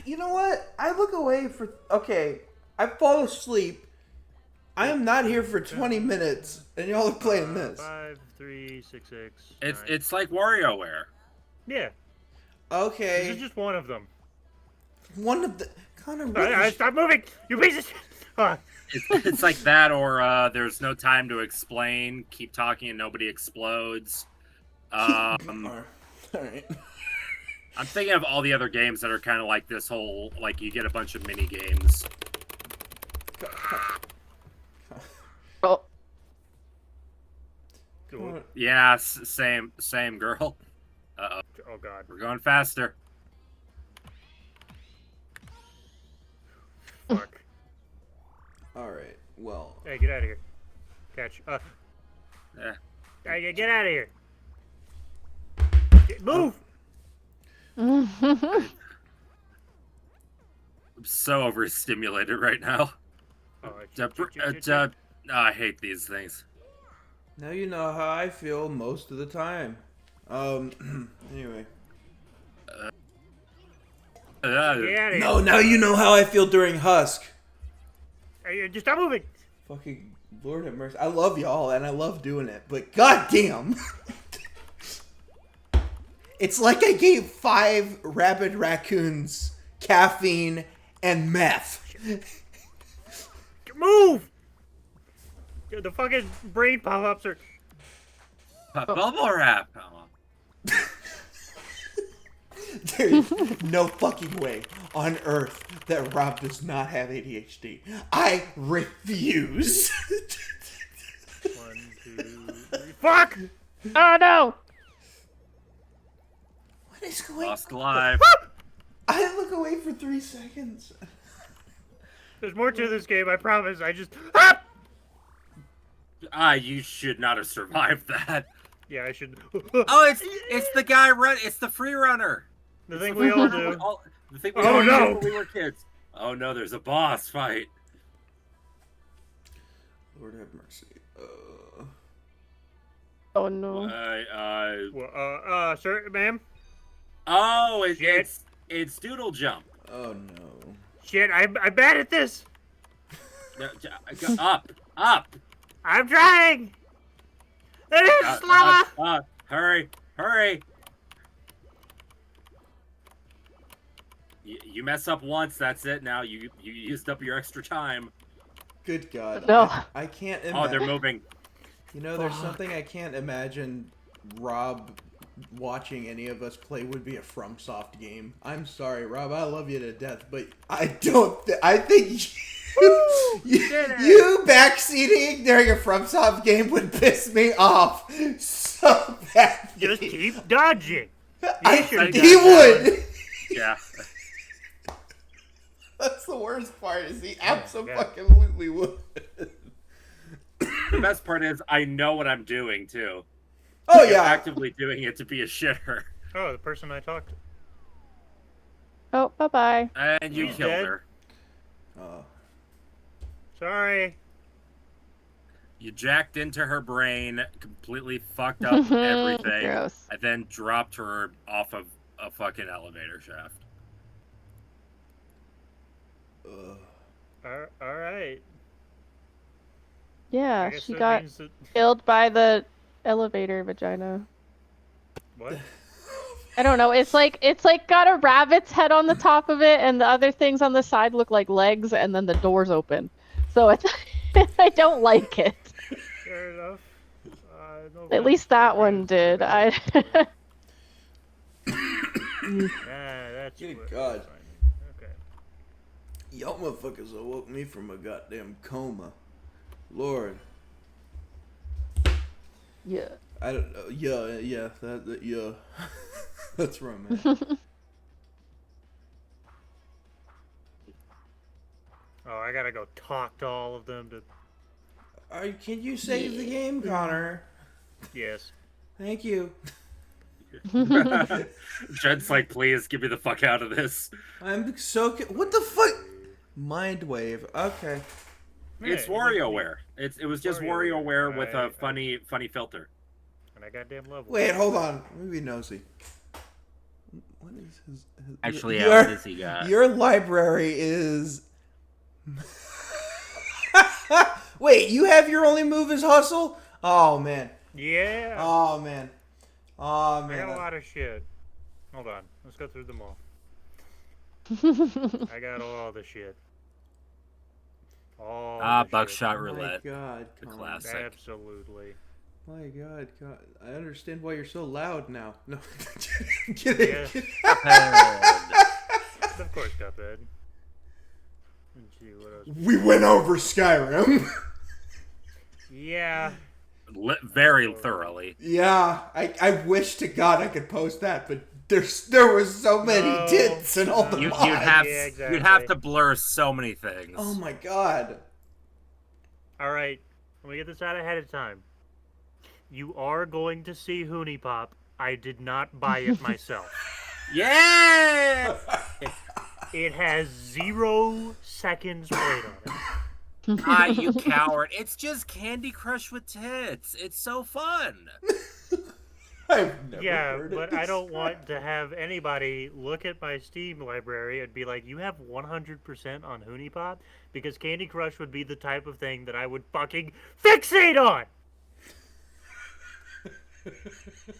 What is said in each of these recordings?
You know what? I look away for... Okay, I fall asleep. I am not here for 20 minutes, and y'all are playing this. 5, 3, 6, 6. It's like WarioWare. Yeah. Okay. This is just one of them. One of the... Connor, Stop moving! You piece of shit! It's like that, or there's no time to explain. Keep talking and nobody explodes. All right. I'm thinking of all the other games that are kind of like this whole, like you get a bunch of mini games. Oh. Yeah, same girl. Uh-oh. Oh god. We're going faster. Fuck. Alright, well... Hey, get out of here. Catch. Yeah. Hey, get out of here. Move! I'm so overstimulated right now. I hate these things. Now you know how I feel most of the time. Anyway. Get out of here. No, now you know how I feel during Husk. Hey, just stop moving! Fucking Lord have mercy. I love y'all, and I love doing it, but goddamn! It's like I gave 5 rabid raccoons caffeine and meth. Move! The fucking brain pop-ups are... Bubble wrap. There's no fucking way on earth that Rob does not have ADHD. I refuse. 1, 2, 3... Fuck! Oh no! What is going on? Lost alive. I look away for 3 seconds. There's more to this game, I promise. I just... You should not have survived that. Yeah, I should... Oh, it's the guy it's the free runner. The thing we all do. The thing we Oh, all no. did when we were kids. Oh no, there's a boss fight. Lord have mercy. Oh no. Sir, ma'am? Oh, Shit. it's Doodle Jump. Oh no. Shit, I'm bad at this! No, up! I'm trying! It is lava! Hurry! You mess up once, that's it. Now you used up your extra time. Good God. No. I can't imagine. Oh, they're moving. You know, there's something I can't imagine Rob watching any of us play would be a FromSoft game. I'm sorry, Rob. I love you to death, but I don't. I think you backseating during a FromSoft game would piss me off so bad. Just keep dodging. He would. Yeah. That's the worst part. Is he absolutely would. The best part is I know what I'm doing too. Oh I'm yeah. actively doing it to be a shitter. Oh, the person I talked to. Oh, bye-bye. And you He's killed dead. her. Sorry. You jacked into her brain, completely fucked up everything, Gross. and then dropped her off of a fucking elevator shaft. All right. Yeah, I guess she that got means that... killed by the elevator vagina. What? I don't know. It's like got a rabbit's head on the top of it, and the other things on the side look like legs, and then the doors open. So it's I don't like it. Fair enough. At least that one did. That's Good what- God. Okay. Y'all motherfuckers awoke me from a goddamn coma. Lord. Yeah. I don't know. Yeah. Yeah. That's right, man. Oh, I gotta go talk to all of them to... Can you save the game, Connor? Yes. Thank you. Jed's like, please, get me the fuck out of this. I'm so... What the fuck? Mindwave. Okay. It's Hey, WarioWare. It was just WarioWare with a I- funny filter. And I goddamn love Wait, hold on. Let me be nosy. What Actually, yeah, what does he got? Your library is. Wait, you have your only move is hustle? Oh man. Yeah. Oh man. Oh I man. got a lot of shit. Hold on. Let's go through them all. I got all the shit. All the Buckshot Oh my Roulette. God, The Connor. classic. shit. Absolutely. My God, I understand why you're so loud now. No, get it. Yeah. Of course, Cuphead. Let's see what else. We went over Skyrim. Yeah. Very thoroughly. Yeah, I wish to God I could post that, but there was so many No, tits and all the You'd mods. have Yeah, exactly. you'd have to blur so many things. Oh my God. All right. Let me get this out ahead of time. You are going to see Hoonie Pop. I did not buy it myself. Yeah! It has 0 seconds played on it. You coward. It's just Candy Crush with tits. It's so fun. I've never Yeah, heard it but I don't described. want to have anybody look at my Steam library and be like, you have 100% on Hoonie Pop? Because Candy Crush would be the type of thing that I would fucking fixate on!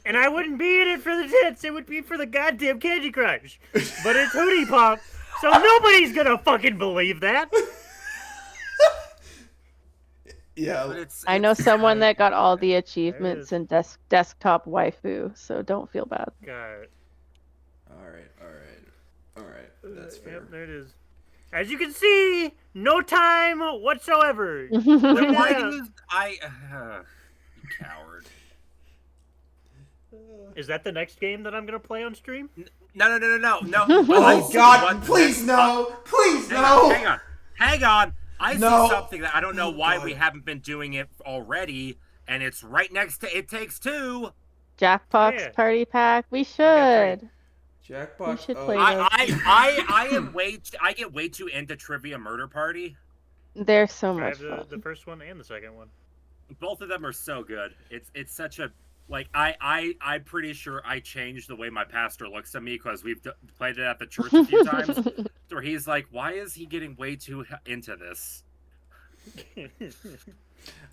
And I wouldn't be in it for the tits, it would be for the goddamn Candy Crush. But it's Hoonie Pop, so nobody's gonna fucking believe that! Yeah. But it's I know someone that got all the achievements in desktop waifu, so don't feel bad. God. All right. That's fair. Yep, there it is. As you can see, no time whatsoever. Then why do you you coward. Is that the next game that I'm gonna play on stream? No. Oh God! Please no! Please no! Hang on. I No. see something that I don't know Oh, why God. we haven't been doing it already, and it's right next to It Takes Two. Jackbox Yeah. party pack. We got should. Jackbox. We should oh, play I get way too into Trivia Murder Party. They're so I much have fun. the first one and the second one. Both of them are so good. It's such a I'm pretty sure I changed the way my pastor looks at me because we've played it at the church a few times. Where he's like, "Why is he getting way too into this?"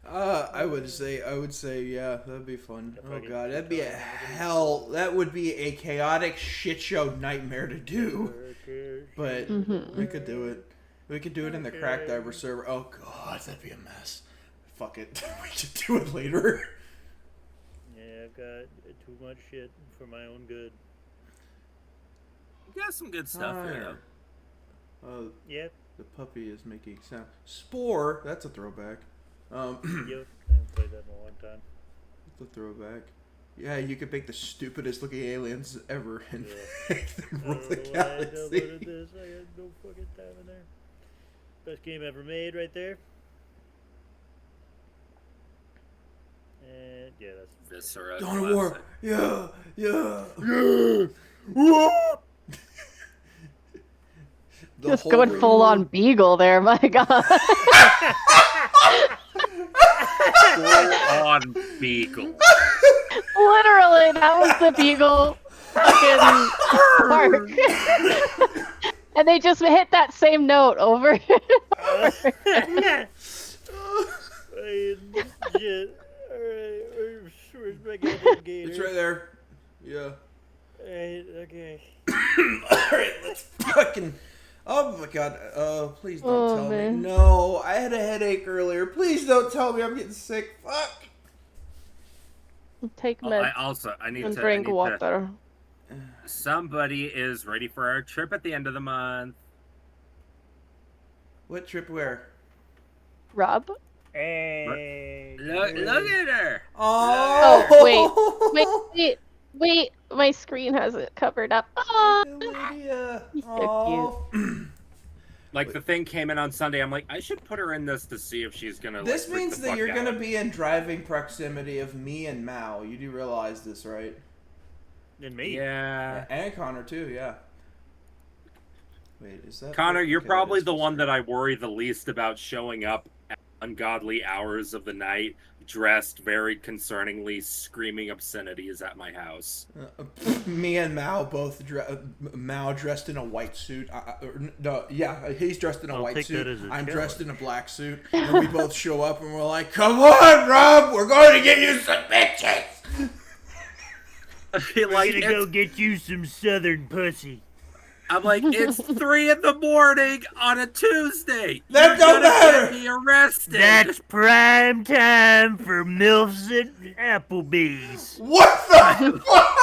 I would say, yeah, that'd be fun. Oh God, that'd be that would be a chaotic shit show nightmare to do. But we could do it. We could do it in the Crack Diver server. Oh God, that'd be a mess. Fuck it, we should do it later. Yeah, I've got too much shit for my own good. You got some good stuff here. Yep. The puppy is making sound. Spore, that's a throwback. Yep. I haven't played that in a long time. The throwback. Yeah, you could make the stupidest looking aliens ever and Yeah. make them rule the I downloaded galaxy. this. I had no fucking time in there. Best game ever made right there. And yeah, that's Viscera. Dawn of War. classic. Yeah. The Just whole going ring- full on Beagle there, my god. Full on Beagle. Literally, that was the Beagle fucking mark. And they just hit that same note over and over. shit. Alright, where's my goddamn gator? It's right there. Yeah. Alright, okay. Alright, let's fucking. Oh my god. Please don't Oh, tell me. man. No, I had a headache earlier. Please don't tell me I'm getting sick. Fuck. Take I meds need and to. drink I need water. To, somebody is ready for our trip at the end of the month. What trip where? Rob? Hey. Look at her. Oh, Wait. My screen has it covered up. Oh, Lydia. He's so Aw. Like the thing came in on Sunday. I'm like, I should put her in this to see if she's gonna. This like, freak means the that fuck you're out. gonna be in driving proximity of me and Mao. You do realize this, right? And me. Yeah. And Connor too, yeah. Wait, is that Connor, you're okay, probably that's the one just- that I worry the least about showing up ungodly hours of the night, dressed very concerningly, screaming obscenities at my house. Me and Mao both Mao dressed in a white suit. No, yeah, he's dressed in a white suit. I'm dressed in a black suit, and we both show up and we're like, "Come on, Rob, we're going to get you some bitches." We're gonna go get you some southern pussy. I'm like, it's 3 a.m. on a Tuesday. That don't matter. Get me arrested. That's prime time for MILFs at Applebee's. What the fuck?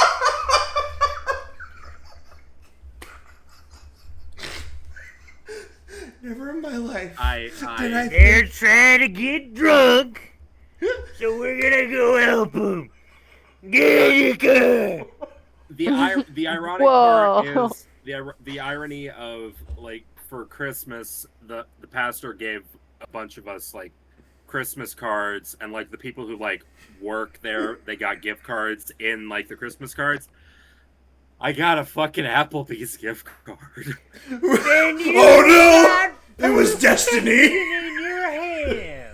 Never in my life. They're trying to get drunk, so we're gonna go help them. Get in your car. The ironic Whoa. part is the irony of, like, for Christmas, the pastor gave a bunch of us, like, Christmas cards, and, like, the people who, like, work there, they got gift cards in, like, the Christmas cards. I got a fucking Applebee's gift card. Oh no! It was destiny. In your hand.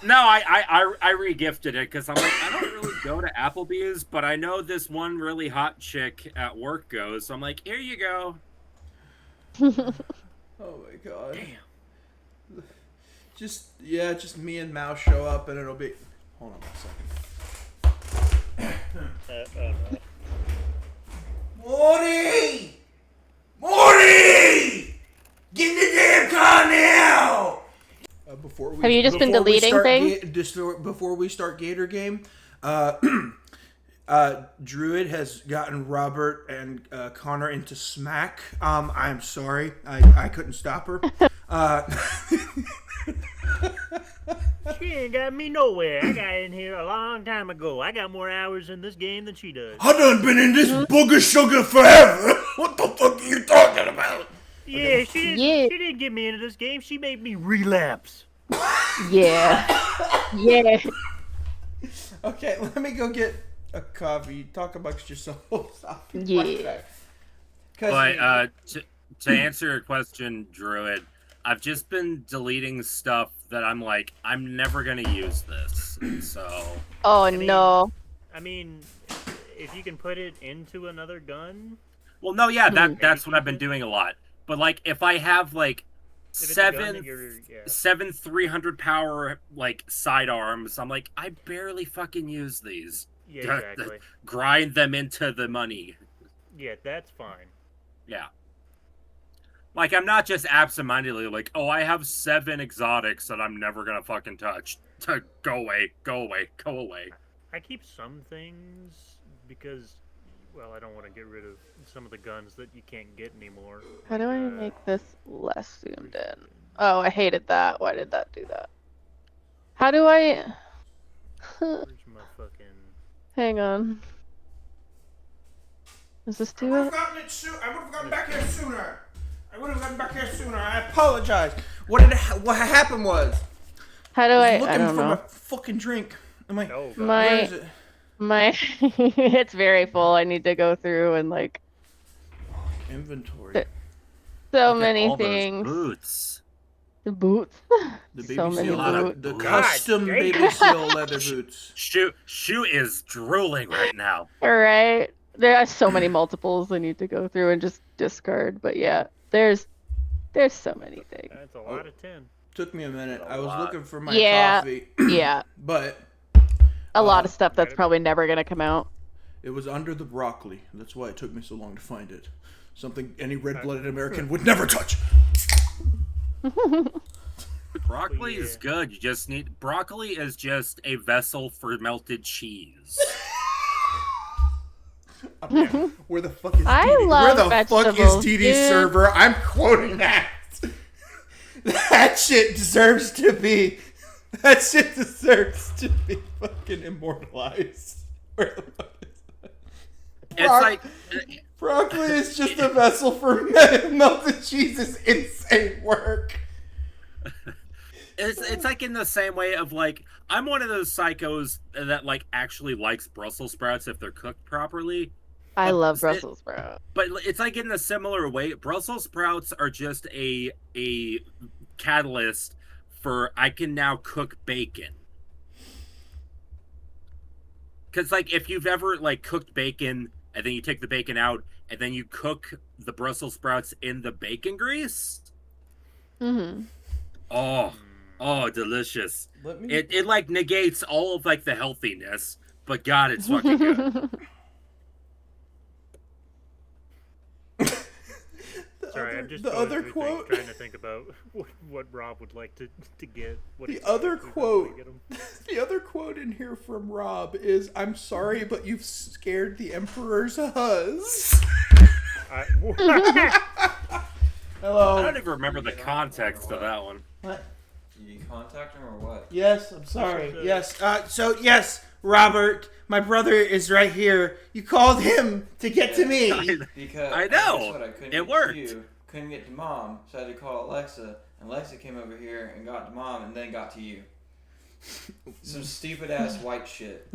No, I re-gifted it because I'm like, I don't really go to Applebee's, but I know this one really hot chick at work goes, so I'm like, here you go. Oh my god. Damn. Just me and Mao show up and it'll be... Hold on a second. Morty! Morty! Get in the damn car now! Have you just been deleting things? Before we start Gator Game, Druid has gotten Robert and Connor into smack. I'm sorry. I couldn't stop her. She ain't got me nowhere. I got in here a long time ago. I got more hours in this game than she does. I done been in this booger sugar forever. What the fuck are you talking about? Yeah, she didn't get me into this game. She made me relapse. Yeah. Yeah. Okay, let me go get a coffee. Talk amongst yourselves. Yeah. But to answer your question, Druid, I've just been deleting stuff that I'm like, I'm never gonna use this. So. Oh no. I mean, if you can put it into another gun. Well, no, yeah, that's what I've been doing a lot. But like, if I have like seven 300 power like sidearms, I'm like, I barely fucking use these. Yeah, exactly. Grind them into the money. Yeah, that's fine. Yeah. Like, I'm not just absentmindedly like, oh, I have 7 exotics that I'm never gonna fucking touch. Go away, go away, go away. I keep some things because, well, I don't want to get rid of some of the guns that you can't get anymore. How do I make this less zoomed in? Oh, I hated that. Why did that do that? How do I... Where's my fucking... Hang on. Does this do it? I would have gotten back here sooner. I apologize. What happened was... How do I looking don't for know. my fucking drink. I'm like, Oh, God. where is it? It's very full. I need to go through and like Inventory. so Look at many all those things. boots. The boots. The baby So many seal leather, boots. the God custom baby seal leather boots. Shoe is drooling right now. All right. There are so many multiples I need to go through and just discard. But yeah, there's so many things. That's a lot of 10. Took me a minute. A I was lot. looking for my Yeah. coffee, Yeah, but a lot of stuff that's probably never gonna come out. it was under the broccoli. That's why it took me so long to find it. Something any red-blooded American would never touch. Broccoli is good. You just need broccoli is just a vessel for melted cheese. Where the fuck is I TD? love Where the fuck is vegetables, TD's dude. server? I'm quoting that. That shit deserves to be. That shit deserves to be fucking immortalized. Where the fuck is that? It's like Broccoli is just a vessel for melted cheese. Is insane work. it's like in the same way of like I'm one of those psychos that like actually likes Brussels sprouts if they're cooked properly. I love Brussels sprouts. But it's like in a similar way, Brussels sprouts are just a catalyst I can now cook bacon. Because, like, if you've ever, like, cooked bacon, and then you take the bacon out, and then you cook the Brussels sprouts in the bacon grease. Mm-hmm. Oh, delicious. Let me... It like, negates all of, like, the healthiness, but God, it's fucking good. Sorry, I'm just the going other through quote. things, trying to think about what Rob would like to get. What The he's other actually quote. gonna get him. The other quote in here from Rob is, "I'm sorry, but you've scared the Emperor's huzz." Hello. I don't even remember the context of that one. What? Did you contact him or what? Yes, I'm sorry. Yes. So yes, Robert, my brother is right here. You called him to get to me. Because I know. guess what? I couldn't It get worked. To you, couldn't get to Mom, so I had to call Alexa, and Alexa came over here and got to Mom, and then got to you. Some stupid ass white shit.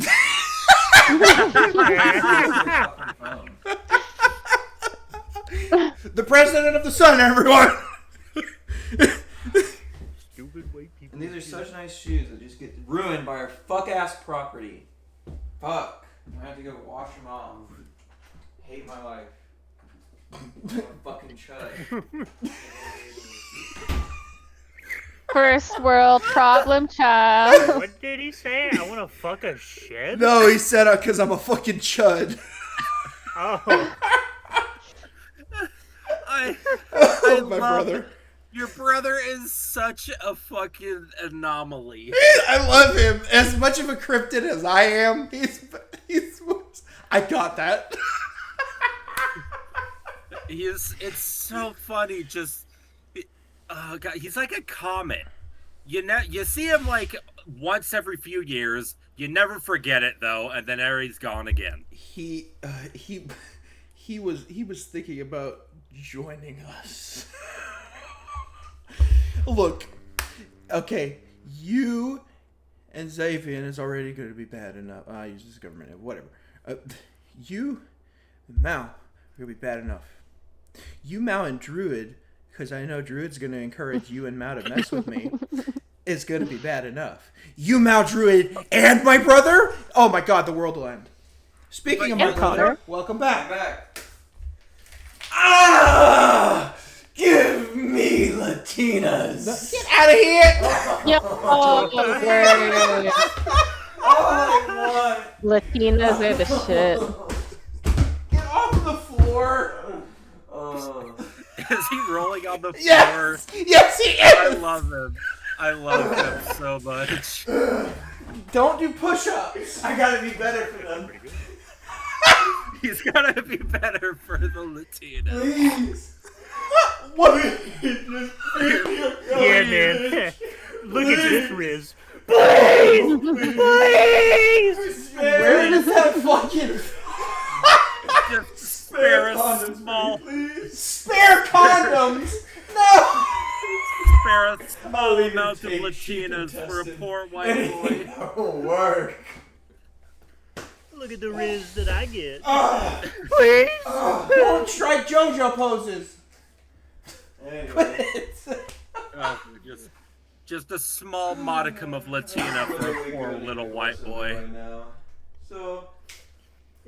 The president of the sun, everyone. Stupid white people. And these are such nice shoes that just get ruined by our fuck ass property. Fuck. I have to go wash them off. Hate my life. I'm a fucking chud. First world problem child. What did he say? I want to fuck a shed? No, he said because I'm a fucking chud. Oh. I My love brother. Your brother is such a fucking anomaly. I love him as much of a cryptid as I am. He's. I got that. It's so funny. Just, oh God, he's like a comet. You see him like once every few years. You never forget it though, and then there he's gone again. He was thinking about joining us. Look, okay, you and Xavier is already going to be bad enough. I use this government name, whatever. You and Mao are going to be bad enough. You, Mao, and Druid, because I know Druid's going to encourage you and Mao to mess with me, is going to be bad enough. You, Mao, Druid, and my brother? Oh my God, the world will end. Speaking of my brother, welcome I'm back. back. Ah! Give me Latinas. Get out of here! Yo, word. Oh, Latinas are the shit. Get off the floor! Is he rolling on the floor? Yes! Yes, he I is! love him. I love him so much. Don't do push-ups. I gotta be better for them. He's gotta be better for the Latinas. Please. What? Yeah, man. Look at this Riz. Please! Please! Where does that fucking... Just spare a condoms, small, please. Spare condoms! No! spare a small leave amount of it take Latinas shit for a contestant. poor white boy. Don't work. Look at the Riz that I get. Please? Don't try JoJo poses. Anyway. Oh, just a small modicum of Latina for a poor little white boy. Right now. So,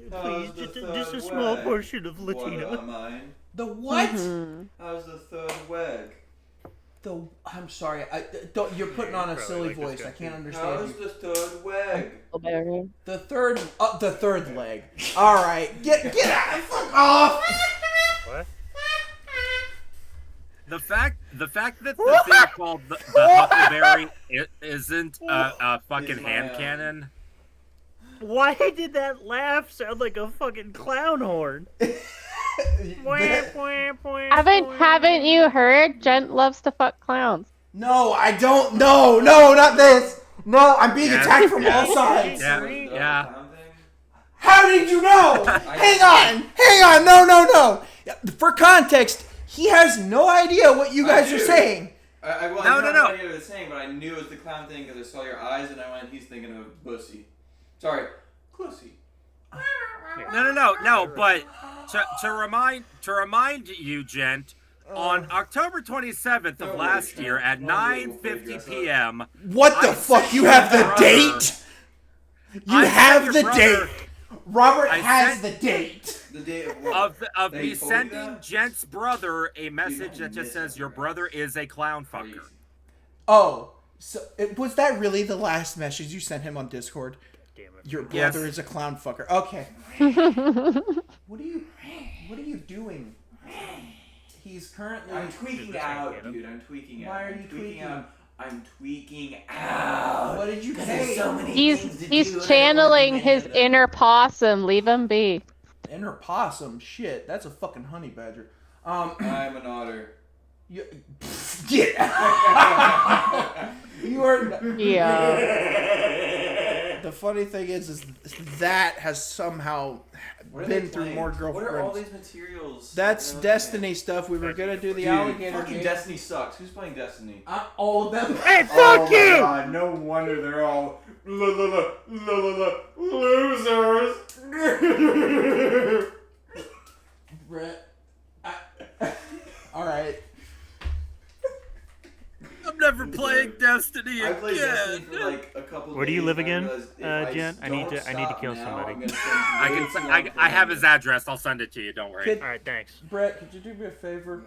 Please, the just a third small weg? portion of What Latina. am I? The what? How's the third weg? I'm sorry. Don't. You're putting on a Probably silly like voice. this I guy, can't too. understand How's you. the third weg? The third leg. All right. Get out. Fuck off. What? The fact that the thing called the Huckleberry isn't a fucking It's my, hand cannon. Why did that laugh sound like a fucking clown horn? Haven't you heard? Gent loves to fuck clowns. No, I don't. No, not this. No, I'm being Yes, attacked from yes. all sides. Yeah, Was it the yeah. clown thing? How did you know? Hang on. No. For context, he has no idea what you guys are do. saying. I No. had no idea what it was saying, but I knew it was the clown thing because I saw your eyes and I went, he's thinking of pussy. Sorry, pussy. No. But to remind you, Gent, On October 27th of last year at 9:50 p.m. What the I fuck? sent You your have the brother- date? You I have sent the your date. brother- Robert I has sent- the date. The day of what? of They me told you sending that? Gent's brother a message I that just missed says it, your right? brother is a clown fucker. Crazy. Oh, so was that really the last message you sent him on Discord? Damn it. Your Yes. brother is a clown fucker. Okay. What are you doing? He's currently. I'm tweaking Just trying to out, get him. dude. I'm tweaking out. Why are I'm you tweaking tweaking? out. I'm tweaking out. What did you 'Cause say? there's so many things to do, and I He's don't wanna channeling do his any of them. inner possum. Leave him be. Inner possum. Shit, that's a fucking honey badger. I'm an otter. You, get out. You are. Yeah. The funny thing is that has somehow What are been they through playing? more What are all girlfriends. these materials? That's that they're looking Destiny stuff. We were gonna do the at? alligator Dude, fucking game. Destiny sucks. Who's playing Destiny? All of them. Hey, fuck Oh my you! God, no wonder they're all losers. Brett. All right. I'm never playing Destiny I played Destiny again. for like a couple. Where do you days, live and I again, realized if Jen? I need don't to stop kill now, somebody. I'm gonna spend I way can. too long I have playing his it. address. I'll send it to you. Don't worry. Kid, All right, thanks. Brett, could you do me a favor?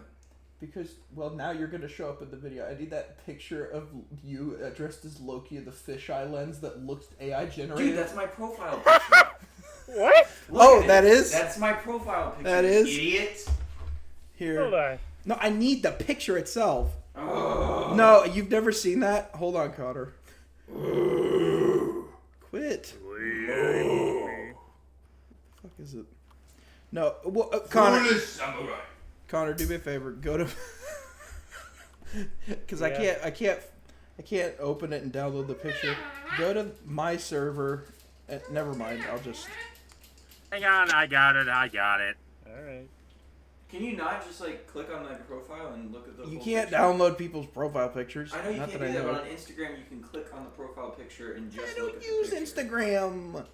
Because, well, now you're going to show up in the video. I need that picture of you dressed as Loki in the fisheye lens that looks AI generated. Dude, that's my profile picture. What? Look Oh, at that it. is? That's my profile picture. That is? Idiot. Here. Hold on. No, I need the picture itself. Oh. No, you've never seen that? Hold on, Connor. Quit. Fuck is it? No, well, Connor. Foolish samurai. Connor, do me a favor. Go to. Because I can't open it and download the picture. Go to my server. Never mind. I'll just. Hang on. I got it. I got it. All right. Can you not just like click on my profile and look at the You full can't picture? download people's profile pictures. I know you Not can't that do that, know. but on Instagram you can click on the profile picture and just I look don't at use the picture. Instagram.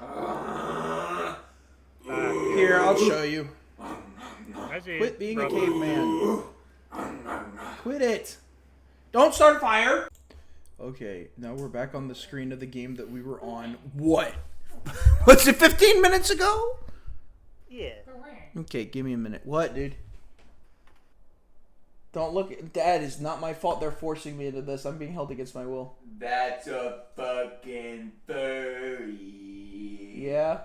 Ah. Here, I'll show you. I see. Quit being a Brother. caveman. Quit it. Don't start a fire. Okay, now we're back on the screen of the game that we were on. What? Was it 15 minutes ago? Yeah. Okay, give me a minute. What, dude? Don't look at... Dad, it's not my fault they're forcing me into this. I'm being held against my will. That's a fucking furry. Yeah?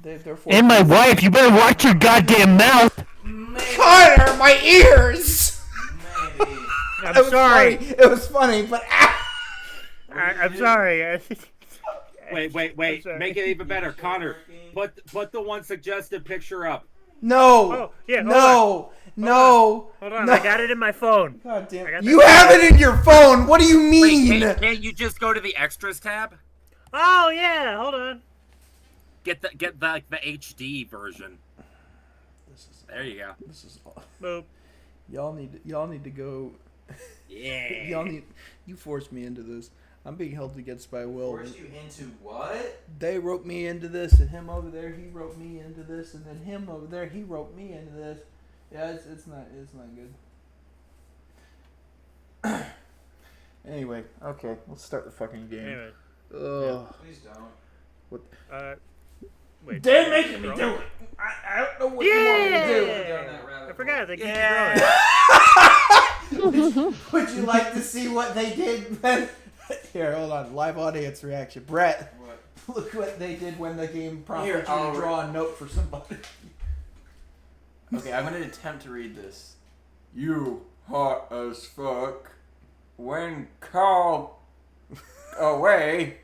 They're forcing And my wife, you better watch your goddamn mouth. Maybe. Connor, my ears! Maybe. I'm It was sorry. funny. It was funny, but... I'm sorry. Wait. sorry. Make it even better, Connor. Put the one suggested picture up. No! Oh, yeah, hold No! No! Hold on, No. I got it in my phone. God damn I got it. You that. have it in your phone! What do you mean? Wait, can't you just go to the extras tab? Oh yeah, hold on. Get the HD version. There you go. This is Boop. y'all need to go. Yeah. You forced me into this. I'm being held against my will. Forced you into what? They wrote me into this, and him over there, he wrote me into this, and then him over there, he wrote me into this. Yeah, it's not good. Anyway, okay, let's start the fucking game. Anyway, Ugh. Please don't. wait. They're making me Throw do it. it. I don't know what you want me to Go do. down that rabbit I hole. forgot they keep Yeah. growing. Would you like to see what they did? Here, hold on. Live audience reaction. Brett, What? look what they did when the game prompted Here, you to I'll- draw a note for somebody. Okay, I'm gonna attempt to read this. You hot as fuck. When called away,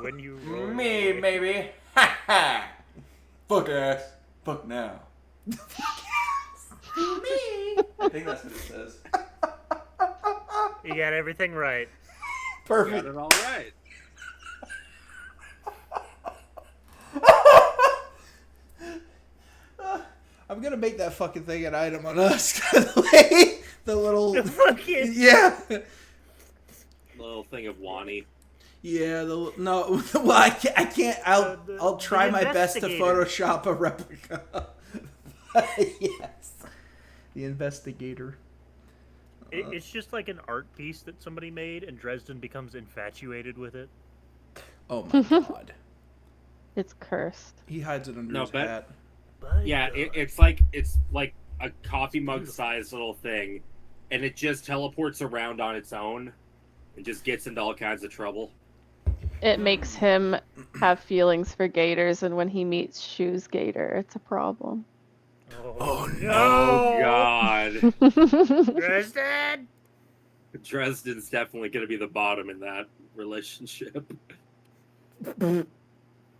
When you roll me away. maybe. Ha ha. Fuck ass. Fuck now. Me. I think that's what it says. You got everything right. Perfect. Got it all right. I'm gonna make that fucking thing an item on us. the little. Fucking. Yeah. Little thing of Wani. Yeah, no. Well, I can't. I'll try the my best to investigator. Photoshop a replica. Yes. The investigator. It's just like an art piece that somebody made, and Dresden becomes infatuated with it. Oh my god. It's cursed. He hides it under No, his but- hat. By Yeah, God. it's like a coffee mug sized little thing, and it just teleports around on its own, and just gets into all kinds of trouble. It makes him have feelings for gators, and when he meets Shoes Gator, it's a problem. Oh, Oh God, Dresden! Dresden's definitely gonna be the bottom in that relationship.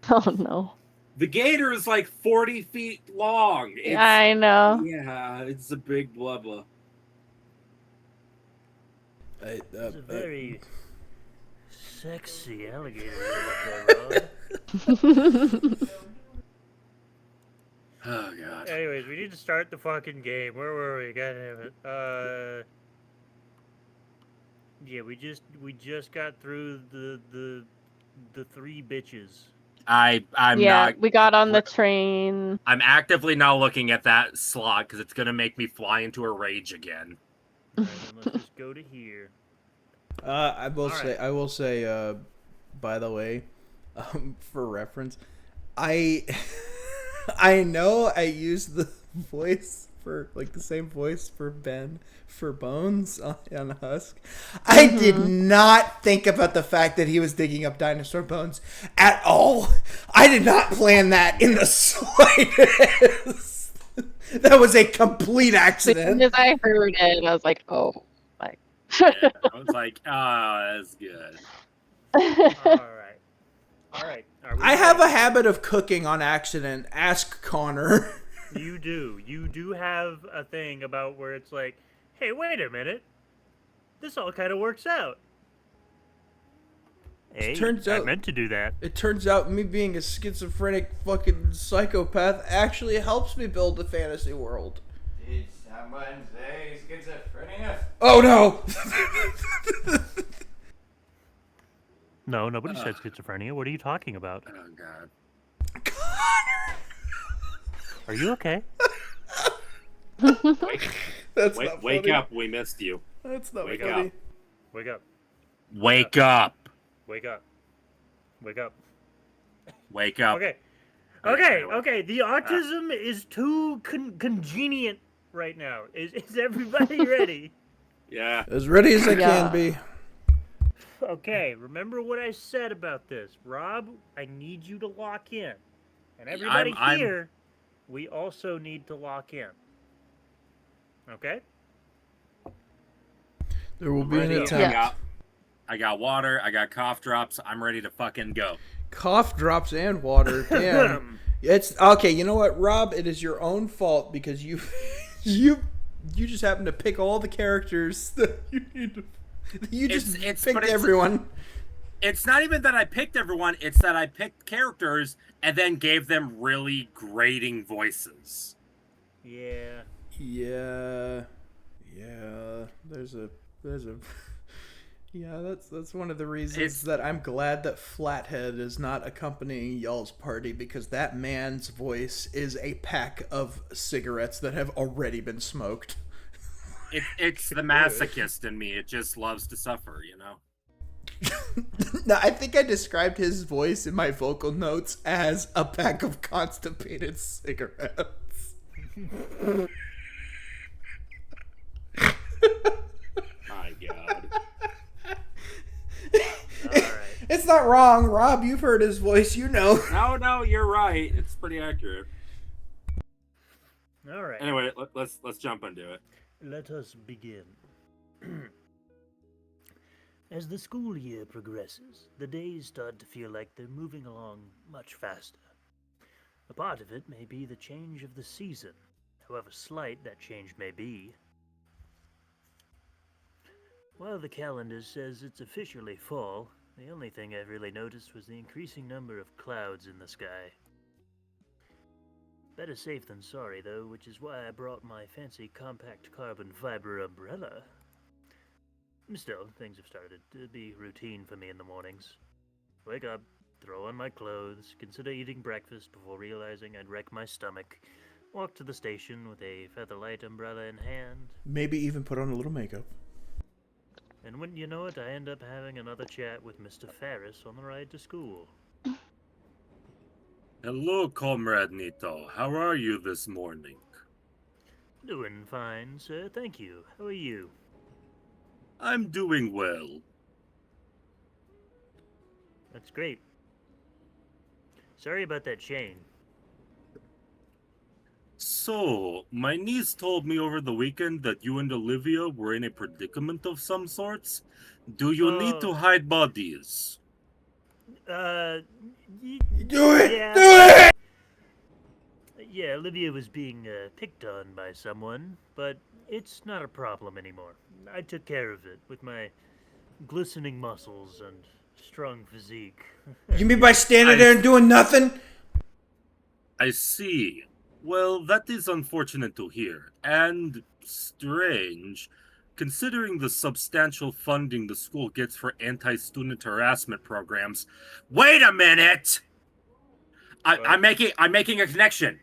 Oh no. The gator is like 40 feet long. I know. Yeah, it's a big blubber. It's a very sexy alligator there, Rob. Oh God. Anyways, we need to start the fucking game. Where were we? God damn it. Yeah, we just got through the three bitches. I'm Yeah, not. we got on the train. I'm actively not looking at that slot because it's gonna make me fly into a rage again. Alright, then let's just go to here. I will Alright. say, by the way, for reference, I know I used the voice for like the same voice for Ben for Bones on Husk. I did not think about the fact that he was digging up dinosaur bones at all. I did not plan that in the slightest. That was a complete As soon accident. as I heard it, I was like, oh my. Yeah, I was like, that's good. Alright. Alright. I have a habit of cooking on accident. Ask Connor. You do. You do have a thing about where it's like, hey, wait a minute. This all kind of works out. Hey, turns I out- meant to do that. It turns out me being a schizophrenic fucking psychopath actually helps me build a fantasy world. Did someone say schizophrenia? Oh no! No, nobody said schizophrenia. What are you talking about? Oh God. Are you okay? That's not Wake funny. up! We missed you. That's not Wake funny. up. Wake up. Wake up! Wake up. Wake up. Wake up! Okay. Okay, Okay, anyway. okay. The autism is too congenient right now. Is everybody ready? Yeah. As ready as I Yeah. can be. Okay, remember what I said about this. Rob, I need you to lock in. And everybody I'm- here, we also need to lock in. Okay? There will be an Ready. attempt. I got water. I got cough drops. I'm ready to fucking go. Cough drops and water. Damn. It's okay. You know what, Rob? It is your own fault because you just happen to pick all the characters that you need to. You just It's- picked but it's- everyone. It's not even that I picked everyone. It's that I picked characters and then gave them really grating voices. Yeah. Yeah. There's a. Yeah, that's one of the reasons It's- that I'm glad that Flathead is not accompanying y'all's party because that man's voice is a pack of cigarettes that have already been smoked. It's the masochist in me. It just loves to suffer, you know? No, I think I described his voice in my vocal notes as a pack of constipated cigarettes. My God. Alright. It's not wrong, Rob. You've heard his voice, you know. No, you're right. It's pretty accurate. Alright. Anyway, let's jump into it. Let us begin. As the school year progresses, the days start to feel like they're moving along much faster. A part of it may be the change of the season, however slight that change may be. While the calendar says it's officially fall, the only thing I've really noticed was the increasing number of clouds in the sky. Better safe than sorry, though, which is why I brought my fancy compact carbon fiber umbrella. Still, things have started to be routine for me in the mornings. Wake up, throw on my clothes, consider eating breakfast before realizing I'd wreck my stomach, walk to the station with a featherlight umbrella in hand, Maybe even put on a little makeup. and wouldn't you know it, I end up having another chat with Mr. Ferris on the ride to school. Hello, Comrade Nito. How are you this morning? Doing fine, sir, thank you. How are you? I'm doing well. That's great. Sorry about that chain. So, my niece told me over the weekend that you and Olivia were in a predicament of some sorts. Do you need to hide bodies? Y- Do it! yeah. Do it! Yeah, Olivia was being picked on by someone, but it's not a problem anymore. I took care of it with my glistening muscles and strong physique. You mean by standing there and doing nothing? I see. Well, that is unfortunate to hear, and strange, considering the substantial funding the school gets for anti-student harassment programs. Wait a minute! I'm making a connection.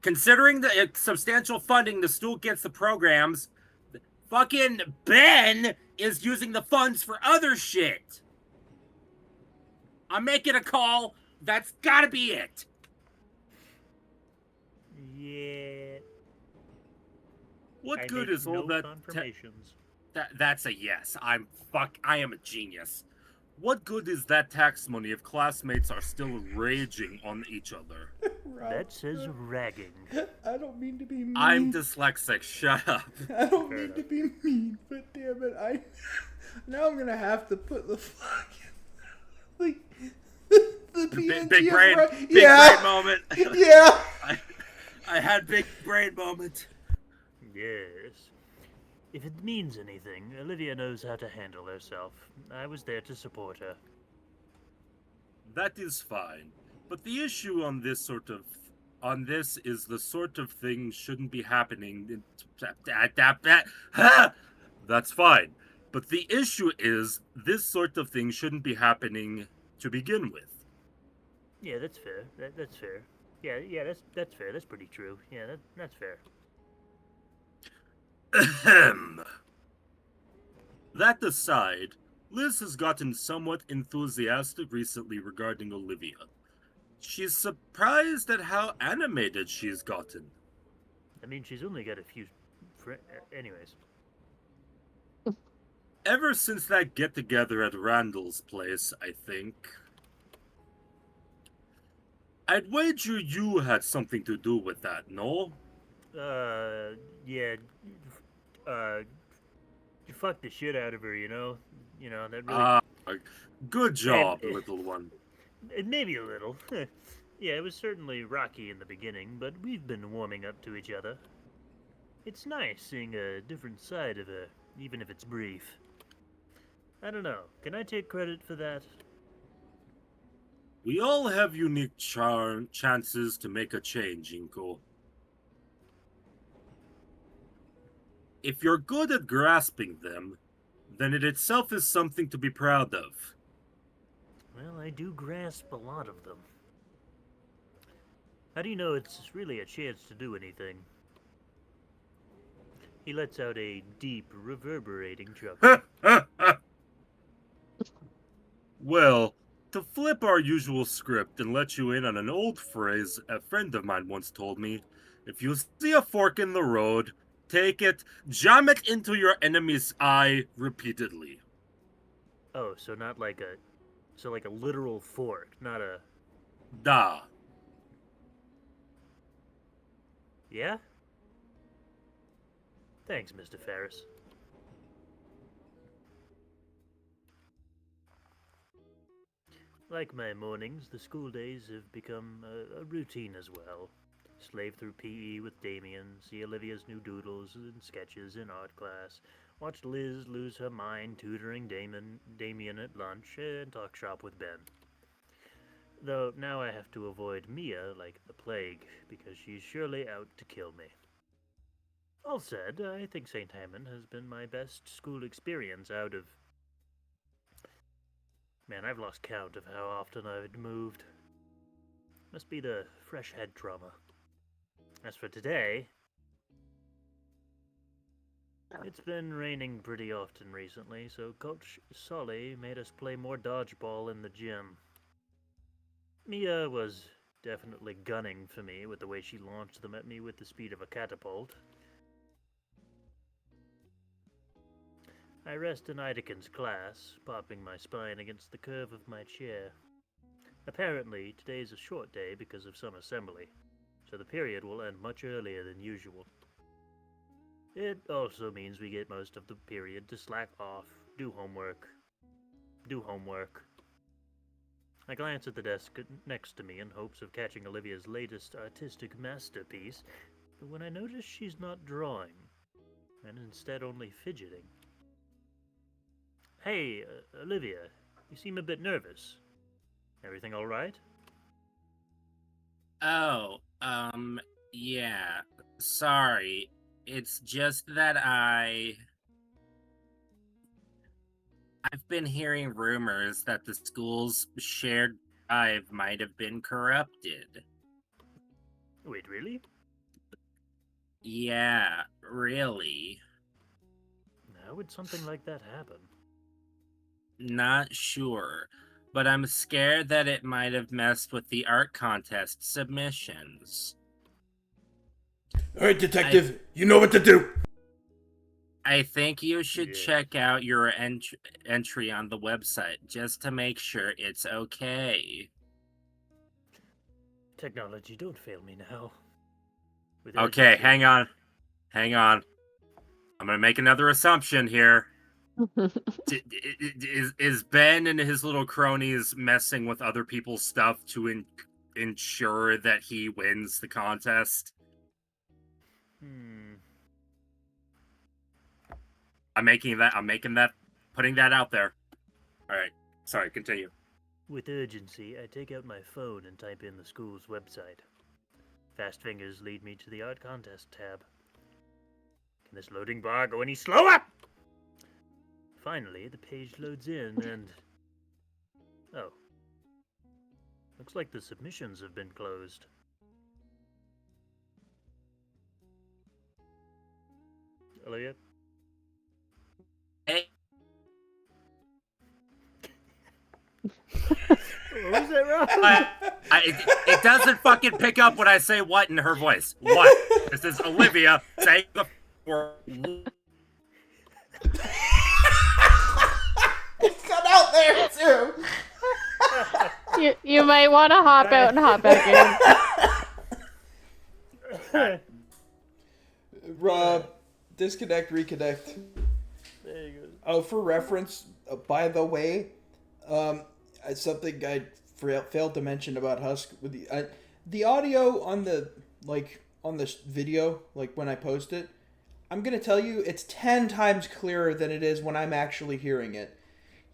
Considering the substantial funding the school gets the programs, fucking Ben is using the funds for other shit. I'm making a call. That's gotta be it. Yeah. What I good make is all no that? confirmations. That's a yes. I am a genius. What good is that tax money if classmates are still raging on each other? That says ragging. I don't mean to be mean. I'm dyslexic. Shut up. I don't Fair mean enough. to be mean, but damn it, now I'm gonna have to put the fucking like the PNG Big brain. right. Big Yeah, brain moment. yeah. I had big brain moment. Yes. If it means anything, Olivia knows how to handle herself. I was there to support her. That is fine. But the issue on this is the sort of thing shouldn't be happening. That's fine. But the issue is this sort of thing shouldn't be happening to begin with. Yeah, that's fair. That's fair. Yeah, that's fair. That's pretty true. Yeah, that's fair. Ahem. That aside, Liz has gotten somewhat enthusiastic recently regarding Olivia. She's surprised at how animated she's gotten. I mean, she's only got a few. Anyways. Ever since that get-together at Randall's place, I think. I'd wager you had something to do with that, no? Yeah. You fucked the shit out of her, you know? You know, that really. Good job, And- little one. Maybe a little. Yeah, it was certainly rocky in the beginning, but we've been warming up to each other. It's nice seeing a different side of her, even if it's brief. I don't know. Can I take credit for that? We all have unique chances to make a change, Inko. If you're good at grasping them, then it itself is something to be proud of. Well, I do grasp a lot of them. How do you know it's really a chance to do anything? He lets out a deep, reverberating chuckle. Well, to flip our usual script and let you in on an old phrase a friend of mine once told me, if you see a fork in the road, take it, jam it into your enemy's eye repeatedly. Oh, so not like a... So like a literal fork, not a... Da. Yeah? Thanks, Mr. Ferris. Like my mornings, the school days have become a routine as well. Slave through PE with Damien, see Olivia's new doodles and sketches in art class, watch Liz lose her mind tutoring Damien at lunch, and talk shop with Ben. Though now I have to avoid Mia like the plague, because she's surely out to kill me. All said, I think St. Hyman has been my best school experience out of... Man, I've lost count of how often I've moved. Must be the fresh head trauma. As for today, it's been raining pretty often recently, so Coach Sully made us play more dodgeball in the gym. Mia was definitely gunning for me with the way she launched them at me with the speed of a catapult. I rest in Idekin's class, popping my spine against the curve of my chair. Apparently, today's a short day because of some assembly, so the period will end much earlier than usual. It also means we get most of the period to slack off, do homework. I glance at the desk next to me in hopes of catching Olivia's latest artistic masterpiece, but when I notice she's not drawing, and instead only fidgeting. Hey, Olivia, you seem a bit nervous. Everything all right? Oh, yeah. Sorry. It's just that I've been hearing rumors that the school's shared drive might have been corrupted. Wait, really? Yeah, really. How would something like that happen? Not sure, but I'm scared that it might have messed with the art contest submissions. All right, detective, you know what to do. I think you should Yes. check out your entry on the website just to make sure it's okay. Technology, don't fail me now. With Okay, urgency- hang on. I'm gonna make another assumption here. Is Ben and his little cronies messing with other people's stuff to ensure that he wins the contest? Putting that out there. All right, sorry, continue. With urgency, I take out my phone and type in the school's website. Fast fingers lead me to the art contest tab. Can this loading bar go any slower? Finally, the page loads in and... Oh. Looks like the submissions have been closed. Olivia? Hey, What was that, Rob? it doesn't fucking pick up when I say what in her voice. What? This is Olivia saying the word. Cut out there too. You might want to hop out and hop back in. Rob, disconnect, reconnect. There you go. Oh, for reference, by the way, something I failed to mention about Husk with the audio on the video, like when I post it, I'm gonna tell you it's 10 times clearer than it is when I'm actually hearing it.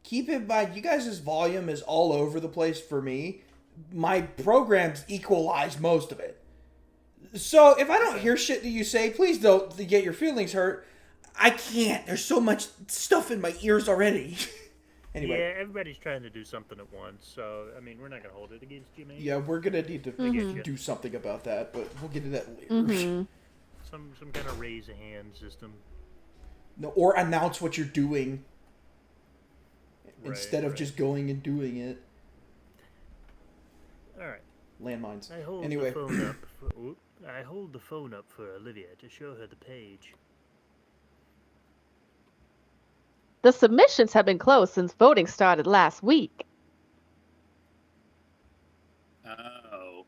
Keep in mind, you guys' volume is all over the place for me. My programs equalize most of it. So if I don't hear shit that you say, please don't get your feelings hurt. I can't. There's so much stuff in my ears already. Anyway. Yeah, everybody's trying to do something at once, so, I mean, we're not going to hold it against you, mate. Yeah, we're going to need to Mhm. do something about that, but we'll get to that later. Mm-hmm. Some kind of raise a hand system. No, or announce what you're doing instead of right. just going and doing it. Alright. Landmines. I hold Anyway. the phone up I hold the phone up for Olivia to show her the page. The submissions have been closed since voting started last week. Oh.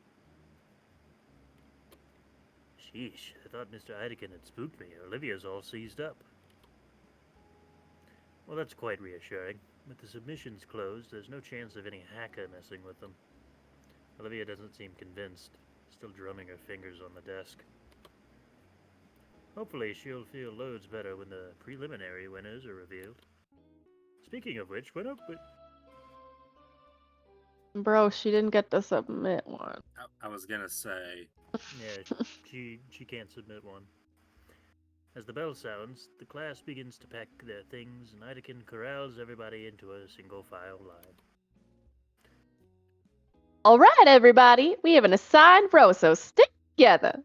Sheesh, I thought Mr. Heidekin had spooked me. Olivia's all seized up. Well, that's quite reassuring. With the submissions closed, there's no chance of any hacker messing with them. Olivia doesn't seem convinced, still drumming her fingers on the desk. Hopefully she'll feel loads better when the preliminary winners are revealed. Speaking of which, when up with... Bro, she didn't get to submit one. I was gonna say. Yeah, she can't submit one. As the bell sounds, the class begins to pack their things, and Heidekin corrals everybody into a single file line. All right, everybody, we have an assigned row, so stick together.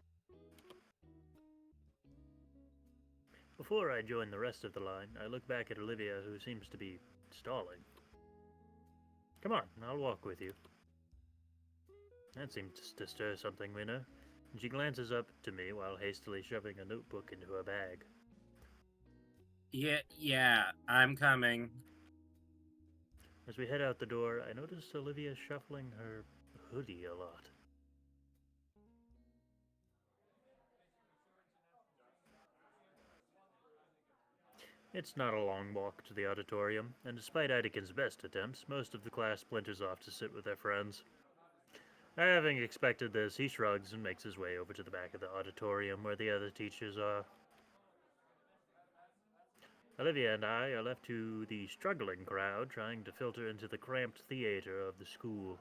Before I join the rest of the line, I look back at Olivia, who seems to be stalling. Come on, I'll walk with you. That seems to stir something in her, and she glances up to me while hastily shoving a notebook into her bag. Yeah, I'm coming. As we head out the door, I notice Olivia shuffling her hoodie a lot. It's not a long walk to the auditorium, and despite Idakin's best attempts, most of the class splinters off to sit with their friends. Having expected this, he shrugs and makes his way over to the back of the auditorium where the other teachers are. Olivia and I are left to the struggling crowd trying to filter into the cramped theater of the school.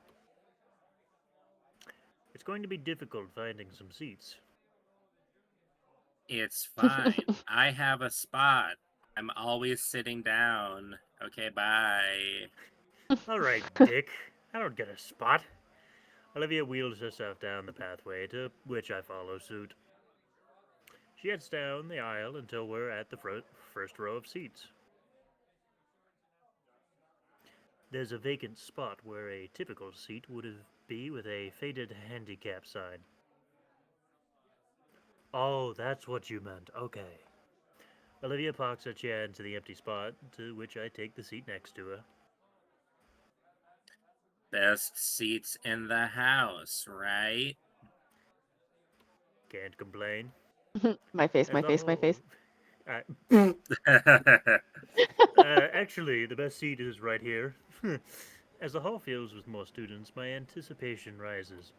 It's going to be difficult finding some seats. It's fine. I have a spot. I'm always sitting down. Okay, bye. Alright, Dick. I don't get a spot. Olivia wheels herself down the pathway, to which I follow suit. She heads down the aisle until we're at the first row of seats. There's a vacant spot where a typical seat would be with a faded handicap sign. Oh, that's what you meant. Okay. Olivia parks her chair into the empty spot, to which I take the seat next to her. Best seats in the house, right? Can't complain. My face, As my the face, my face. whole- actually, the best seat is right here. As the hall fills with more students, my anticipation rises.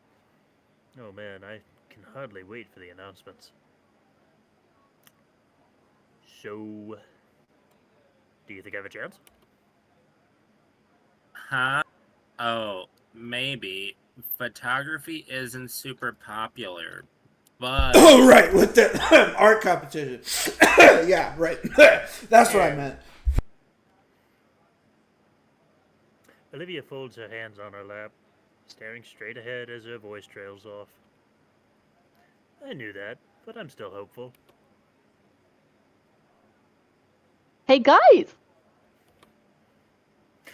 Oh man, I can hardly wait for the announcements. So, do you think I have a chance? Huh? Oh, maybe. Photography isn't super popular, but Oh, right, with the art competition. Yeah, right. That's what I meant. Olivia folds her hands on her lap, staring straight ahead as her voice trails off. I knew that, but I'm still hopeful. Hey guys!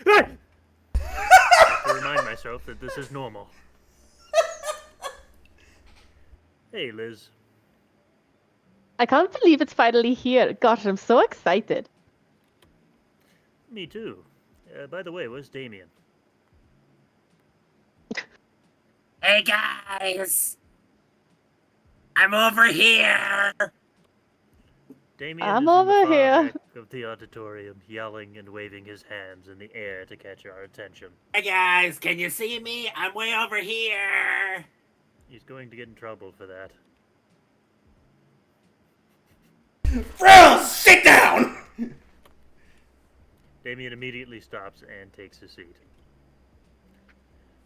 To remind myself that this is normal. Hey, Liz. I can't believe it's finally here. Gosh, I'm so excited. Me too. By the way, where's Damien? hey guys! I'm over here! Damien I'm is in over the far here. back of the auditorium, yelling and waving his hands in the air to catch our attention. Hey guys, can you see me? I'm way over here! He's going to get in trouble for that. Bro, sit down! Damien immediately stops and takes a seat.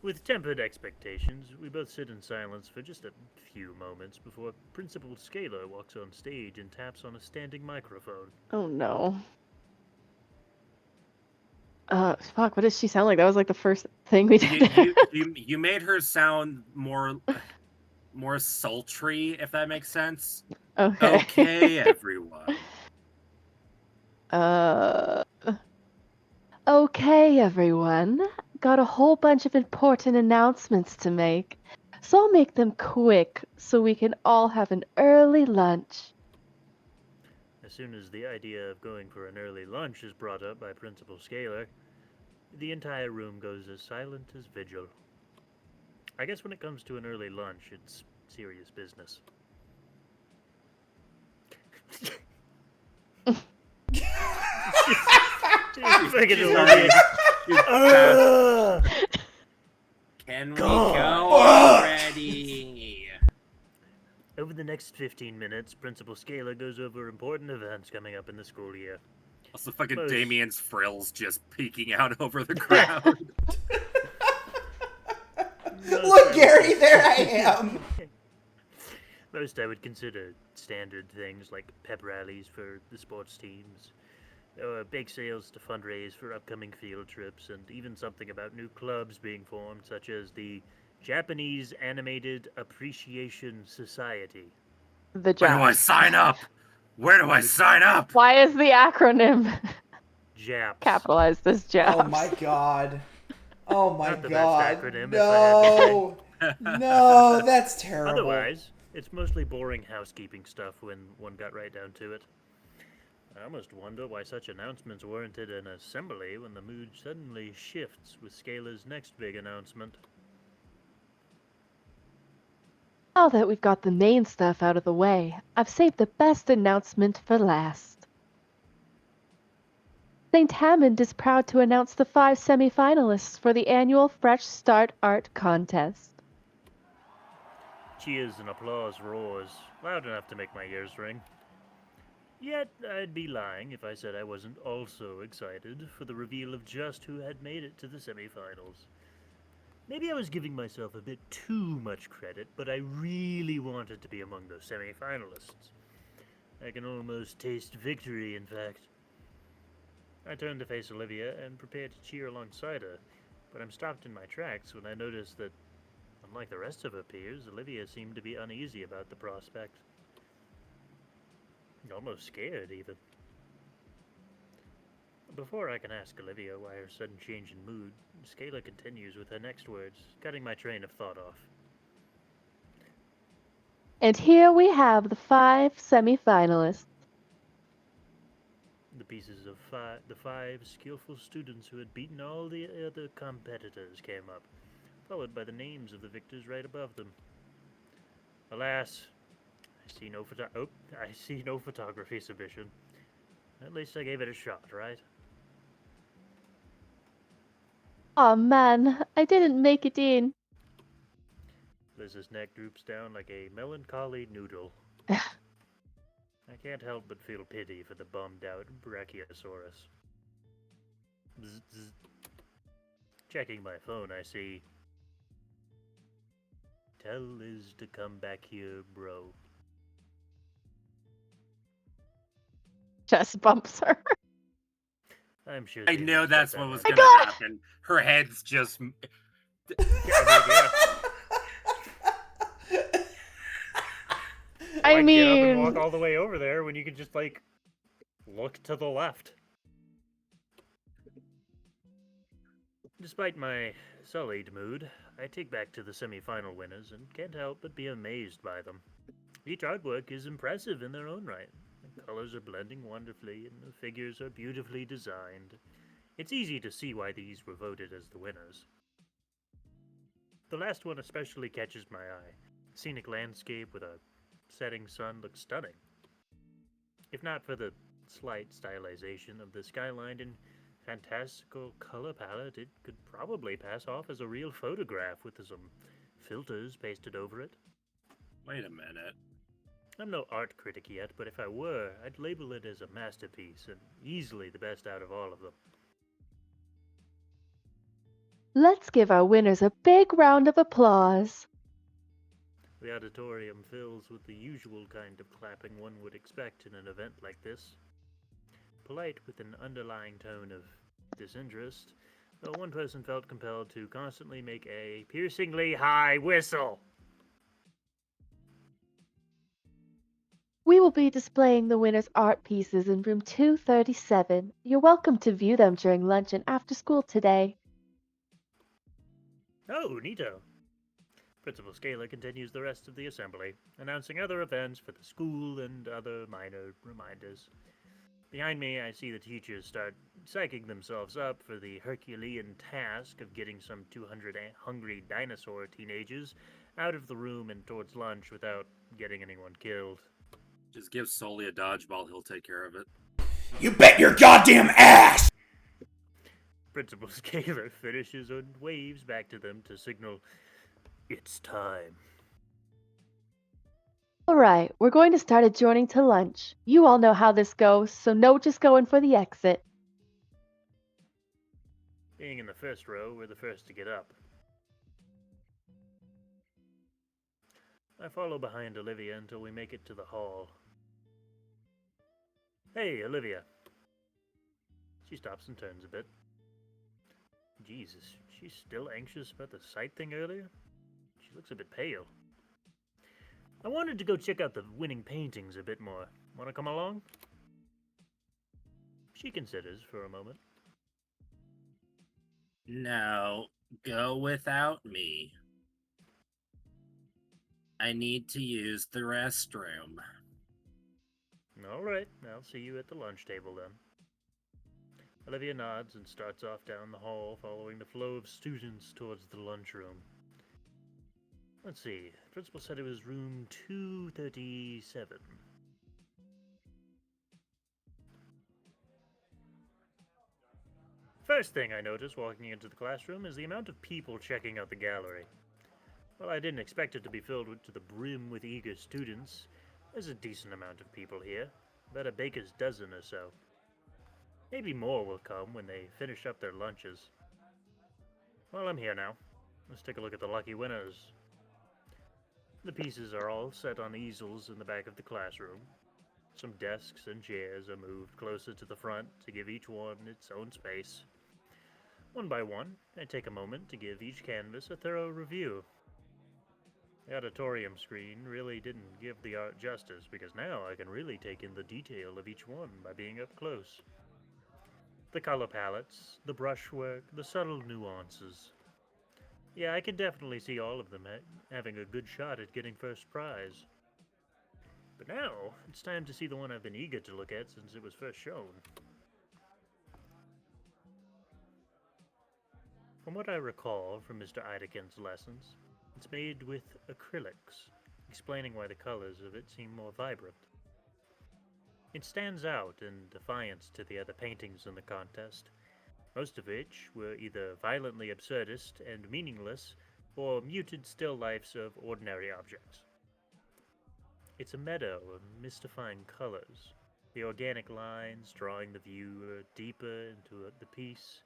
With tempered expectations, we both sit in silence for just a few moments before Principal Scalar walks on stage and taps on a standing microphone. Oh no. Fuck, what does she sound like? That was like the first thing we did. You made her sound more sultry, if that makes sense. Okay. Okay, everyone. Okay, everyone. Got a whole bunch of important announcements to make, so I'll make them quick so we can all have an early lunch. As soon as the idea of going for an early lunch is brought up by Principal Scalar, the entire room goes as silent as vigil. I guess when it comes to an early lunch, it's serious business. Fucking Olivia. Can we God. go already? Over the next 15 minutes, Principal Scalar goes over important events coming up in the school year. Also, fucking Most- Damien's frills just peeking out over the crowd. Look, Gary, there I am. Most I would consider standard things like pep rallies for the sports teams, or bake sales to fundraise for upcoming field trips, and even something about new clubs being formed, such as the Japanese Animated Appreciation Society. The Where do I job. sign up? Where do I sign up? Why is the acronym JAPS. capitalized as JAPS? Oh my god. Oh my Not the god. best acronym, if I had to No. No, that's terrible. Otherwise, it's mostly boring housekeeping stuff when one got right down to it. I almost wonder why such announcements warranted an assembly when the mood suddenly shifts with Scalar's next big announcement. Now that we've got the main stuff out of the way, I've saved the best announcement for last. St. Hammond is proud to announce the 5 semifinalists for the annual Fresh Start Art Contest. Cheers and applause roars, loud enough to make my ears ring. Yet, I'd be lying if I said I wasn't also excited for the reveal of just who had made it to the semifinals. Maybe I was giving myself a bit too much credit, but I really wanted to be among those semifinalists. I can almost taste victory, in fact. I turned to face Olivia and prepared to cheer alongside her, but I'm stopped in my tracks when I notice that, unlike the rest of her peers, Olivia seemed to be uneasy about the prospect. Almost scared, even. Before I can ask Olivia why her sudden change in mood, Scalar continues with her next words, cutting my train of thought off. And here we have the 5 semifinalists. The pieces of the 5 skillful students who had beaten all the other competitors came up, followed by the names of the victors right above them. Alas, I see no photography submission. At least I gave it a shot, right? Aw man, I didn't make it in. Liz's neck droops down like a melancholy noodle. I can't help but feel pity for the bummed out Brachiosaurus. Bzz, bzz. Checking my phone, I see. Tell Liz to come back here, bro. Chest bumps her. I'm sure. I they know messed that's up what that was one. gonna happen. Her head's just. I Why get up and walk mean, all the way over there when you could just like look to the left? Despite my sullied mood, I take back to the semi-final winners and can't help but be amazed by them. Each artwork is impressive in their own right. The colors are blending wonderfully and the figures are beautifully designed. It's easy to see why these were voted as the winners. The last one especially catches my eye. Scenic landscape with a setting sun looks stunning. If not for the slight stylization of the skyline and fantastical color palette, it could probably pass off as a real photograph with some filters pasted over it. Wait a minute. I'm no art critic yet, but if I were, I'd label it as a masterpiece and easily the best out of all of them. let's give our winners a big round of applause. The auditorium fills with the usual kind of clapping one would expect in an event like this. Polite with an underlying tone of disinterest, though one person felt compelled to constantly make a piercingly high whistle. We will be displaying the winners' art pieces in room 237. You're welcome to view them during lunch and after school today. Oh, neato. Principal Scalar continues the rest of the assembly, announcing other events for the school and other minor reminders. Behind me, I see the teachers start psyching themselves up for the Herculean task of getting some 200 hungry dinosaur teenagers out of the room and towards lunch without getting anyone killed. Just give Sully a dodgeball, he'll take care of it. You bet your goddamn ass! Principal Scalar finishes and waves back to them to signal, it's time. Alright, we're going to start adjourning to lunch. You all know how this goes, so no just going for the exit. Being in the first row, we're the first to get up. I follow behind Olivia until we make it to the hall. Hey, Olivia. She stops and turns a bit. Jesus, she's still anxious about the sight thing earlier? She looks a bit pale. I wanted to go check out the winning paintings a bit more. Want to come along? She considers for a moment. No, go without me. I need to use the restroom. All right, I'll see you at the lunch table then. Olivia nods and starts off down the hall, following the flow of students towards the lunchroom. Let's see, the principal said it was room 237. First thing I notice walking into the classroom is the amount of people checking out the gallery. While I didn't expect it to be filled to the brim with eager students, there's a decent amount of people here, about a baker's dozen or so. Maybe more will come when they finish up their lunches. Well, I'm here now. Let's take a look at the lucky winners. The pieces are all set on easels in the back of the classroom. Some desks and chairs are moved closer to the front to give each one its own space. One by one, I take a moment to give each canvas a thorough review. The auditorium screen really didn't give the art justice, because now I can really take in the detail of each one by being up close. The color palettes, the brushwork, the subtle nuances. Yeah, I can definitely see all of them having a good shot at getting first prize. But now, it's time to see the one I've been eager to look at since it was first shown. From what I recall from Mr. Idekin's lessons, it's made with acrylics, explaining why the colors of it seem more vibrant. It stands out in defiance to the other paintings in the contest, most of which were either violently absurdist and meaningless, or muted still lifes of ordinary objects. It's a meadow of mystifying colors, the organic lines drawing the viewer deeper into the piece,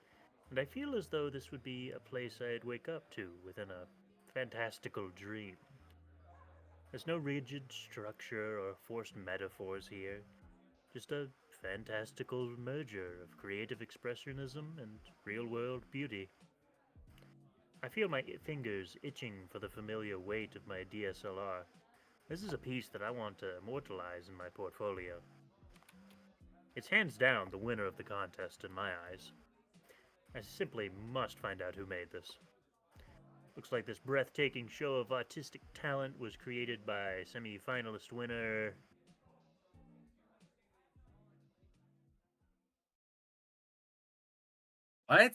and I feel as though this would be a place I'd wake up to within a fantastical dream. There's no rigid structure or forced metaphors here, just a fantastical merger of creative expressionism and real-world beauty. I feel my fingers itching for the familiar weight of my DSLR. This is a piece that I want to immortalize in my portfolio. It's hands down the winner of the contest in my eyes. I simply must find out who made this. Looks like this breathtaking show of artistic talent was created by semi-finalist winner... What?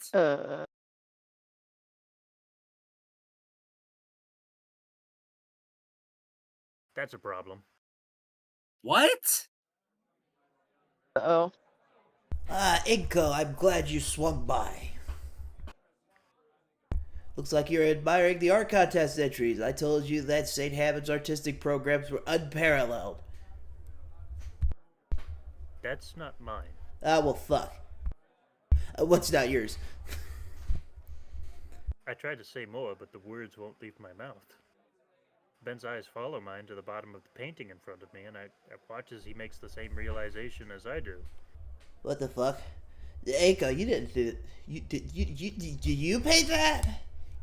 That's a problem. What? Uh-oh. Inko, I'm glad you swung by. Looks like you're admiring the art contest entries. I told you that St. Hammond's artistic programs were unparalleled. That's not mine. Ah, well, fuck. What's not yours? I tried to say more, but the words won't leave my mouth. Ben's eyes follow mine to the bottom of the painting in front of me, and I watch as he makes the same realization as I do. What the fuck? Inko, you didn't do it. Did you paint that?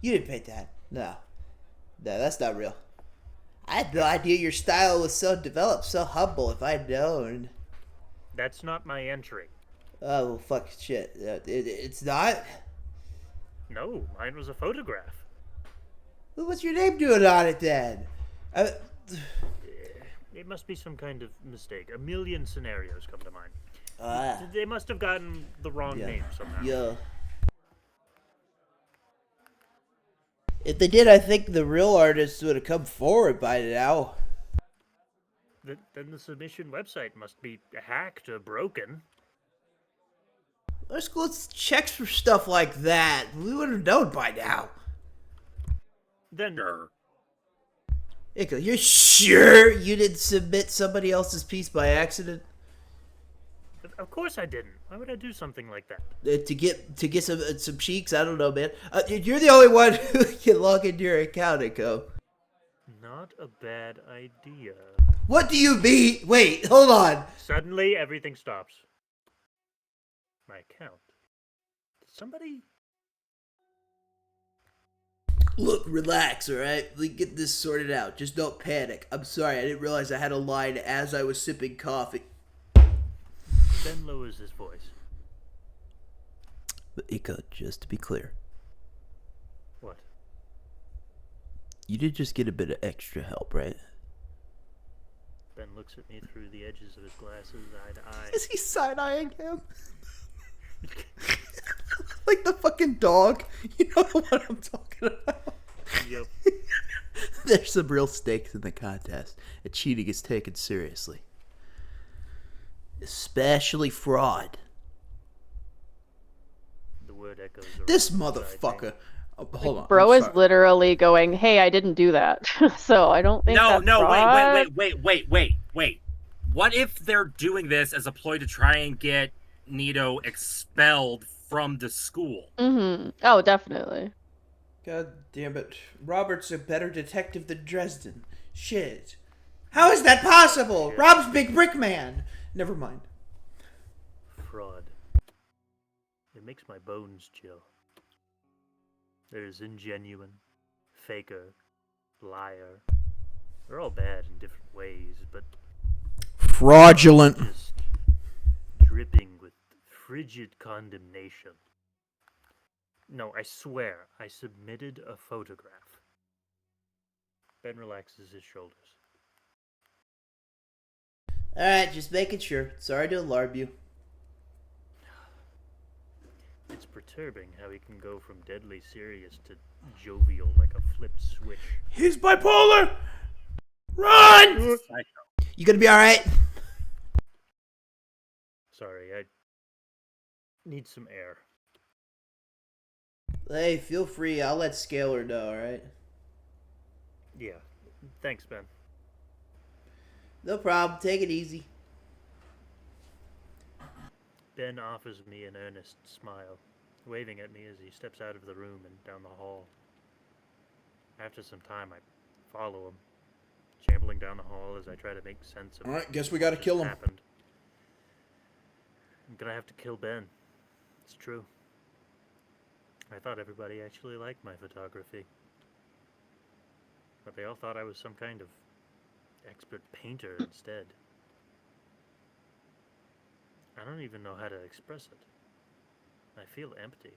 You didn't paint that. No, that's not real. I had no idea your style was so developed, so humble. If I'd known. That's not my entry. Oh, well, fuck, shit. It's not? No, mine was a photograph. Well, what's your name doing on it then? It must be some kind of mistake. A million scenarios come to mind. They must have gotten the wrong name somehow. Yeah. If they did, I think the real artists would have come forward by now. Then the submission website must be hacked or broken. Our school checks for stuff like that. We would have known by now. Then Sure. Inko, you're sure you didn't submit somebody else's piece by accident? Of course I didn't. Why would I do something like that? To get some cheeks? I don't know, man. You're the only one who can log into your account, Inko. Not a bad idea. What do you mean? Wait, hold on. Suddenly, everything stops. My account. Did somebody... Look, relax, alright? We get this sorted out. Just don't panic. I'm sorry, I didn't realize I had a line as I was sipping coffee. Ben lowers his voice. But Ika, just to be clear, What? you did just get a bit of extra help, right? Ben looks at me through the edges of his glasses, eye to eye. Is he side-eyeing him? Like the fucking dog. You know what I'm talking about? Yep. There's some real stakes in the contest, and cheating is taken seriously. Especially fraud. The word echoes around This inside me. motherfucker. Oh, hold on. Bro I'm is sorry. literally going, "Hey, I didn't do that." So I don't think No, that's no, fraud. wait. What if they're doing this as a ploy to try and get Nito expelled from the school? Mm-hmm. Oh, definitely. God damn it. Robert's a better detective than Dresden. Shit. How is that possible? Shit. Rob's Big Brick Man. Never mind. Fraud. It makes my bones chill. There's ingenuine, faker, liar. They're all bad in different ways, but Fraudulent. just dripping with frigid condemnation. No, I swear, I submitted a photograph. Ben relaxes his shoulders. Alright, just making sure. Sorry to alarm you. It's perturbing how he can go from deadly serious to jovial like a flipped switch. He's bipolar! Run! Psycho. You gonna be alright? Sorry, I need some air. Hey, feel free. I'll let Scalar know, alright? Yeah, thanks, Ben. No problem. Take it easy. Ben offers me an earnest smile, waving at me as he steps out of the room and down the hall. After some time, I follow him, shambling down the hall as I try to make sense of Alright, guess we gotta what kill just him. happened. I'm gonna have to kill Ben. It's true. I thought everybody actually liked my photography. But they all thought I was some kind of expert painter instead. I don't even know how to express it. I feel empty.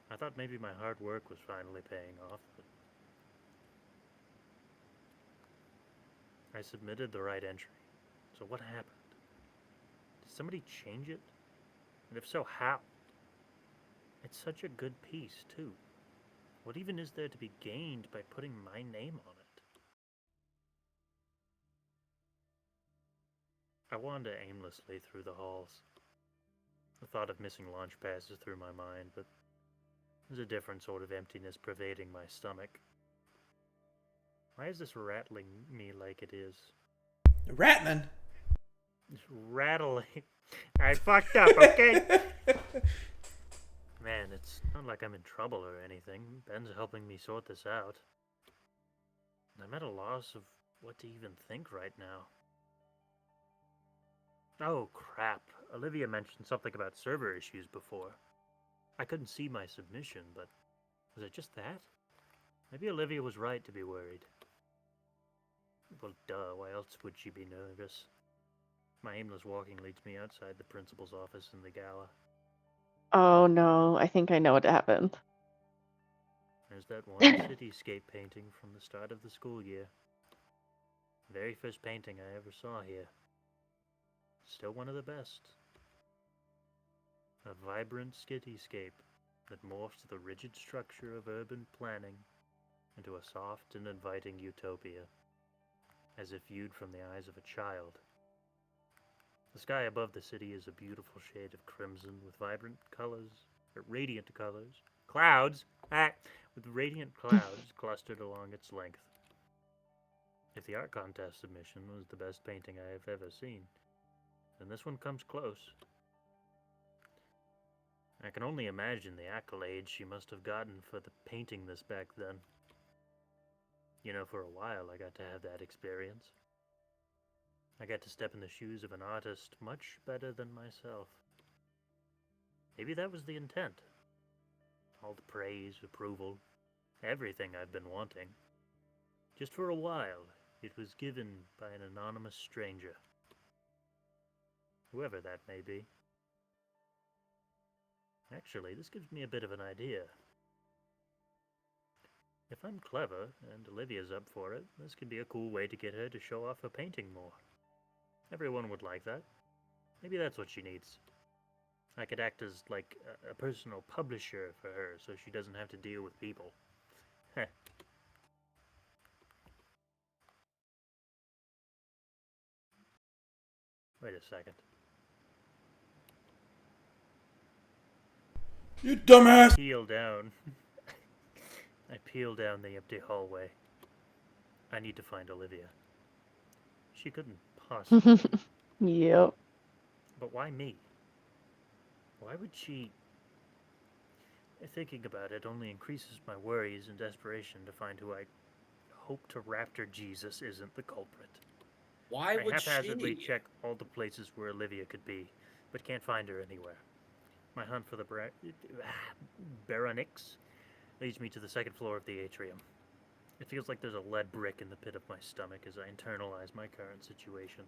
I thought maybe my hard work was finally paying off, but I submitted the right entry. So what happened? Did somebody change it? And if so, how? It's such a good piece, too. What even is there to be gained by putting my name on it? I wander aimlessly through the halls. The thought of missing lunch passes through my mind, but there's a different sort of emptiness pervading my stomach. Why is this rattling me like it is? Ratman. It's rattling. I fucked up, okay? Man, it's not like I'm in trouble or anything. Ben's helping me sort this out. I'm at a loss of what to even think right now. Oh, crap. Olivia mentioned something about server issues before. I couldn't see my submission, but was it just that? Maybe Olivia was right to be worried. Well, duh, why else would she be nervous? My aimless walking leads me outside the principal's office in the gala. Oh no, I think I know what happened. There's that one cityscape painting from the start of the school year. Very first painting I ever saw here. Still one of the best. A vibrant cityscape that morphs the rigid structure of urban planning into a soft and inviting utopia, as if viewed from the eyes of a child. The sky above the city is a beautiful shade of crimson with vibrant colors, or radiant colors, clouds, with radiant clouds clustered along its length. If the art contest submission was the best painting I have ever seen, then this one comes close. I can only imagine the accolades she must have gotten for the painting this back then. You know, for a while I got to have that experience. I got to step in the shoes of an artist much better than myself. Maybe that was the intent. All the praise, approval, Everything I've been wanting. Just for a while, it was given by an anonymous stranger. Whoever that may be. Actually, this gives me a bit of an idea. If I'm clever, and Olivia's up for it, this could be a cool way to get her to show off her painting more. Everyone would like that. Maybe that's what she needs. I could act as, like, a personal publisher for her, so she doesn't have to deal with people. Heh. Wait a second. You dumbass! Peel down. I peel down the empty hallway. I need to find Olivia. She couldn't possibly. Yep. But why me? Why would she... Thinking about it only increases my worries and desperation to find who I hope to raptor Jesus isn't the culprit. Why I would haphazardly she? check all the places where Olivia could be, but can't find her anywhere. My hunt for the Baronix leads me to the second floor of the atrium. It feels like there's a lead brick in the pit of my stomach as I internalize my current situation.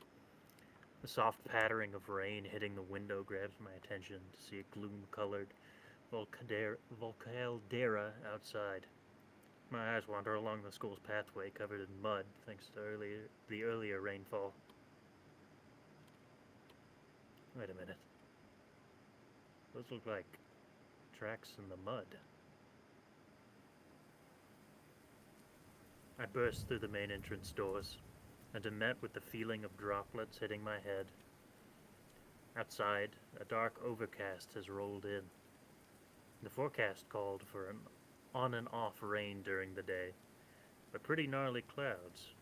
The soft pattering of rain hitting the window grabs my attention to see a gloom-colored Volcaldera outside. My eyes wander along the school's pathway covered in mud thanks to the earlier rainfall. Wait a minute. Those look like tracks in the mud. I burst through the main entrance doors and am met with the feeling of droplets hitting my head. Outside, a dark overcast has rolled in. The forecast called for an on and off rain during the day, but pretty gnarly clouds.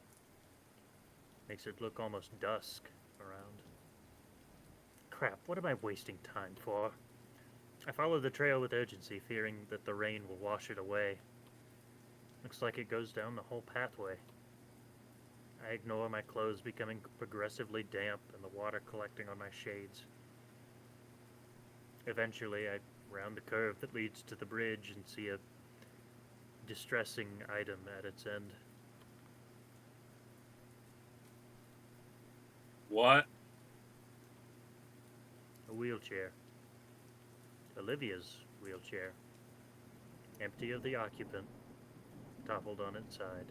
Makes it look almost dusk around. Crap, what am I wasting time for? I follow the trail with urgency, fearing that the rain will wash it away. Looks like it goes down the whole pathway. I ignore my clothes becoming progressively damp and the water collecting on my shades. Eventually, I round the curve that leads to the bridge and see a distressing item at its end. What? A wheelchair. Olivia's wheelchair. Empty of the occupant, toppled on its side.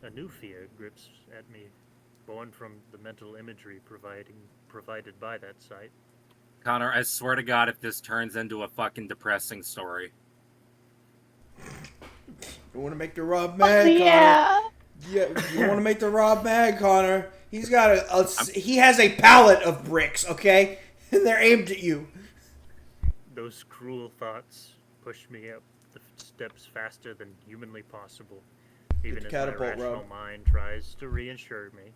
A new fear grips at me, born from the mental imagery provided by that sight. Connor, I swear to God, if this turns into a fucking depressing story. You want to make the Rob mad, Connor? Yeah. Yeah, you want to make the Rob mad, Connor? He's got he has a pallet of bricks, okay? And they're aimed at you. Those cruel thoughts push me up the steps faster than humanly possible, even as my catapult, rational Rob. mind tries to reassure me.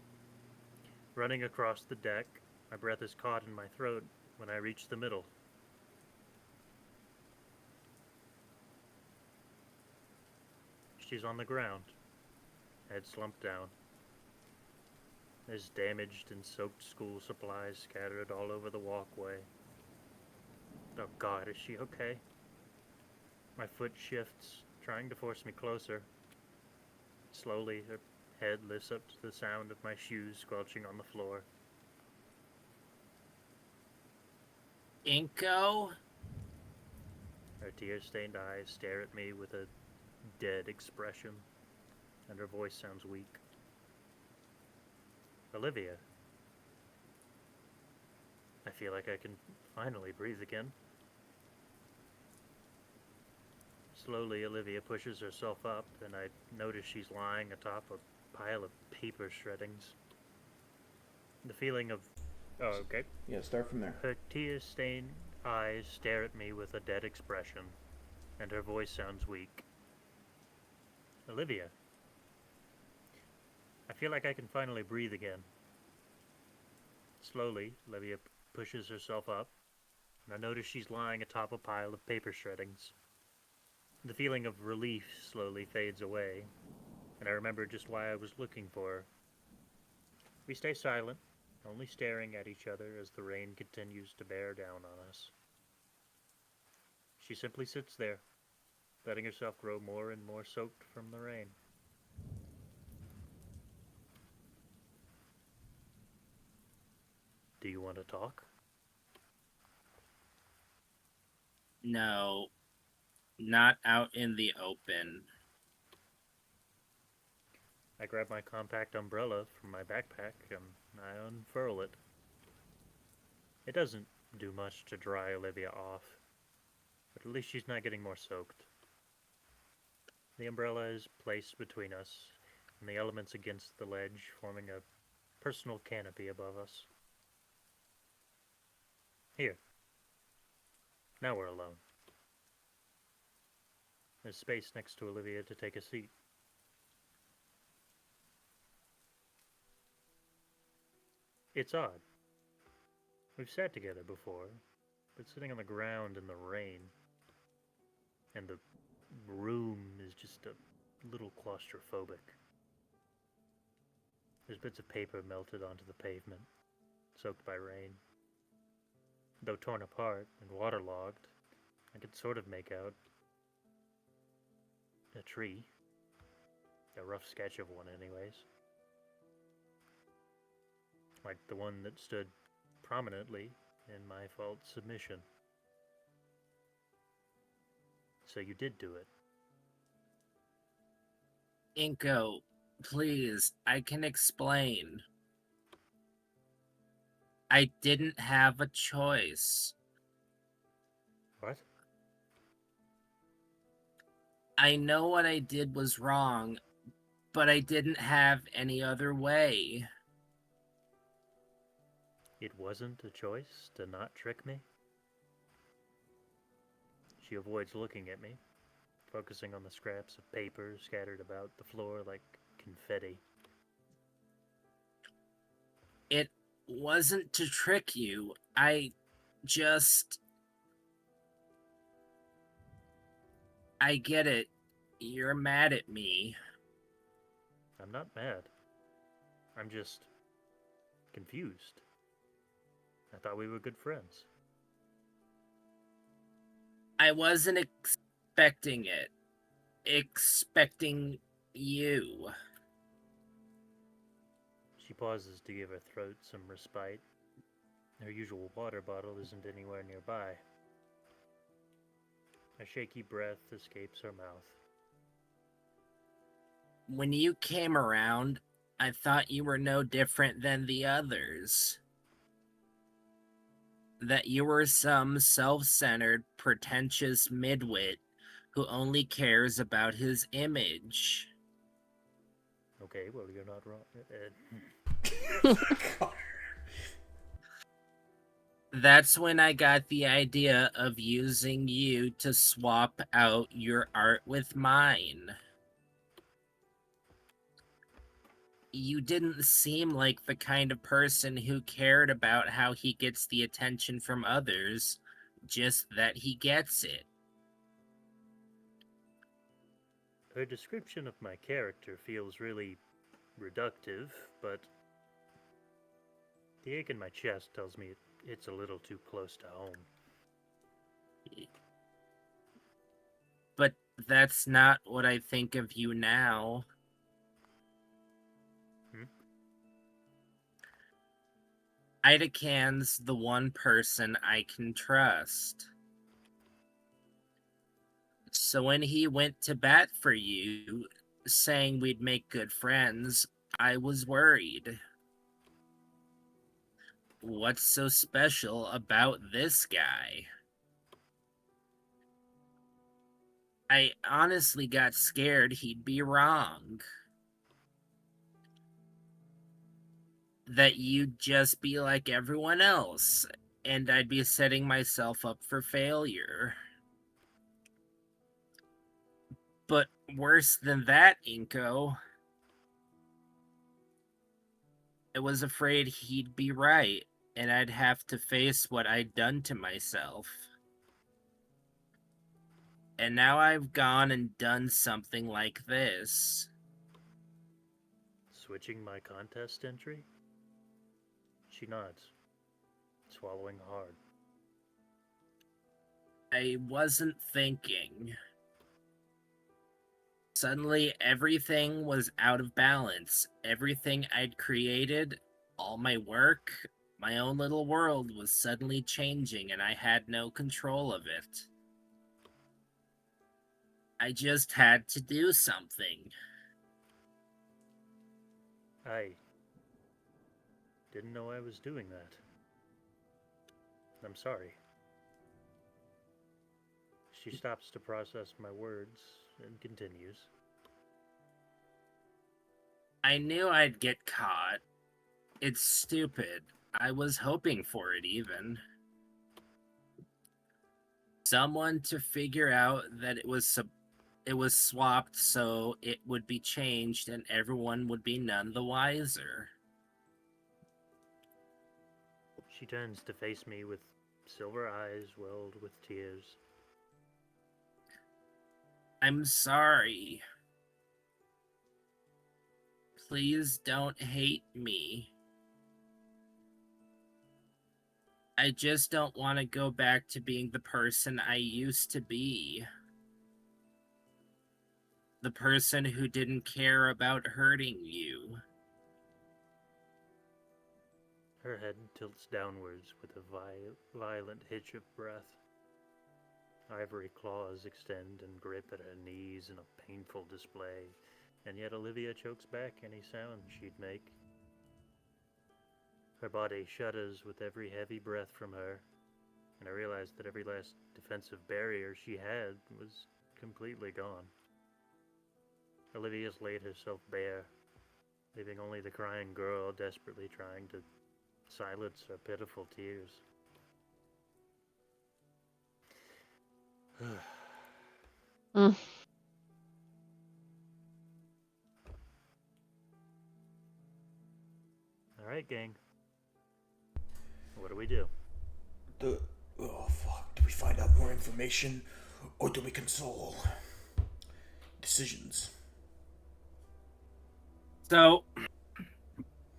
Running across the deck, my breath is caught in my throat when I reach the middle. She's on the ground, head slumped down. There's damaged and soaked school supplies scattered all over the walkway. Oh God, is she okay? My foot shifts, trying to force me closer. Slowly, her head lifts up to the sound of my shoes squelching on the floor. Inko? Her tear-stained eyes stare at me with a dead expression, and her voice sounds weak. Olivia. I feel like I can finally breathe again. Slowly, Olivia pushes herself up, and I notice she's lying atop a pile of paper shreddings. The feeling of... Oh, okay. Yeah, start from there. Her tear-stained eyes stare at me with a dead expression, and her voice sounds weak. Olivia. I feel like I can finally breathe again. Slowly, Olivia pushes herself up, and I notice she's lying atop a pile of paper shreddings. The feeling of relief slowly fades away, and I remember just why I was looking for her. We stay silent, only staring at each other as the rain continues to bear down on us. She simply sits there, letting herself grow more and more soaked from the rain. Do you want to talk? No, not out in the open. I grab my compact umbrella from my backpack and I unfurl it. It doesn't do much to dry Olivia off, but at least she's not getting more soaked. The umbrella is placed between us and the elements against the ledge, forming a personal canopy above us. Here. Now we're alone. There's space next to Olivia to take a seat. It's odd. We've sat together before, but sitting on the ground in the rain, and the room is just a little claustrophobic. There's bits of paper melted onto the pavement, soaked by rain. Though torn apart and waterlogged, I could sort of make out a tree. A rough sketch of one, anyways. Like the one that stood prominently in my fault submission. So you did do it. Inko, please, I can explain. I didn't have a choice. What? I know what I did was wrong, but I didn't have any other way. It wasn't a choice to not trick me? She avoids looking at me, focusing on the scraps of paper scattered about the floor like confetti. It wasn't to trick you. I get it. You're mad at me. I'm not mad. I'm just confused. I thought we were good friends. I wasn't expecting it. Expecting you. She pauses to give her throat some respite. Her usual water bottle isn't anywhere nearby. A shaky breath escapes her mouth. When you came around, I thought you were no different than the others. That you were some self-centered, pretentious midwit who only cares about his image. Okay, well, you're not wrong. That's when I got the idea of using you to swap out your art with mine. You didn't seem like the kind of person who cared about how he gets the attention from others, just that he gets it. Her description of my character feels really reductive, but the ache in my chest tells me it's a little too close to home. But that's not what I think of you now. Idacan's the one person I can trust. So when he went to bat for you, saying we'd make good friends, I was worried. What's so special about this guy? I honestly got scared he'd be wrong. That you'd just be like everyone else, and I'd be setting myself up for failure. But worse than that, Inko, I was afraid he'd be right, and I'd have to face what I'd done to myself. And now I've gone and done something like this. Switching my contest entry? She nods, swallowing hard. I wasn't thinking. Suddenly, everything was out of balance. Everything I'd created, all my work, my own little world was suddenly changing, and I had no control of it. I just had to do something. I didn't know I was doing that. I'm sorry. She stops to process my words and continues. I knew I'd get caught. It's stupid. I was hoping for it, even. Someone to figure out that it was swapped so it would be changed and everyone would be none the wiser. She turns to face me with silver eyes welled with tears. I'm sorry. Please don't hate me. I just don't want to go back to being the person I used to be. The person who didn't care about hurting you. Her head tilts downwards with a violent hitch of breath. Ivory claws extend and grip at her knees in a painful display, and yet Olivia chokes back any sound she'd make. Her body shudders with every heavy breath from her, and I realize that every last defensive barrier she had was completely gone. Olivia's laid herself bare, leaving only the crying girl desperately trying to silence her pitiful tears. Mm. Alright, gang. What do we do? Oh fuck! Do we find out more information, or do we console? Decisions. So,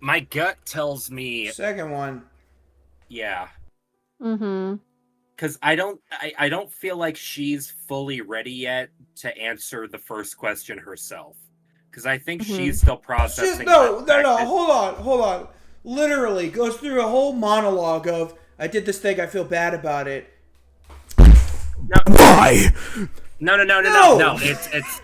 my gut tells me, Second one. yeah, Mm-hmm. because I don't feel like she's fully ready yet to answer the first question herself. Because I think she's still processing. No. Hold on. Literally goes through a whole monologue of, I did this thing, I feel bad about it. No, Why? No. No! It's.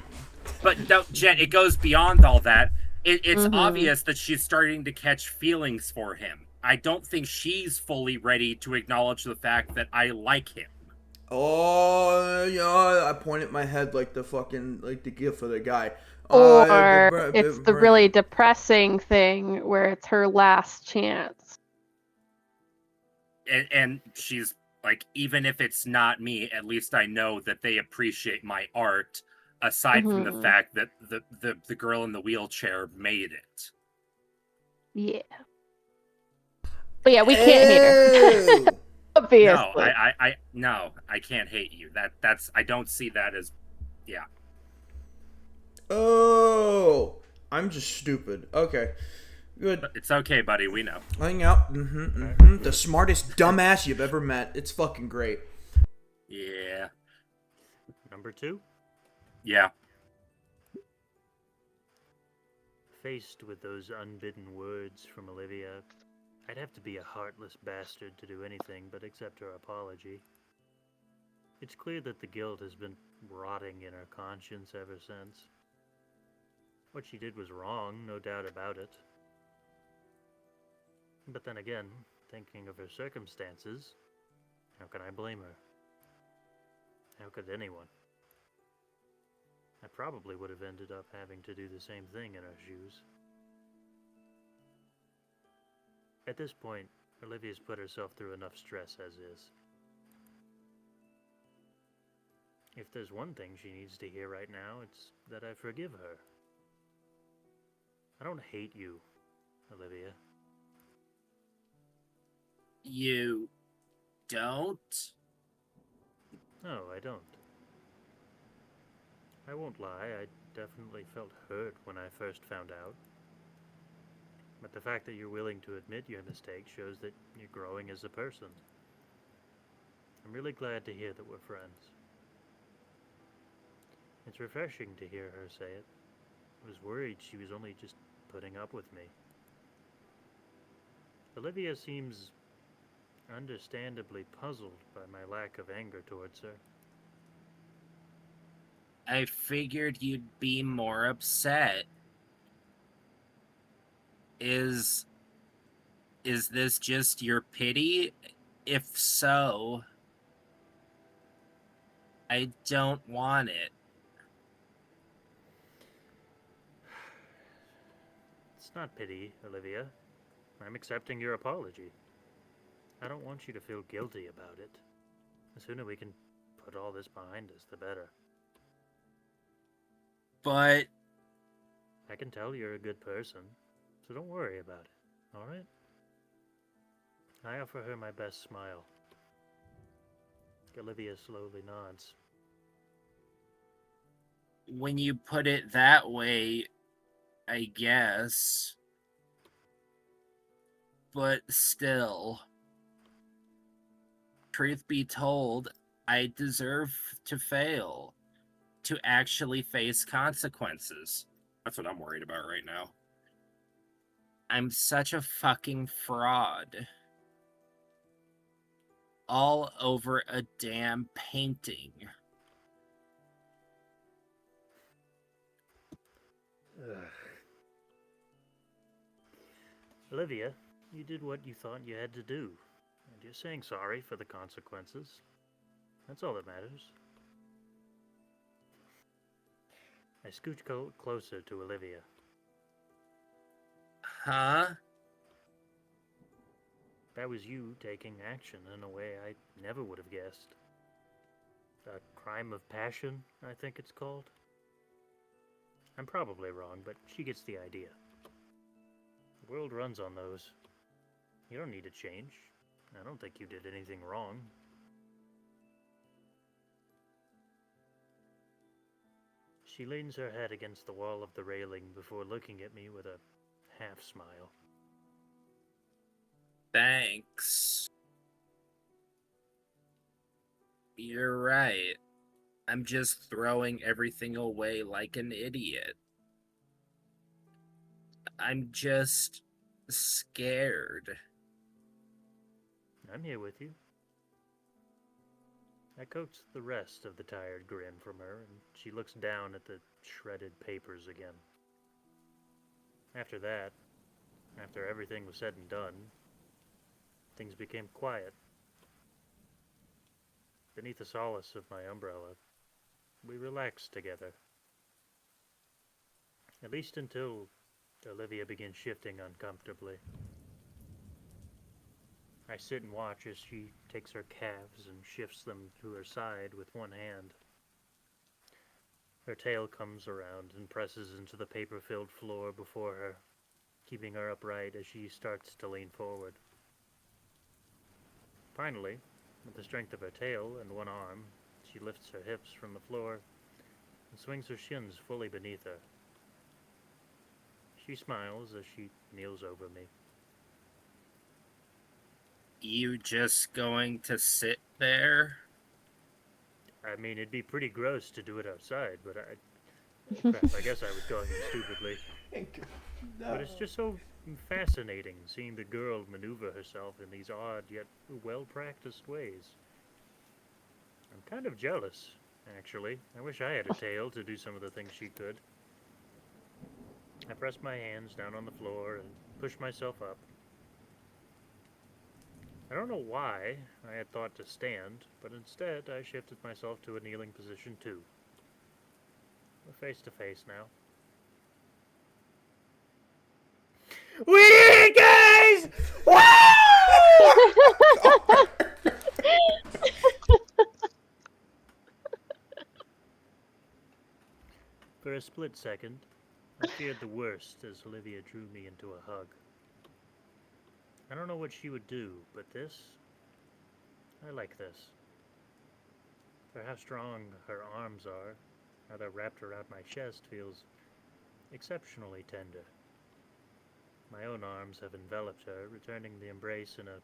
But no, Jen, it goes beyond all that. It's obvious that she's starting to catch feelings for him. I don't think she's fully ready to acknowledge the fact that I like him. Oh, yeah, I point at my head like the gif of the guy. Or it's the really depressing thing where it's her last chance. And she's like, even if it's not me, at least I know that they appreciate my art, aside from the fact that the girl in the wheelchair made it. Yeah. But yeah, we can't hate her. Obviously. No, I can't hate you. That's I don't see that as, yeah. Oh, I'm just stupid. Okay, good. It's okay, buddy. We know. Hang out. The smartest dumbass you've ever met. It's fucking great. Yeah. Number 2? Yeah. Faced with those unbidden words from Olivia, I'd have to be a heartless bastard to do anything but accept her apology. It's clear that the guilt has been rotting in her conscience ever since. What she did was wrong, no doubt about it. But then again, thinking of her circumstances, how can I blame her? How could anyone? I probably would have ended up having to do the same thing in her shoes. At this point, Olivia's put herself through enough stress as is. If there's one thing she needs to hear right now, it's that I forgive her. I don't hate you, Olivia. You don't? No, I don't. I won't lie, I definitely felt hurt when I first found out. But the fact that you're willing to admit your mistake shows that you're growing as a person. I'm really glad to hear that we're friends. It's refreshing to hear her say it. I was worried she was only just putting up with me. Olivia seems understandably puzzled by my lack of anger towards her. I figured you'd be more upset. Is this just your pity? If so, I don't want it. It's not pity, Olivia. I'm accepting your apology. I don't want you to feel guilty about it. The sooner we can put all this behind us, the better. But I can tell you're a good person, so don't worry about it, alright? I offer her my best smile. Olivia slowly nods. when you put it that way, I guess. But still, truth be told, I deserve to fail, to actually face consequences. That's what I'm worried about right now. I'm such a fucking fraud. All over a damn painting. Ugh. Olivia, you did what you thought you had to do, and you're saying sorry for the consequences. That's all that matters. I scooch closer to Olivia. Huh? That was you taking action in a way I never would have guessed. A crime of passion, I think it's called. I'm probably wrong, but she gets the idea. The world runs on those. You don't need to change. I don't think you did anything wrong. She leans her head against the wall of the railing before looking at me with a half smile. Thanks. You're right. I'm just throwing everything away like an idiot. I'm just scared. I'm here with you. I coax the rest of the tired grin from her, and she looks down at the shredded papers again. After that, after everything was said and done, things became quiet. Beneath the solace of my umbrella, we relaxed together. At least until Olivia begins shifting uncomfortably. I sit and watch as she takes her calves and shifts them to her side with one hand. Her tail comes around and presses into the paper-filled floor before her, keeping her upright as she starts to lean forward. Finally, with the strength of her tail and one arm, she lifts her hips from the floor and swings her shins fully beneath her. She smiles as she kneels over me. You just going to sit there? I mean, it'd be pretty gross to do it outside, but crap, I guess I was going stupidly. No. But it's just so fascinating seeing the girl maneuver herself in these odd yet well-practiced ways. I'm kind of jealous, actually. I wish I had a tail to do some of the things she could. I press my hands down on the floor and push myself up. I don't know why I had thought to stand, but instead I shifted myself to a kneeling position too. We're face to face now. We did it, guys! For a split second, I feared the worst as Olivia drew me into a hug. I don't know what she would do, but this, I like this. For how strong her arms are, how they're wrapped around my chest feels exceptionally tender. My own arms have enveloped her, returning the embrace in a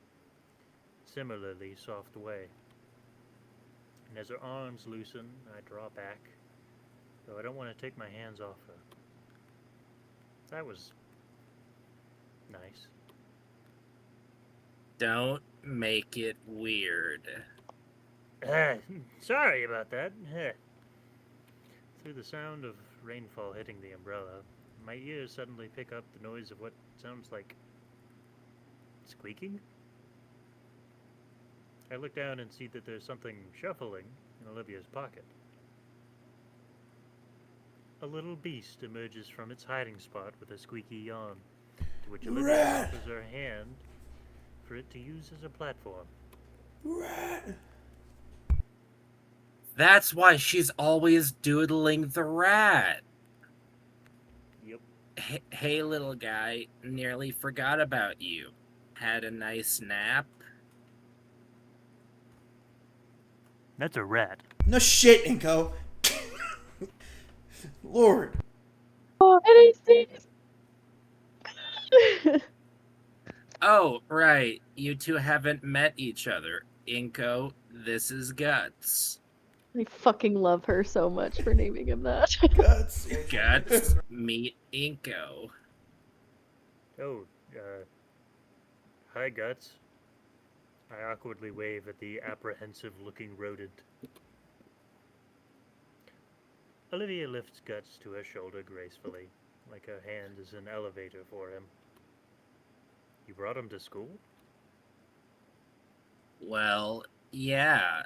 similarly soft way. And as her arms loosen, I draw back, though I don't want to take my hands off her. That was nice. Don't make it weird. Sorry about that. Through the sound of rainfall hitting the umbrella, my ears suddenly pick up the noise of what sounds like squeaking. I look down and see that there's something shuffling in Olivia's pocket. A little beast emerges from its hiding spot with a squeaky yawn, to which Olivia Rat! offers her hand for it to use as a platform. Rat! That's why she's always doodling the rat. Yep. Hey, little guy, nearly forgot about you. Had a nice nap? That's a rat. No shit, Inko. Lord. Oh, I didn't see. Oh, right. You two haven't met each other. Inko, this is Guts. I fucking love her so much for naming him that. Guts. Guts, meet Inko. Oh, hi, Guts. I awkwardly wave at the apprehensive-looking rodent. Olivia lifts Guts to her shoulder gracefully, like her hand is an elevator for him. You brought him to school? Well, yeah.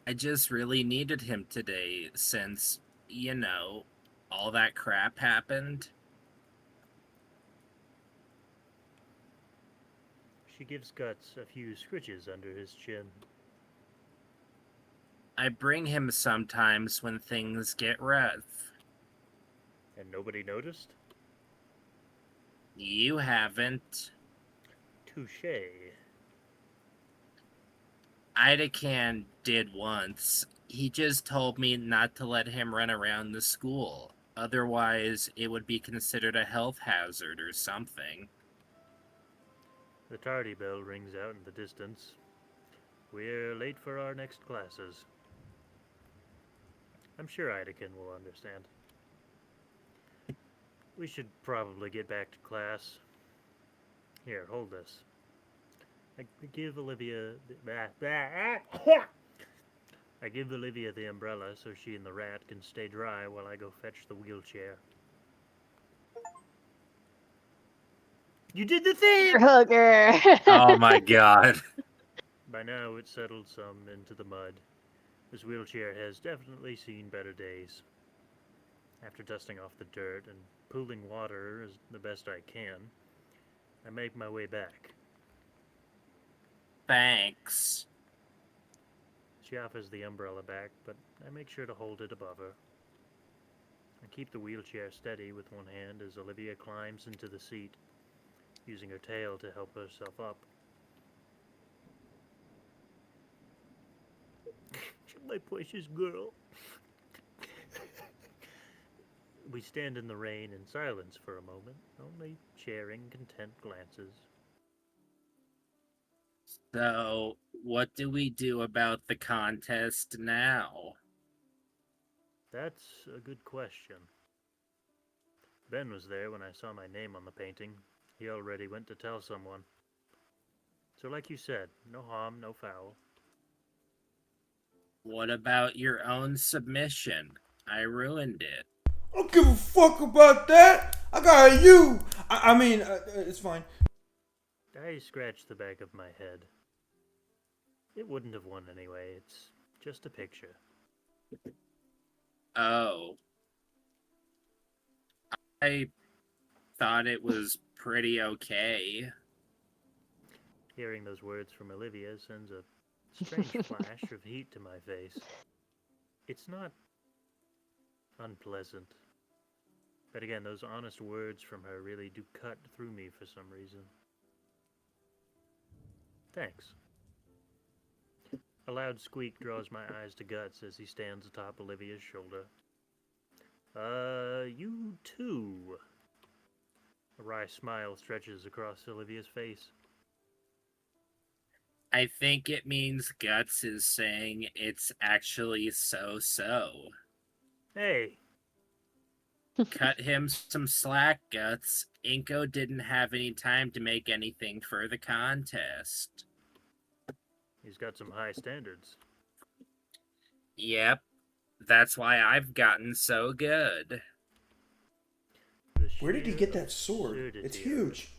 I just really needed him today since, you know, all that crap happened. She gives Guts a few scritches under his chin. I bring him sometimes when things get rough. And nobody noticed? You haven't. Touché. Idacan did once. He just told me not to let him run around the school. Otherwise, it would be considered a health hazard or something. The tardy bell rings out in the distance. We're late for our next classes. I'm sure Idacan will understand. We should probably get back to class. Here, hold this. I give Olivia I give Olivia the umbrella so she and the rat can stay dry while I go fetch the wheelchair. You did the thing! Hooker. Oh my god. By now it's settled some into the mud. This wheelchair has definitely seen better days. After dusting off the dirt and pooling water as the best I can, I make my way back. Thanks. She offers the umbrella back, but I make sure to hold it above her. I keep the wheelchair steady with one hand as Olivia climbs into the seat, using her tail to help herself up. My precious girl. We stand in the rain in silence for a moment, only sharing content glances. So, what do we do about the contest now? That's a good question. Ben was there when I saw my name on the painting. He already went to tell someone. So like you said, no harm, no foul. What about your own submission? I ruined it. I don't give a fuck about that. I got you. I mean, it's fine. I scratched the back of my head. It wouldn't have won anyway. It's just a picture. Oh. I thought it was pretty okay. Hearing those words from Olivia sends a strange flash of heat to my face. It's not unpleasant. But again, those honest words from her really do cut through me for some reason. Thanks. A loud squeak draws my eyes to Guts as he stands atop Olivia's shoulder. You too. A wry smile stretches across Olivia's face. I think it means Guts is saying it's actually so-so. Hey, Cut him some slack, Guts. Inko didn't have any time to make anything for the contest. He's got some high standards. Yep, that's why I've gotten so good. The Where did he sheer get that sword? It's absurdity of it. huge.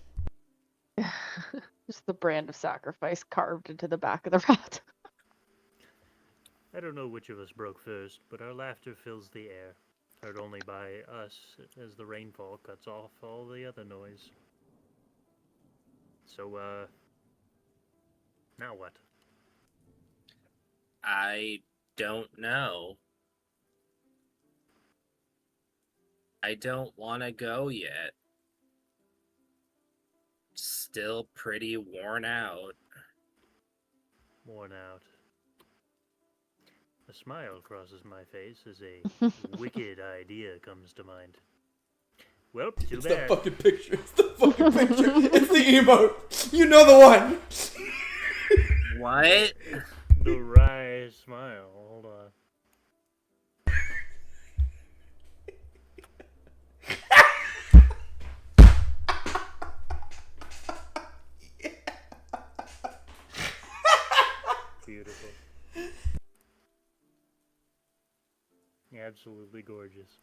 Just the brand of sacrifice carved into the back of the rat. I don't know which of us broke first, but our laughter fills the air, heard only by us as the rainfall cuts off all the other noise. So, now what? I don't know. I don't want to go yet. Still pretty worn out. Worn out. A smile crosses my face as a wicked idea comes to mind. Well, too It's bad. the fucking picture. It's the fucking picture. It's the emote. You know the one. What? The wry smile. Hold on. Beautiful. Absolutely gorgeous.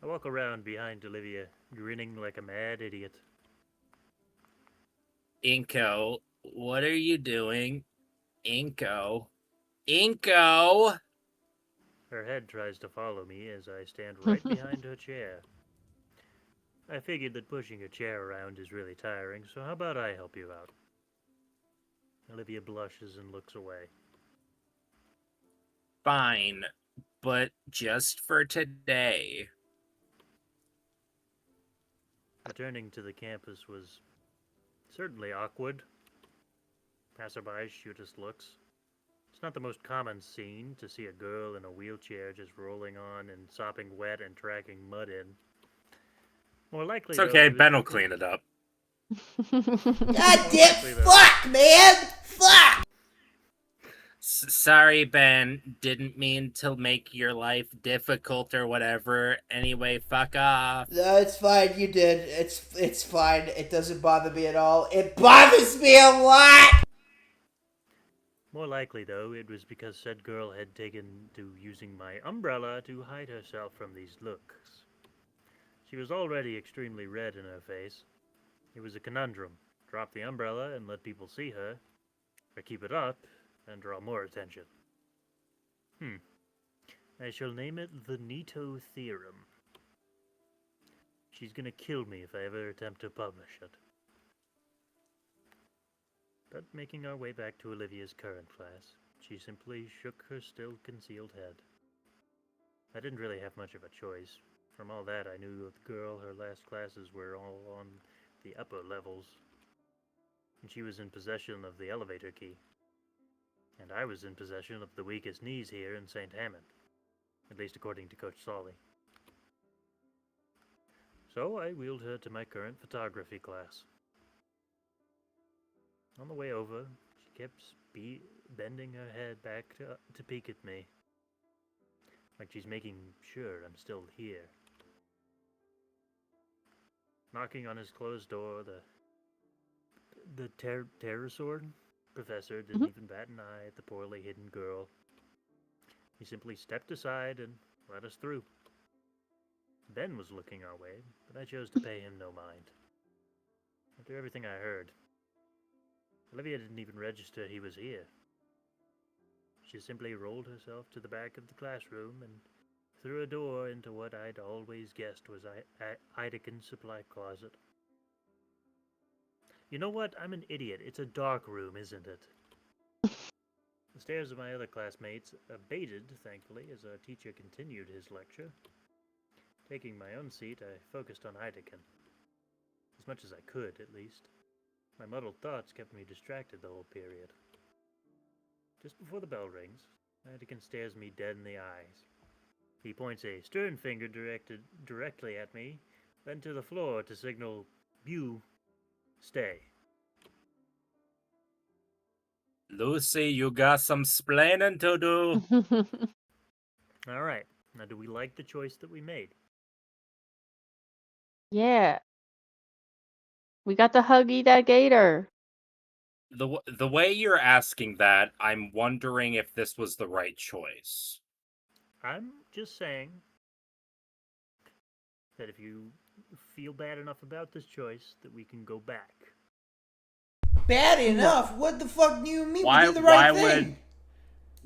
I walk around behind Olivia, grinning like a mad idiot. Inko, what are you doing? Inko. Inko! Her head tries to follow me as I stand right behind her chair. I figured that pushing her chair around is really tiring, so how about I help you out? Olivia blushes and looks away. Fine, but just for today. Returning to the campus was certainly awkward. Passerbys shoot us looks. It's not the most common scene to see a girl in a wheelchair just rolling on and sopping wet and tracking mud in. More likely, It's okay, though, Ben will clean it up. Goddamn fuck, man. Fuck. Sorry, Ben. Didn't mean to make your life difficult or whatever. Anyway, fuck off. No, it's fine. You did. It's fine. It doesn't bother me at all. It bothers me a lot. More likely, though, it was because said girl had taken to using my umbrella to hide herself from these looks. She was already extremely red in her face. It was a conundrum. Drop the umbrella and let people see her, or keep it up and draw more attention. I shall name it the Nito Theorem. She's gonna kill me if I ever attempt to publish it. But making our way back to Olivia's current class, she simply shook her still concealed head. I didn't really have much of a choice. From all that, I knew the girl, her last classes were all on the upper levels, and she was in possession of the elevator key. And I was in possession of the weakest knees here in St. Hammond, at least according to Coach Solly. So I wheeled her to my current photography class. On the way over, she kept bending her head back to peek at me, like she's making sure I'm still here. Knocking on his closed door, the pterosaur professor didn't even bat an eye at the poorly hidden girl. He simply stepped aside and let us through. Ben was looking our way, but I chose to pay him no mind. After everything I heard, Olivia didn't even register he was here. She simply rolled herself to the back of the classroom and through a door into what I'd always guessed was Ideken's supply closet. You know what? I'm an idiot. It's a dark room, isn't it? The stares of my other classmates abated, thankfully, as our teacher continued his lecture. Taking my own seat, I focused on Ideken. As much as I could, at least. My muddled thoughts kept me distracted the whole period. Just before the bell rings, Ideken stares me dead in the eyes. He points a stern finger directed directly at me, then to the floor to signal, "You, stay." Lucy, you got some splaining to do. All right, Now, do we like the choice that we made? Yeah. We got to huggy that gator. The way you're asking that, I'm wondering if this was the right choice. I'm just saying that if you feel bad enough about this choice, that we can go back. Bad enough? What the fuck do you mean? Why- We did the right why thing.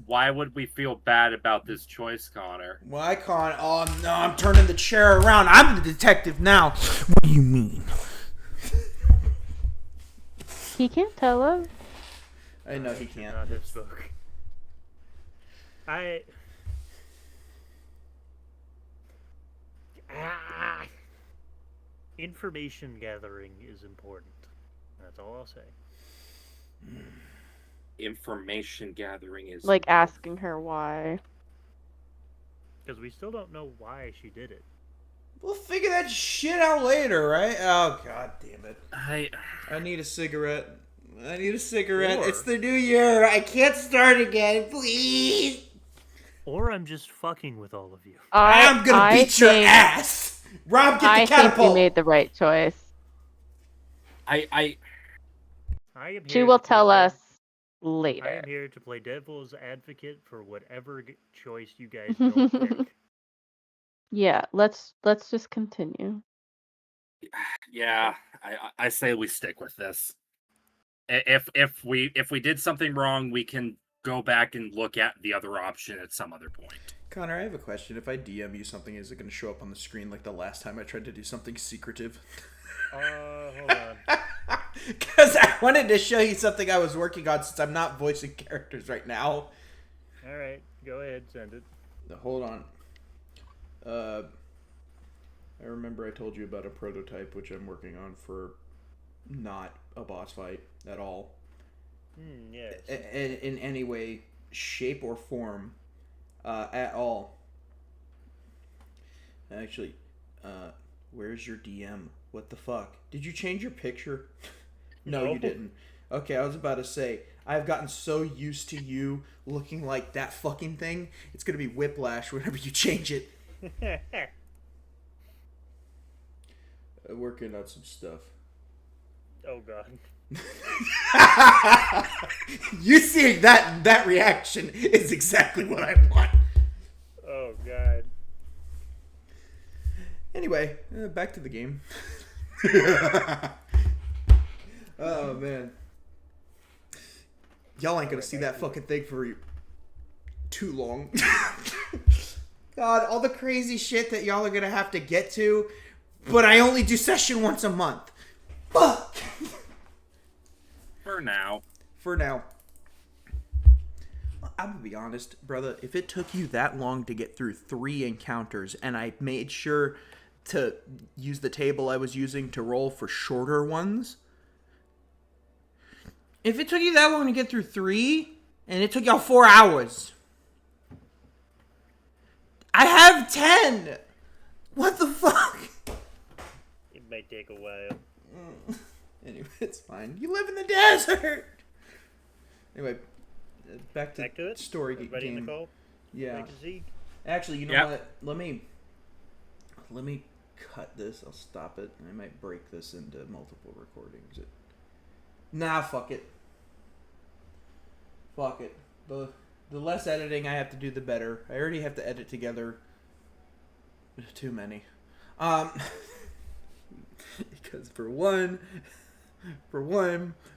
Why would we feel bad about this choice, Connor? Why can't? Oh no, I'm turning the chair around. I'm the detective now. What do you mean? He can't tell us. I know he should can't. not have spoke. Information gathering is important. That's all I'll say. Information gathering is Like asking her why. Because we still don't know why she did it. We'll figure that shit out later, right? Oh god damn it! I need a cigarette. I need a cigarette. Or- It's the new year. I can't start again, please. Or I'm just fucking with all of you. I'm gonna beat your ass. Rob, get I the think catapult. we made the right choice. I I am She here will to play tell dev- us I later. am here to play devil's advocate for whatever choice you guys don't pick. Yeah, let's just continue. yeah, I say we stick with this. If we did something wrong, we can go back and look at the other option at some other point. Connor, I have a question. If I DM you something, is it going to show up on the screen like the last time I tried to do something secretive? Hold on. Because I wanted to show you something I was working on since I'm not voicing characters right now. All right, go ahead, send it. Hold on. I remember I told you about a prototype which I'm working on for not a boss fight at all. Yes. In any way, shape, or form at all. Actually, where's your DM? What the fuck? Did you change your picture? No, you didn't. Okay, I was about to say, I've gotten so used to you looking like that fucking thing, it's gonna be whiplash whenever you change it. Working on some stuff. Oh god. You seeing that reaction is exactly what I want. Oh god. Anyway, back to the game. Oh man, y'all ain't gonna see that fucking thing for too long. God, all the crazy shit that y'all are gonna have to get to, but I only do session once a month. Fuck. For now. For now. I'm gonna be honest, brother. If it took you that long to get through 3 encounters, and I made sure to use the table I was using to roll for shorter ones, if it took you that long to get through 3, and it took y'all 4 hours, I have 10. What the fuck? It might take a while. Anyway, it's fine. You live in the desert. Anyway, back to it. story Everybody in game. the call? Yeah. Like to see? Actually, you know Yep. what? Let me cut this. I'll stop it. I might break this into multiple recordings. Nah, fuck it. Fuck it. The less editing I have to do, the better. I already have to edit together too many. Because for one,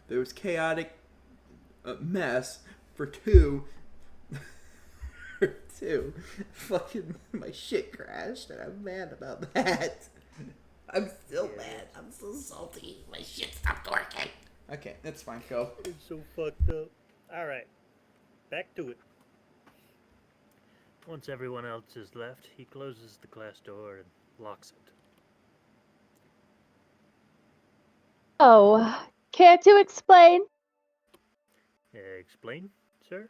there was chaotic mess. For two, fucking my shit crashed, and I'm mad about that. I'm still mad. I'm so salty. My shit stopped working. Okay, that's fine. Go. It's so fucked up. Alright. Back to it. Once everyone else is left, he closes the class door and locks it. Oh, care to explain? Explain, sir?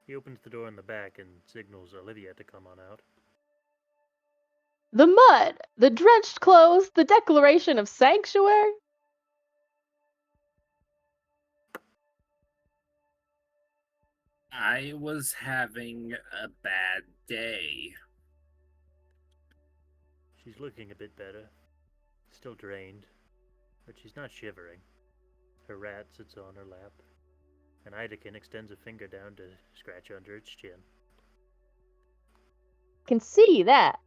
He opens the door in the back and signals Olivia to come on out. The mud, the drenched clothes, the declaration of sanctuary? I was having a bad day. She's looking a bit better. Still drained, but she's not shivering. Her rat sits on her lap, and Idekin extends a finger down to scratch under its chin. Can see that.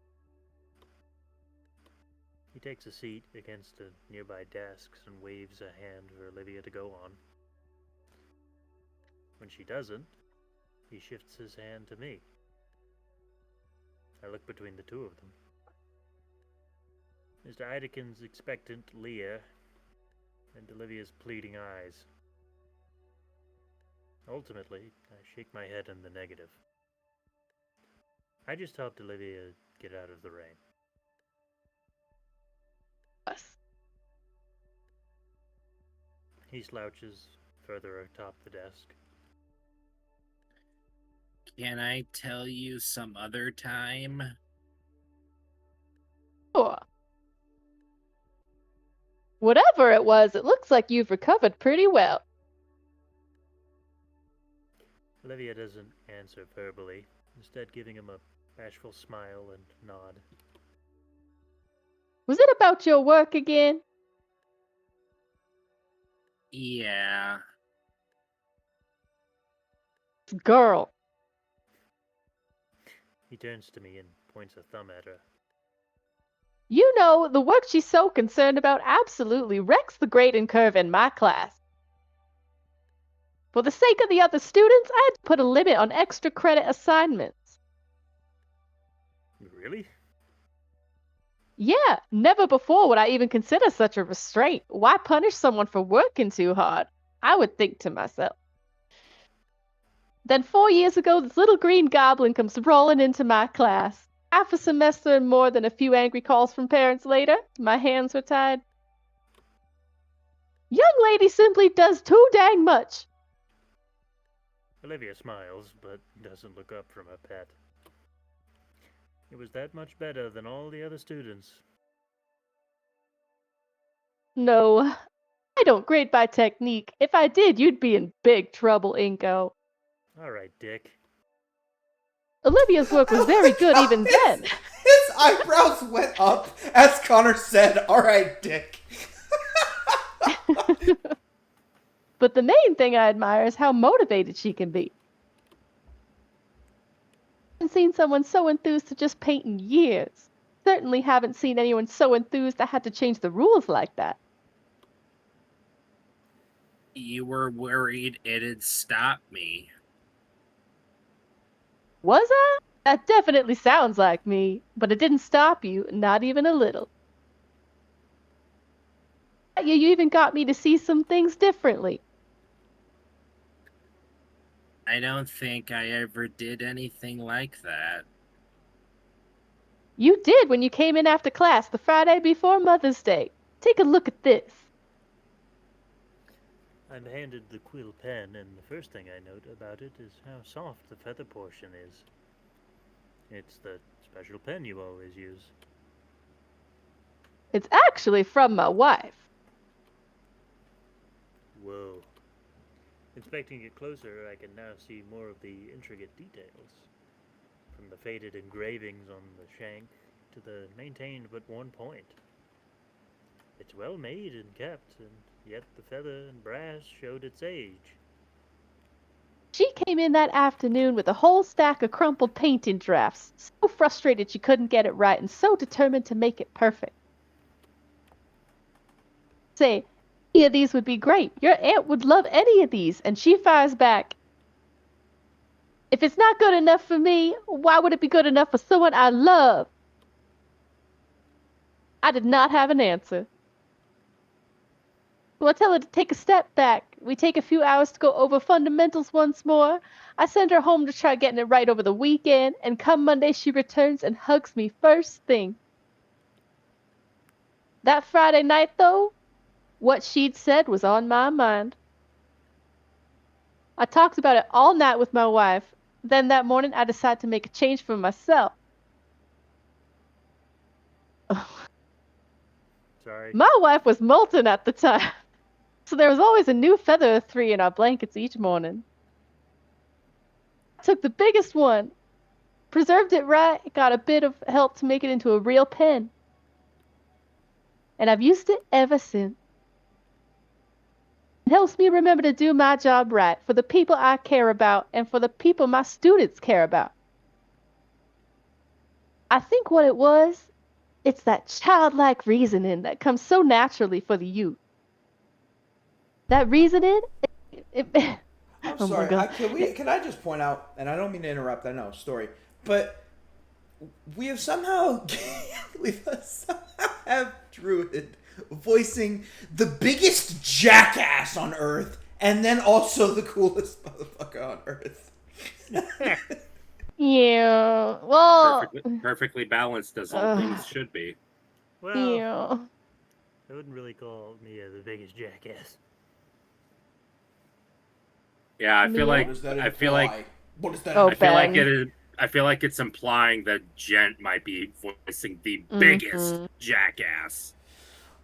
He takes a seat against a nearby desk and waves a hand for Olivia to go on. When she doesn't, he shifts his hand to me. I look between the two of them. Mr. Idekin's expectant leer and Olivia's pleading eyes. Ultimately, I shake my head in the negative. I just helped Olivia get out of the rain. Us. He slouches further atop the desk. Can I tell you some other time? Sure. Whatever it was, it looks like you've recovered pretty well. Olivia doesn't answer verbally, instead giving him a bashful smile and nod. Was it about your work again? Yeah. Girl. He turns to me and points a thumb at her. You know, the work she's so concerned about absolutely wrecks the grading curve in my class. For the sake of the other students, I had to put a limit on extra credit assignments. Really? Yeah, never before would I even consider such a restraint. Why punish someone for working too hard? I would think to myself. Then 4 years ago, this little green goblin comes rolling into my class. Half a semester and more than a few angry calls from parents later, my hands were tied. Young lady simply does too dang much. Olivia smiles, but doesn't look up from her pet. It was that much better than all the other students. No, I don't grade by technique. If I did, you'd be in big trouble, Inko. Alright, Dick. Olivia's work was very good even then. His eyebrows went up as Connor said, "All right, Dick." But the main thing I admire is how motivated she can be. I haven't seen someone so enthused to just paint in years. Certainly haven't seen anyone so enthused I had to change the rules like that. You were worried it'd stop me. Was I? That definitely sounds like me, but it didn't stop you, not even a little. You even got me to see some things differently. I don't think I ever did anything like that. You did when you came in after class the Friday before Mother's Day. Take a look at this. I'm handed the quill pen, and the first thing I note about it is how soft the feather portion is. It's the special pen you always use. It's actually from my wife. Whoa. Inspecting it closer, I can now see more of the intricate details. From the faded engravings on the shank to the maintained but worn point. It's well made and kept, and yet the feather and brass showed its age. She came in that afternoon with a whole stack of crumpled painting drafts, so frustrated she couldn't get it right and so determined to make it perfect. Say, any of these would be great. Your aunt would love any of these, and she fires back, if it's not good enough for me, why would it be good enough for someone I love? I did not have an answer. So I tell her to take a step back. We take a few hours to go over fundamentals once more. I send her home to try getting it right over the weekend, and come Monday she returns and hugs me first thing. That Friday night, though, what she'd said was on my mind. I talked about it all night with my wife. Then that morning, I decided to make a change for myself. Sorry. My wife was molten at the time, so there was always a new feather or three in our blankets each morning. took the biggest one, preserved it right, got a bit of help to make it into a real pen. And I've used it ever since. It helps me remember to do my job right for the people I care about and for the people my students care about. I think what it was, it's that childlike reasoning that comes so naturally for the youth. That reasoning, it I'm oh my sorry. God. Can I just point out, and I don't mean to interrupt, I know, story, but we have somehow have Druid voicing the biggest jackass on Earth, and then also the coolest motherfucker on Earth. Yeah. Well. Perfectly balanced as all things should be. Well, Yeah. I wouldn't really call me the biggest jackass. Yeah, I feel like What does that I feel like imply? What does that Oh, I feel like bang. it is. I feel like it's implying that Gent might be voicing the biggest jackass.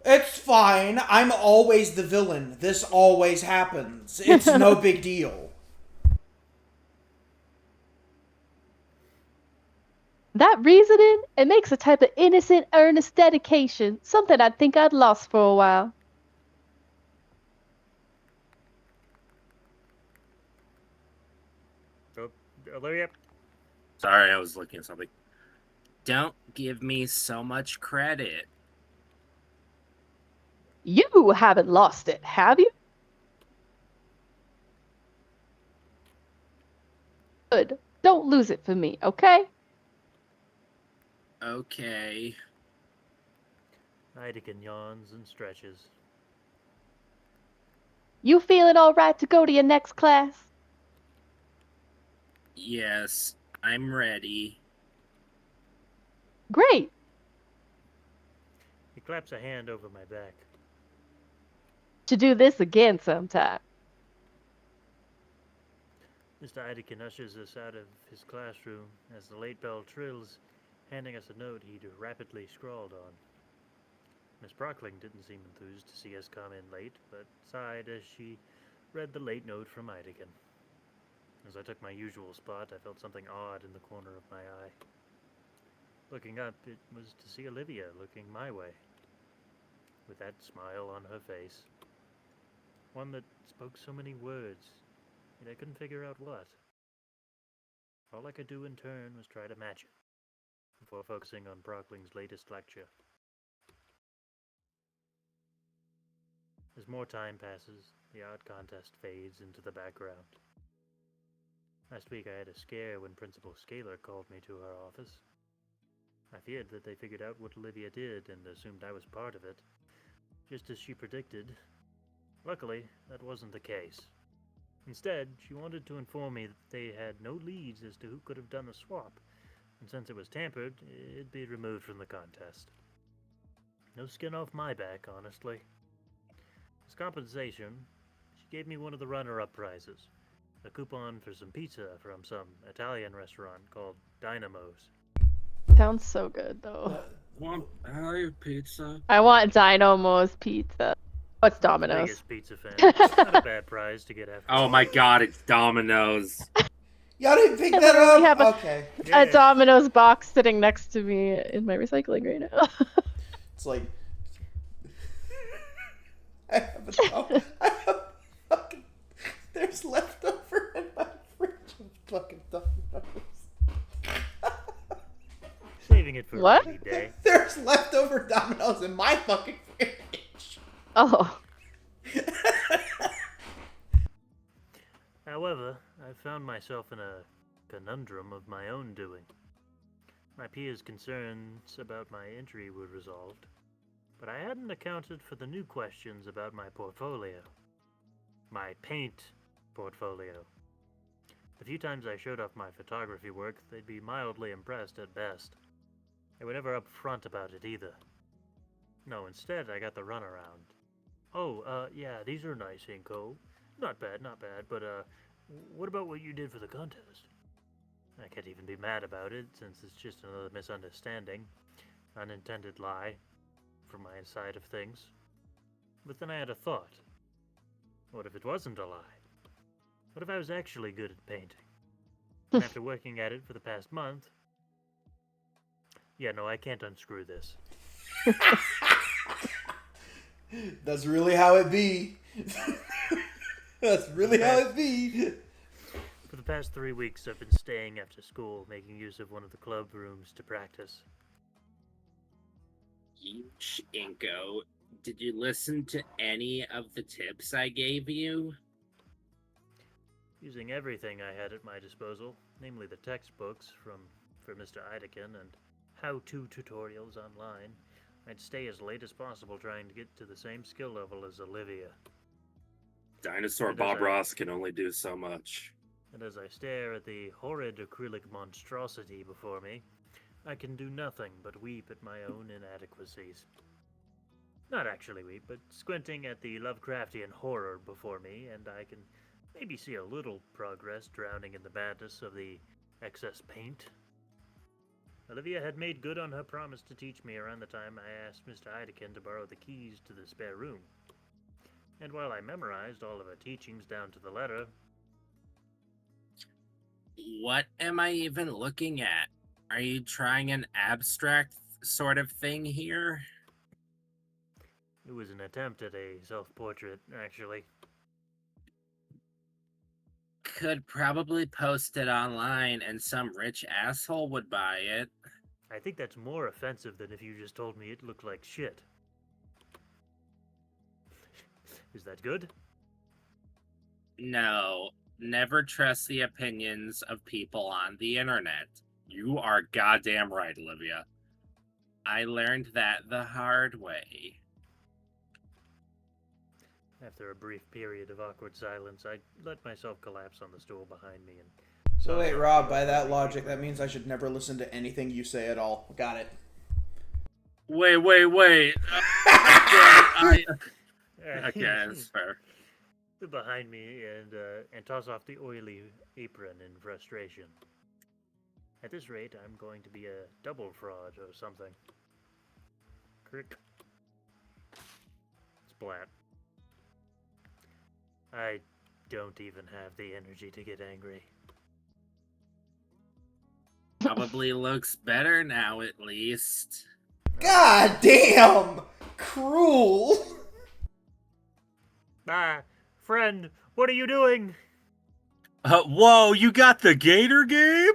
It's fine. I'm always the villain. This always happens. It's no big deal. That reasoning, it makes a type of innocent, earnest dedication, something I think I'd lost for a while. Oh, Olivia? Sorry, I was looking at something. Don't give me so much credit. You haven't lost it, have you? Good. Don't lose it for me, okay? Okay. Heidekin yawns and stretches. You feeling all right to go to your next class? Yes, I'm ready. Great. He claps a hand over my back. To do this again sometime. Mr. Heidekin ushers us out of his classroom as the late bell trills, handing us a note he'd rapidly scrawled on. Miss Brockling didn't seem enthused to see us come in late, but sighed as she read the late note from Heidekin. As I took my usual spot, I felt something odd in the corner of my eye. Looking up, it was to see Olivia looking my way, with that smile on her face. One that spoke so many words, yet I couldn't figure out what. All I could do in turn was try to match it, before focusing on Brockling's latest lecture. As more time passes, the art contest fades into the background. Last week I had a scare when Principal Scaler called me to her office. I feared that they figured out what Olivia did and assumed I was part of it, just as she predicted. Luckily, that wasn't the case. Instead, she wanted to inform me that they had no leads as to who could have done the swap, and since it was tampered, it'd be removed from the contest. No skin off my back, honestly. As compensation, she gave me one of the runner-up prizes, a coupon for some pizza from some Italian restaurant called Dynamo's. Sounds so good, though. Want our pizza? I want Dynamo's pizza. Oh, it's Domino's. Biggest pizza fan. Not a bad prize to get after. Oh my god, it's Domino's. Y'all didn't pick I that literally up? have Okay. A Domino's box sitting next to me in my recycling right now. It's like... I have fucking... There's leftover in my fridge of fucking Domino's. Saving it for What? a rainy day. There's leftover Domino's in my fucking fridge. Oh. However, I found myself in a conundrum of my own doing. My peers' concerns about my entry were resolved, but I hadn't accounted for the new questions about my portfolio. My paint portfolio. The few times I showed off my photography work, they'd be mildly impressed at best. They were never upfront about it either. No, instead I got the runaround. Oh, yeah, these are nice, Inko. Not bad, but, what about what you did for the contest? I can't even be mad about it, since it's just another misunderstanding. Unintended lie, from my side of things. But then I had a thought. What if it wasn't a lie? What if I was actually good at painting? And after working at it for the past month... Yeah, no, I can't unscrew this. That's really how it be. That's really how it be. For the past 3 weeks, I've been staying after school, making use of one of the club rooms to practice. Inko, did you listen to any of the tips I gave you? Using everything I had at my disposal, namely the textbooks for Mr. Ideken and how-to tutorials online, I'd stay as late as possible trying to get to the same skill level as Olivia. Dinosaur And as Bob I- Ross can only do so much. And as I stare at the horrid acrylic monstrosity before me, I can do nothing but weep at my own inadequacies. Not actually weep, but squinting at the Lovecraftian horror before me, and I can maybe see a little progress drowning in the madness of the excess paint. Olivia had made good on her promise to teach me around the time I asked Mr. Ideken to borrow the keys to the spare room. And while I memorized all of her teachings down to the letter, What am I even looking at? Are you trying an abstract sort of thing here? it was an attempt at a self-portrait, actually. Could probably post it online and some rich asshole would buy it. I think that's more offensive than if you just told me it looked like shit. Is that good? No, never trust the opinions of people on the internet. You are goddamn right, Olivia. I learned that the hard way. After a brief period of awkward silence, I let myself collapse on the stool behind me and... So wait, Rob, by that logic, that means I should never listen to anything you say at all. Got it. Wait. Okay, that's fair. behind me and toss off the oily apron in frustration. At this rate, I'm going to be a double fraud or something. Crick. Splat. I don't even have the energy to get angry. Probably looks better now, at least. God damn! Cruel! Ah, friend, what are you doing? Whoa, you got the Gator game?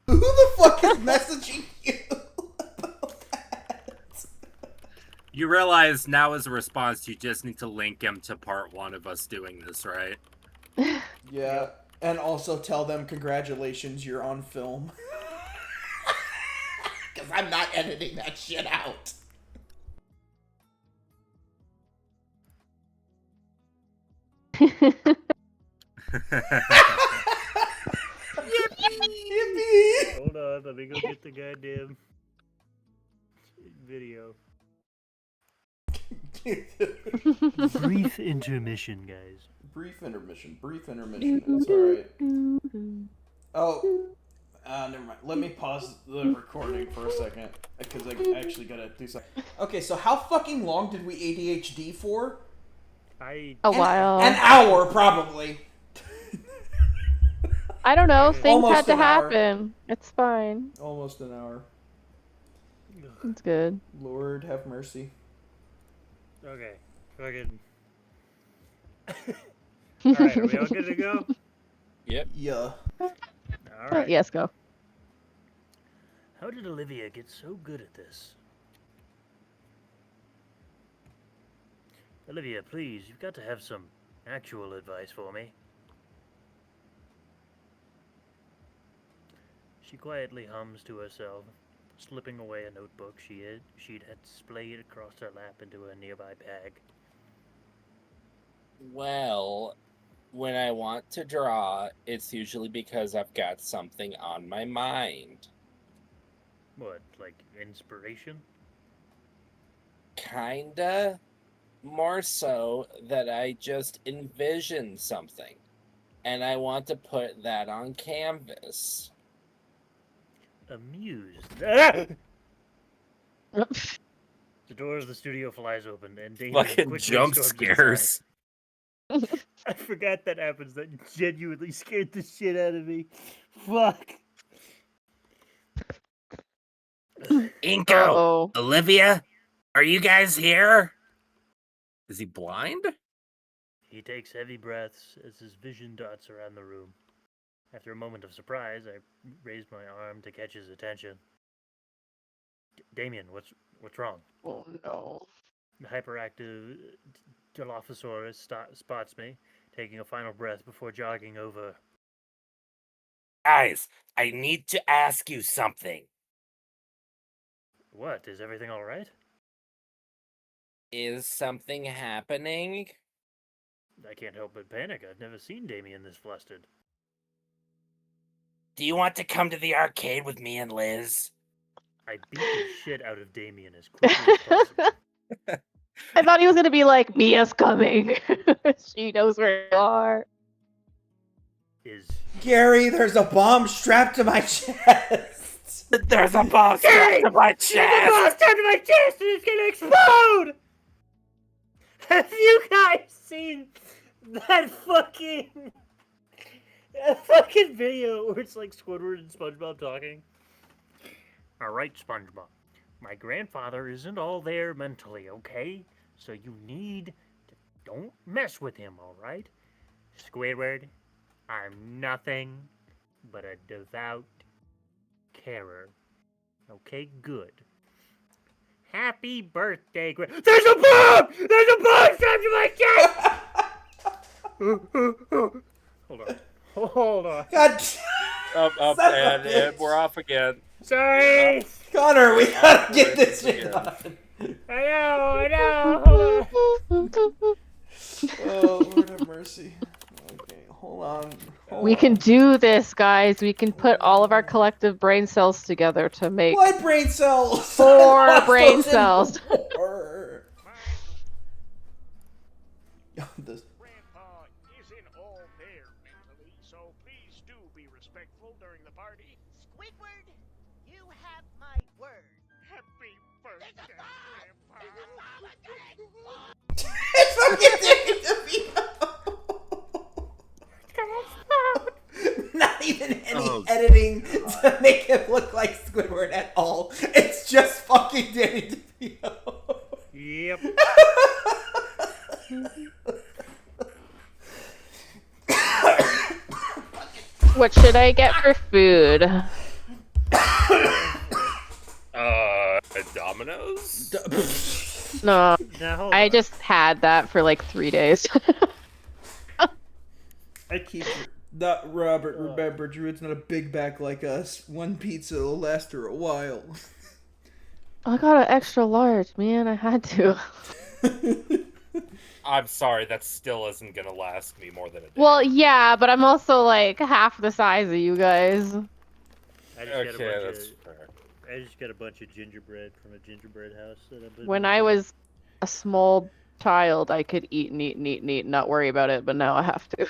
Who the fuck is messaging you? You realize now as a response, you just need to link him to part 1 of us doing this, right? Yeah, and also tell them congratulations, you're on film. Because I'm not editing that shit out. Yippee! Hold on, let me go get the goddamn video. Brief intermission, guys. Brief intermission. It's alright. Oh, never mind. Let me pause the recording for a second. Because I actually gotta do something. Okay, so how fucking long did we ADHD for? I A while. An hour, probably. I don't know. Things Almost had to an hour. happen. It's fine. Almost an hour. It's good. Lord have mercy. Okay, fucking. Alright, are we all good to go? Yeah. Alright. Yes, go. How did Olivia get so good at this? Olivia, please, you've got to have some actual advice for me. She quietly hums to herself, slipping away a notebook she'd had splayed across her lap into a nearby bag. Well, when I want to draw, it's usually because I've got something on my mind. What, like inspiration? Kinda. More so that I just envision something. And I want to put that on canvas. Amused. Ah! The door of the studio flies open, and Damien Fucking quickly jump storms scares. inside. I forgot that happens. That genuinely scared the shit out of me. Fuck. Inko, Uh-oh. Olivia, are you guys here? Is he blind? He takes heavy breaths as his vision dots around the room. After a moment of surprise, I raised my arm to catch his attention. Damien, what's wrong? Oh no. The hyperactive Dilophosaurus spots me, taking a final breath before jogging over. Guys, I need to ask you something. What? Is everything all right? Is something happening? I can't help but panic. I've never seen Damien this flustered. Do you want to come to the arcade with me and Liz? I beat the shit out of Damien as quickly as possible. I thought he was gonna be like, Mia's coming. She knows where you are. Gary, there's a bomb strapped to my chest. There's a bomb strapped to my chest! There's a bomb strapped to my chest and it's gonna explode! Have you guys seen that fucking video where it's like Squidward and SpongeBob talking? Alright, SpongeBob. My grandfather isn't all there mentally, okay? So you need to don't mess with him, alright? Squidward, I'm nothing but a devout carer. Okay, good. Happy birthday, There's a bomb! There's a bomb strapped to my chest! Hold on. Hold on. God, Up, Son of a and bitch. we're off again. Sorry! Connor, we gotta get this shit on. I know! Hold on! Oh, Lord have mercy. Okay, hold on. We can do this, guys. We can put all of our collective brain cells together to make What brain cells? 4 Lost brain those in cells. war. This- Grandpa isn't all there mentally, so please do be respectful during the party. Squidward, you have my word. Happy birthday, Grandpa! It's fucking taking the video. Not even any editing to make him look like Squidward at all. It's just fucking Danny DeVito. Yep. What should I get for food? Domino's? No, Now, hold I on. just had that for like 3 days. I keep not Robert. Remember, Druid's not a big back like us. One pizza will last her a while. I got an extra large, man. I had to. I'm sorry, that still isn't gonna last me more than a day. Well, yeah, but I'm also like half the size of you guys. I just Okay, that's fair. I just got a bunch of gingerbread from a gingerbread house that I've been. When I was a small child, I could eat and eat and eat and eat and not worry about it, but now I have to.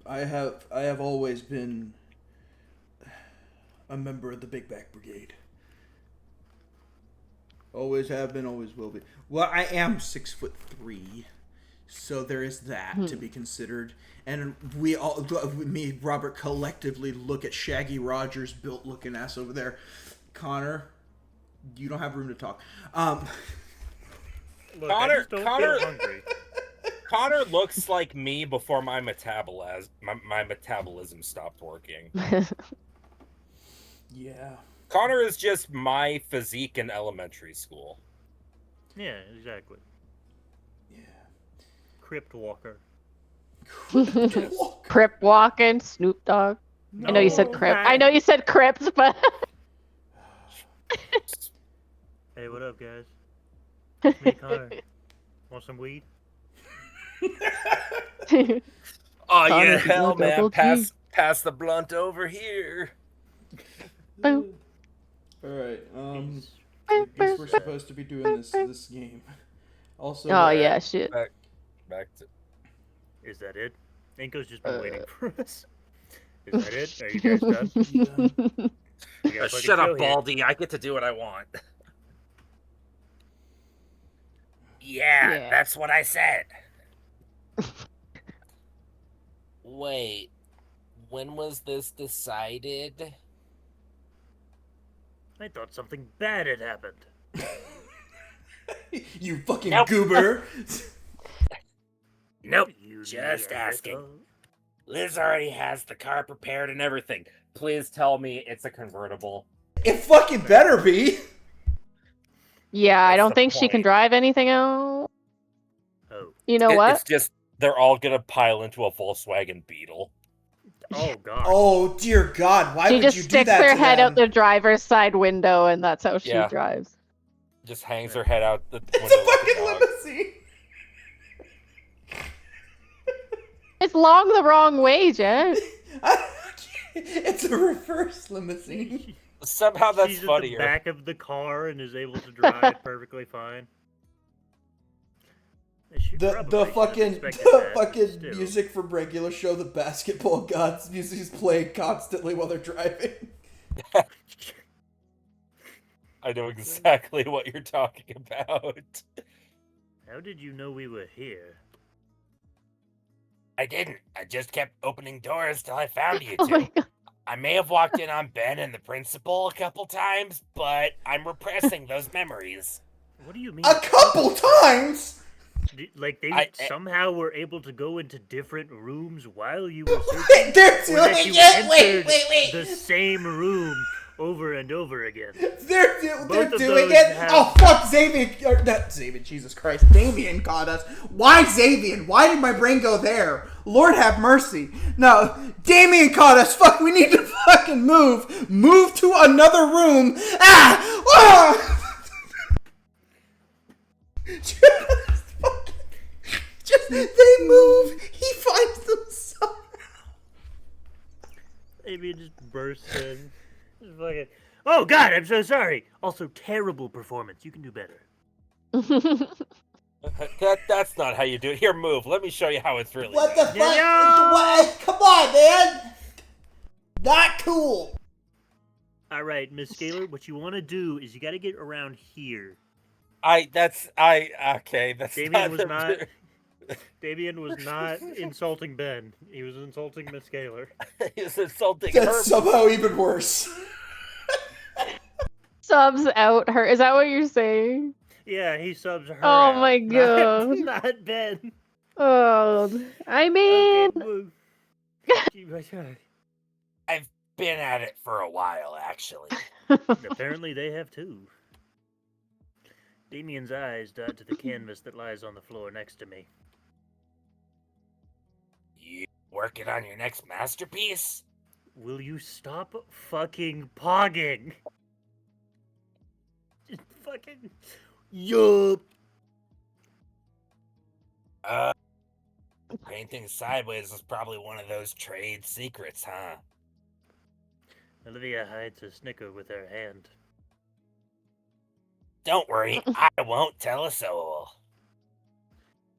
I have always been a member of the Big Back Brigade. Always have been, always will be. Well, I am 6'3", so there is that to be considered. And we all, me, Robert, collectively look at Shaggy Rogers' built-looking ass over there. Connor, you don't have room to talk. Look, I just don't Connor- feel hungry. Connor looks like me before my metabolism stopped working. Yeah. Connor is just my physique in elementary school. Yeah, exactly. Yeah. Crypt walker. Crip walking, Snoop Dogg. I know you said Crip. I know you said Crips, but Hey, what up, guys? It's me, Connor. Want some weed? Oh Connor, yeah, you hell double man, G. pass the blunt over here. Boom. Alright, Peace. I guess we're supposed to be doing this game. Also, Oh yeah, shit. Back to Is that it? Inko's just been waiting for us. Is that it? Are you guys done? We got a fucking shut show up, here. Baldy. I get to do what I want. Yeah, Yeah. that's what I said. Wait, when was this decided? I thought something bad had happened. You fucking Nope. goober. Nope, You just asking. Neanderthal. Liz already has the car prepared and everything. Please tell me it's a convertible. It fucking better be. Yeah, I What's don't the think she can point? drive anything else. Oh. You know what? It's just they're all gonna pile into a Volkswagen Beetle. Oh god. Oh dear God! Why She would just you do sticks that her to head them? out the driver's side window, and that's how she Yeah. drives. Just hangs her head out the window. It's a like fucking dog. limousine. It's long the wrong way, Jen. It's a reverse limousine. Somehow that's She's at the funnier. back of the car and is able to drive perfectly fine. She The probably should have fucking expected that, but still. music from regular show, the Basketball Gods music is playing constantly while they're driving. I know exactly what you're talking about. How did you know we were here? I didn't. I just kept opening doors till I found you Oh two. my god. I may have walked in on Ben and the principal a couple times, but I'm repressing those memories. What do you mean? A couple times. Like they I- somehow were able to go into different rooms while you were searching? Wait, they're Or that doing you it. entered Wait. the same room over and over again. They're Both of doing those it. have- Oh fuck, Xavier! Or, not Xavier. Jesus Christ, Damien caught us. Why Xavier? Why did my brain go there? Lord have mercy. No, Damien caught us. Fuck, we need to fucking move. Move to another room. Ah! Ah! Just they move. He finds them somehow. Maybe it just bursts in. Just fucking, oh god, I'm so sorry. Also, terrible performance. You can do better. That's not how you do it. Here, move. Let me show you how it's really What the done. fuck? Yeah. What? Come on, man. Not cool. All right, Miss Scaler, what you want to do is you got to get around here. Okay, that's Damien was the- not. Damien was not insulting Ben. He was insulting Miss Scaler. He's insulting her. That's somehow even worse. Subs out her. Is that what you're saying? Yeah, he subs her. Oh out, my god. Not Ben. Oh, I mean, Okay, move. Gee, my God. I've been at it for a while, actually. Apparently they have too. Damien's eyes dart to the canvas that lies on the floor next to me. You working on your next masterpiece? Will you stop fucking pogging? Just fucking. Yup. Painting sideways is probably one of those trade secrets, huh? Olivia hides a snicker with her hand. Don't worry, I won't tell a soul.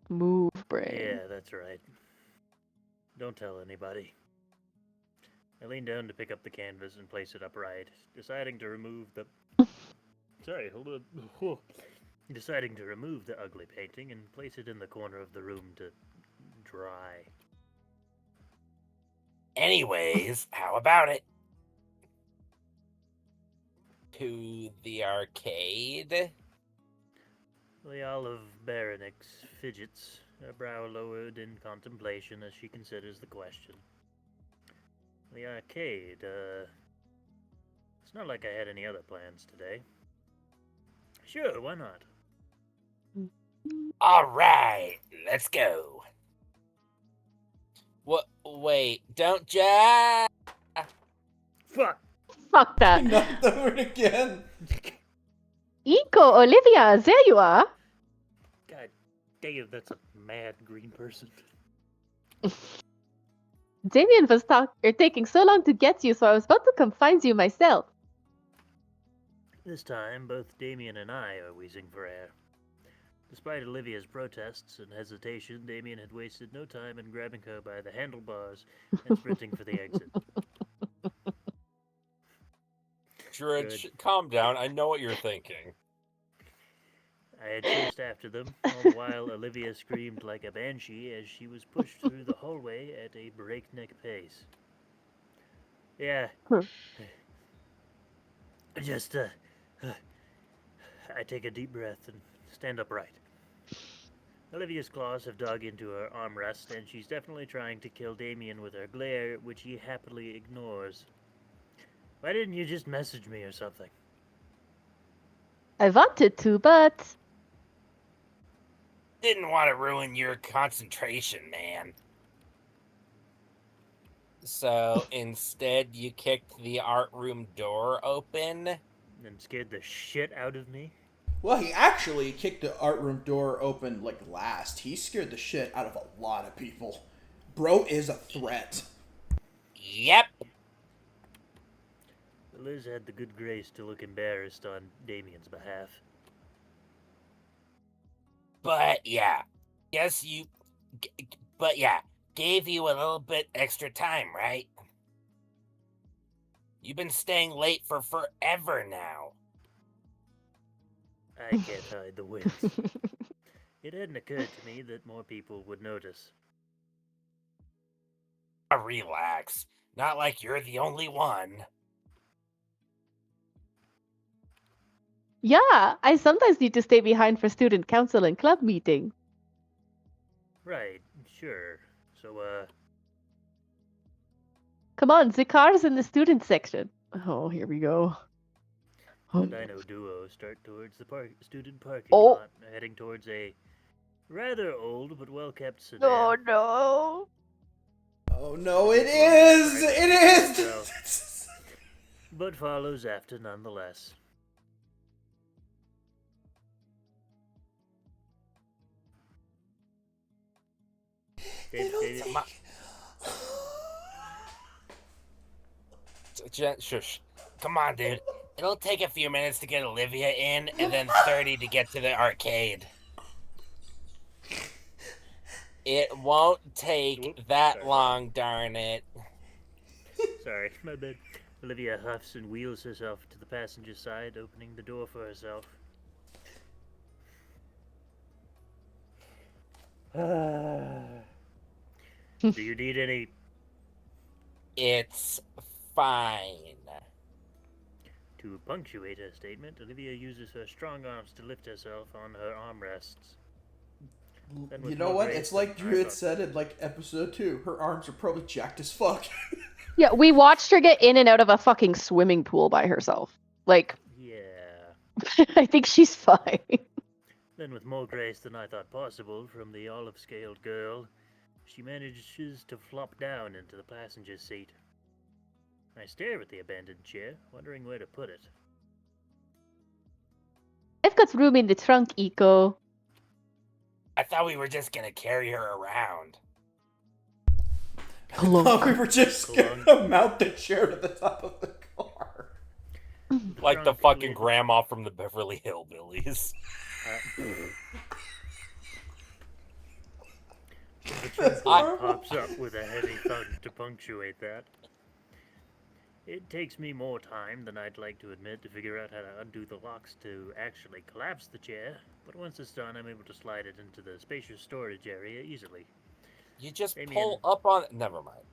move, brain. Yeah, that's right. Don't tell anybody. I lean down to pick up the canvas and place it upright, deciding to remove the. Sorry, hold on. Deciding to remove the ugly painting and place it in the corner of the room to dry. Anyways, how about it? To the arcade? The Olive Baronix fidgets, her brow lowered in contemplation as she considers the question. The arcade, it's not like I had any other plans today. Sure, why not? Alright, let's go. What? Wait, don't ja. Fuck! Fuck that. Not the word again. Eco, Olivia, there you are. God damn, that's a mad green person. Damien was taking so long to get you, so I was about to come find you myself. This time, both Damien and I are wheezing for air. Despite Olivia's protests and hesitation, Damien had wasted no time in grabbing her by the handlebars and sprinting for the exit. Dredge, Good. calm down. I know what you're thinking. I had chased after them, all the while Olivia screamed like a banshee as she was pushed through the hallway at a breakneck pace. Yeah. Hmm. Just, I take a deep breath and stand upright. Olivia's claws have dug into her armrest, and she's definitely trying to kill Damien with her glare, which he happily ignores. Why didn't you just message me or something? I wanted to, but Didn't want to ruin your concentration, man. So instead, you kicked the art room door open. And scared the shit out of me? Well, he actually kicked the art room door open like last. He scared the shit out of a lot of people. Bro is a threat. Yep. Liz had the good grace to look embarrassed on Damien's behalf. But yeah, guess you. But yeah, gave you a little bit extra time, right? You've been staying late for forever now. I can't hide the wins. It hadn't occurred to me that more people would notice. Relax. Not like you're the only one. yeah, I sometimes need to stay behind for student council and club meeting. Right, sure. So, Come on, the car's in the student section. Oh, here we go. the Dino duo start towards the student parking Oh. lot, heading towards a rather old but well-kept sedan. Oh no. Oh no, it is! It is! But follows after nonetheless. Shush. Come on, dude. It'll take a few minutes to get Olivia in, and then 30 to get to the arcade. It won't take Whoops, that sorry. long, darn it. Sorry, my bad. Olivia huffs and wheels herself to the passenger side, opening the door for herself. Do you need any? It's fine. To punctuate her statement, Olivia uses her strong arms to lift herself on her armrests. Then with You know more what? grace It's like than I Drew had thought. said in like episode 2. Her arms are probably jacked as fuck. Yeah, we watched her get in and out of a fucking swimming pool by herself. Like, Yeah. I think she's fine. Then, with more grace than I thought possible from the olive-scaled girl, she manages to flop down into the passenger seat. I stare at the abandoned chair, wondering where to put it. I've got room in the trunk, Eco. I thought we were just gonna carry her around. I thought we were just gonna mount the chair to the top of the car. Like the trunk fucking lid- grandma from the Beverly Hillbillies. The trunk lid pops up with a heavy thud to punctuate that. It takes me more time than I'd like to admit to figure out how to undo the locks to actually collapse the chair, but once it's done, I'm able to slide it into the spacious storage area easily. You just Damien. pull up on it. Never mind.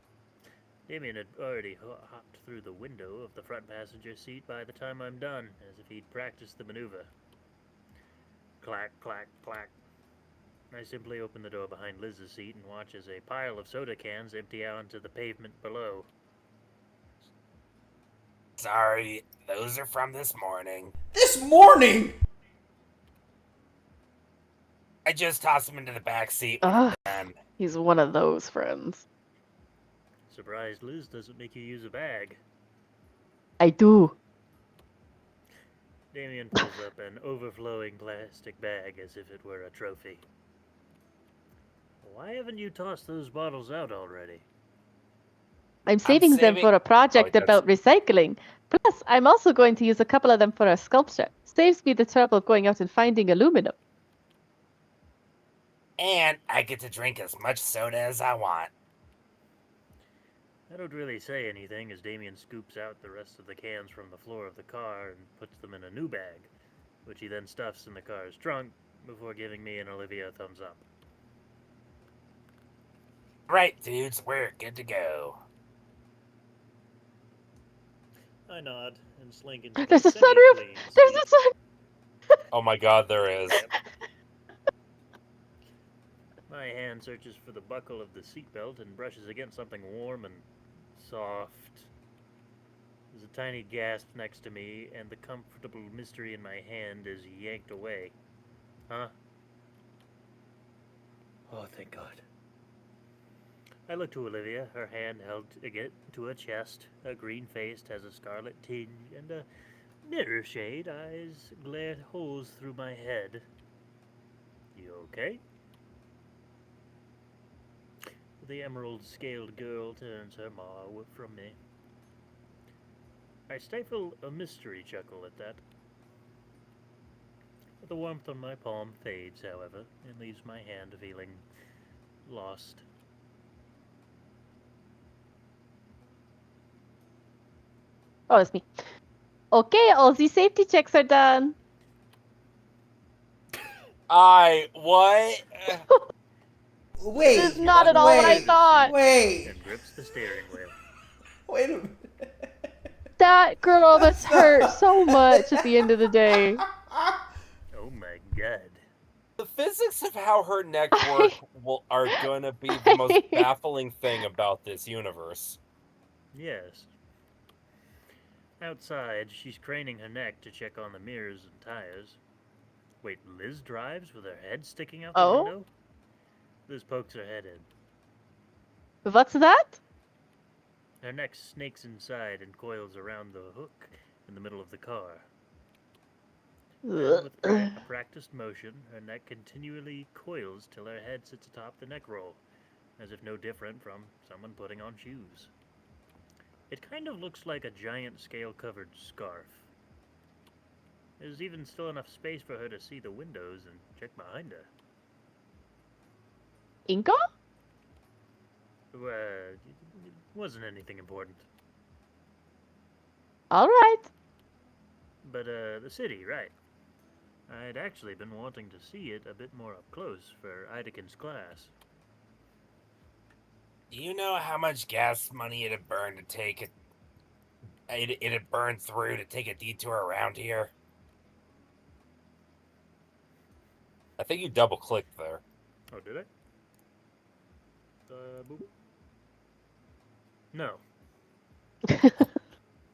Damien had already hopped through the window of the front passenger seat by the time I'm done, as if he'd practiced the maneuver. Clack, clack, clack. I simply open the door behind Liz's seat and watch as a pile of soda cans empty out onto the pavement below. Sorry, those are from this morning. This morning! I just tossed them into the back seat. Ugh, And he's one of those friends. Surprised Liz doesn't make you use a bag. I do. Damien pulls up an overflowing plastic bag as if it were a trophy. Why haven't you tossed those bottles out already? I'm saving them saving- for a project Oh, that's- about recycling. Plus, I'm also going to use a couple of them for a sculpture. Saves me the trouble of going out and finding aluminum. and I get to drink as much soda as I want. I don't really say anything as Damien scoops out the rest of the cans from the floor of the car and puts them in a new bag, which he then stuffs in the car's trunk before giving me and Olivia a thumbs up. Right, dudes, we're good to go. I nod and slink into the There's a sunroof! semi-clean There's seat. a sun! Oh my god, there is. My hand searches for the buckle of the seatbelt and brushes against something warm and soft. There's a tiny gasp next to me, and the comfortable mystery in my hand is yanked away. Huh? Oh, thank God. I look to Olivia, her hand held again to her chest. Her green-faced has a scarlet tinge, and a mirror shade eyes glare holes through my head. You okay? The emerald-scaled girl turns her maw from me. I stifle a mystery chuckle at that. The warmth on my palm fades, however, and leaves my hand feeling lost. Oh, it's me. Okay, all the safety checks are done. What? Wait. This is not at all what I wait, thought. Wait. And grips the steering wheel. Wait a minute. That girl was hurt so much at the end of the day. Oh my God. The physics of how her neck work are gonna be the most baffling thing about this universe. Yes. Outside, she's craning her neck to check on the mirrors and tires. Wait, Liz drives with her head sticking out the Oh? window? Liz pokes her head in. What's that? Her neck snakes inside and coils around the hook in the middle of the car. Then, with a practiced motion, her neck continually coils till her head sits atop the neck roll, as if no different from someone putting on shoes. It kind of looks like a giant scale-covered scarf. There's even still enough space for her to see the windows and check behind her. Inca? It wasn't anything important. Alright. But, the city, right. I'd actually been wanting to see it a bit more up close for Idekin's class. Do you know how much gas money it'd burn to take it? It'd burn through to take a detour around here? I think you double-clicked there. Oh, did I? Boop. No.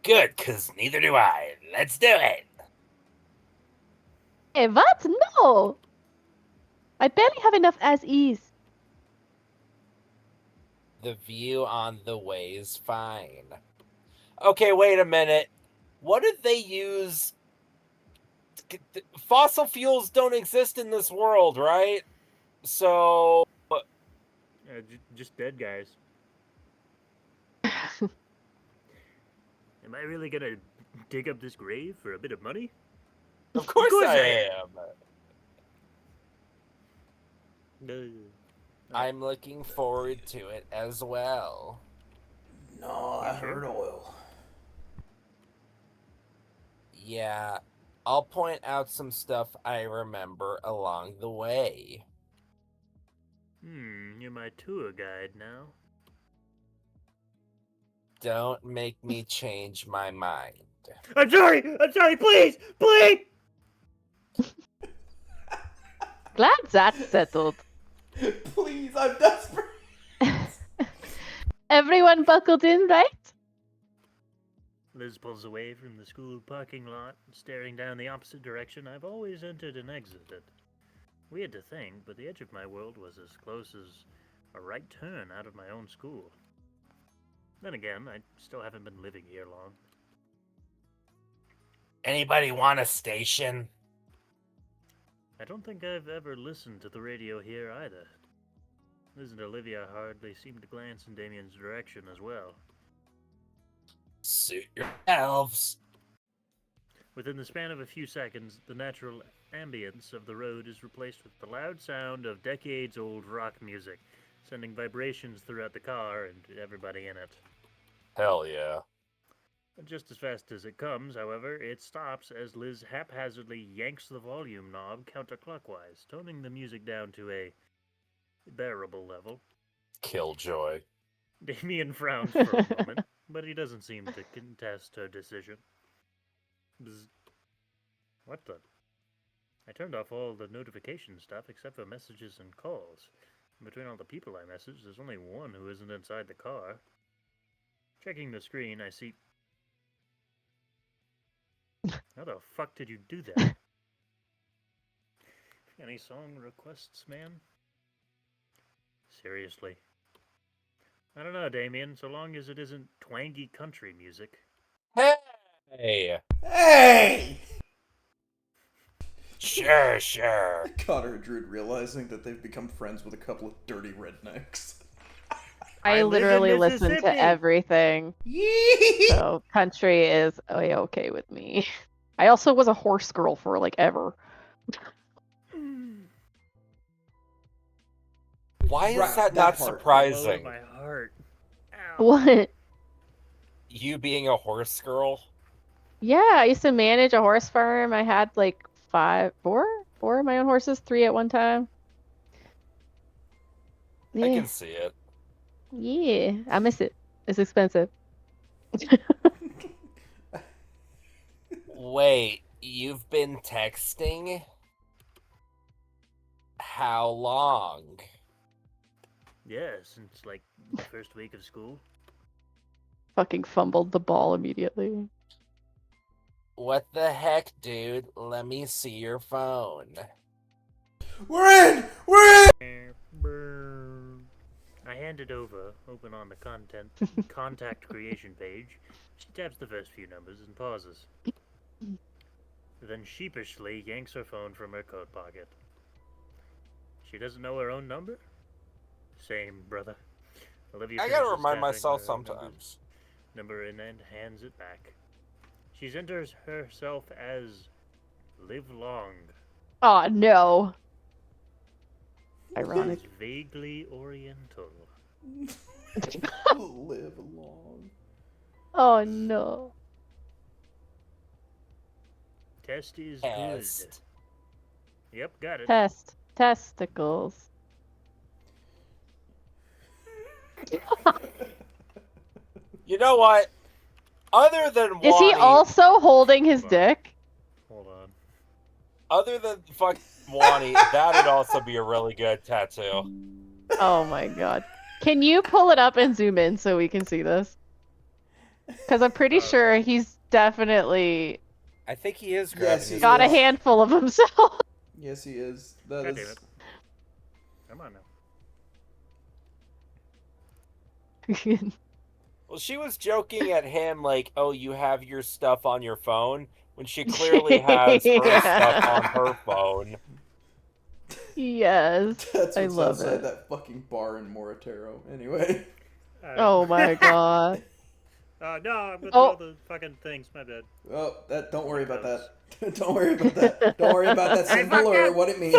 Good, because neither do I. Let's do it! Hey, what? No! I barely have enough as is. The view on the way is fine. Okay, wait a minute. What did they use? Fossil fuels don't exist in this world, right? So... Just dead guys. Am I really gonna dig up this grave for a bit of money? Of course I am. I'm looking forward to it as well. No, I heard oil. Yeah, I'll point out some stuff I remember along the way. You're my tour guide now. Don't make me change my mind. I'm sorry, please! Glad that's settled. Please, I'm desperate. Everyone buckled in, right? Liz pulls away from the school parking lot, staring down the opposite direction I've always entered and exited. Weird to think, but the edge of my world was as close as a right turn out of my own school. Then again, I still haven't been living here long. Anybody want a station? I don't think I've ever listened to the radio here either. Liz and Olivia hardly seem to glance in Damien's direction as well. Suit yourselves. Within the span of a few seconds, the natural ambience of the road is replaced with the loud sound of decades-old rock music, sending vibrations throughout the car and everybody in it. Hell yeah. Just as fast as it comes, however, it stops as Liz haphazardly yanks the volume knob counterclockwise, toning the music down to a bearable level. Killjoy. Damien frowns for a moment, but he doesn't seem to contest her decision. Bzz. What the? I turned off all the notification stuff except for messages and calls. Between all the people I messaged, there's only one who isn't inside the car. Checking the screen, I see... How the fuck did you do that? Any song requests, man? Seriously. I don't know, Damien, so long as it isn't twangy country music. Hey! Hey! Sure. Connor and Druid realizing that they've become friends with a couple of dirty rednecks. live I in literally listen Mississippi. to everything. Yee! So country is okay with me. I also was a horse girl for like ever. Why is Right, that that not part. surprising? My heart. Ow. What? You being a horse girl? Yeah, I used to manage a horse farm. I had like four of my own horses, 3 at one time. I Yeah, can see it. yeah, I miss it. It's expensive. Wait, you've been texting? How long? Yeah, since like the first week of school. Fucking fumbled the ball immediately. What the heck, dude? Let me see your phone. We're in! We're in! I hand it over, open on the contact creation page. She taps the first few numbers and pauses. Then sheepishly yanks her phone from her coat pocket. She doesn't know her own number? Same, brother. Olivia I gotta finishes remind tapping myself her sometimes. number in and hands it back. She enters herself as Live Long. Oh no. Is Ironic. vaguely oriental. Live long. Oh no. Test is Test. good. Yep, got it. Testicles. You know what? Other than Is he Wani, also holding his Hold on. dick? Hold on. other than fucking Wani, that'd also be a really good tattoo. Oh my god. Can you pull it up and zoom in so we can see this? Because I'm pretty sure he's definitely I think he is Yes, grabbing he his got a is. handful of himself. Yes, he is. That God is. damn it. Come on now. Well, she was joking at him like, "Oh, you have your stuff on your phone," when she clearly has her stuff on her phone. Yes. That's I what's love outside it. that fucking bar in Moritaro. Anyway. Oh my god. No, I'm with Oh. all the fucking things. My bad. Oh, that. Don't worry about that. Don't worry about that. Don't worry about that symbol or what it means.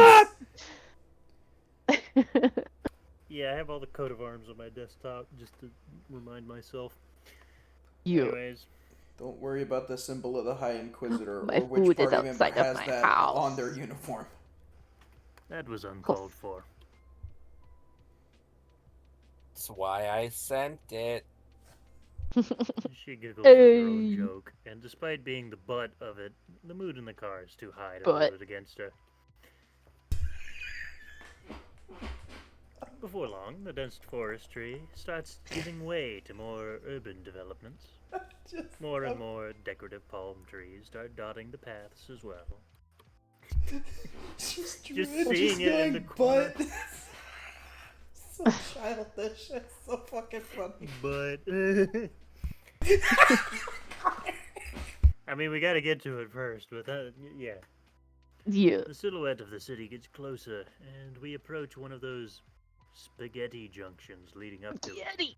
Yeah, I have all the coat of arms on my desktop just to remind myself. You. Anyways, Don't worry about the symbol of the High Inquisitor My or which food is party member outside of has my that house. on their uniform. that was uncalled for. That's why I sent it. She giggles at her own Hey. joke, and despite being the butt of it, the mood in the car is too high to Butt. hold it against her. Before long, the dense forestry starts giving way to more urban developments. More and more decorative palm trees start dotting the paths as well. Just seeing it in the corner. butt. So childish. It's so fucking funny. But I mean, we gotta get to it first. But yeah, You. the silhouette of the city gets closer, and we approach one of those spaghetti junctions leading up to it. Yeti.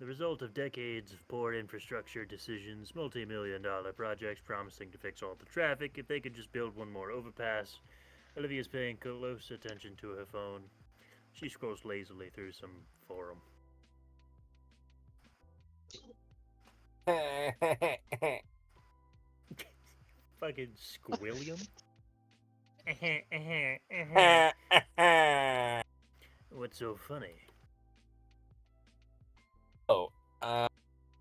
The result of decades of poor infrastructure decisions, multi-million-dollar projects promising to fix all the traffic if they could just build one more overpass. Olivia's paying close attention to her phone. She scrolls lazily through some forum. Fucking squilliam. What's so funny? Oh,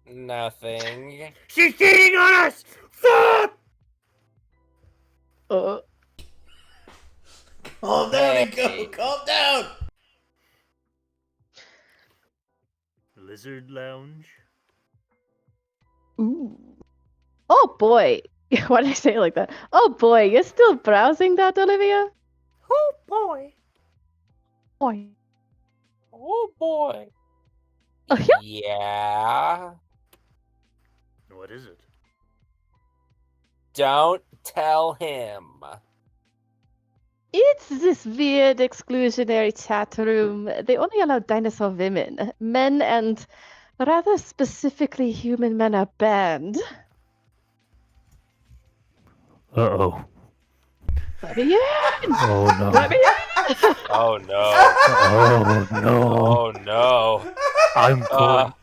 nothing. She's cheating on us! Fuck! Calm down, Hey. Nico. Calm down. Lizard lounge. Ooh. Oh boy. Why did I say it like that? Oh boy, you're still browsing that, Olivia? Oh boy. Boy. Oh boy. Oh, yeah. Yeah. What is it? Don't tell him. It's this weird exclusionary chat room. They only allow dinosaur women. Men and rather specifically human men are banned. Uh-oh. Let me in! Oh no. Let me in! Oh no. Oh no. Oh no. I'm going.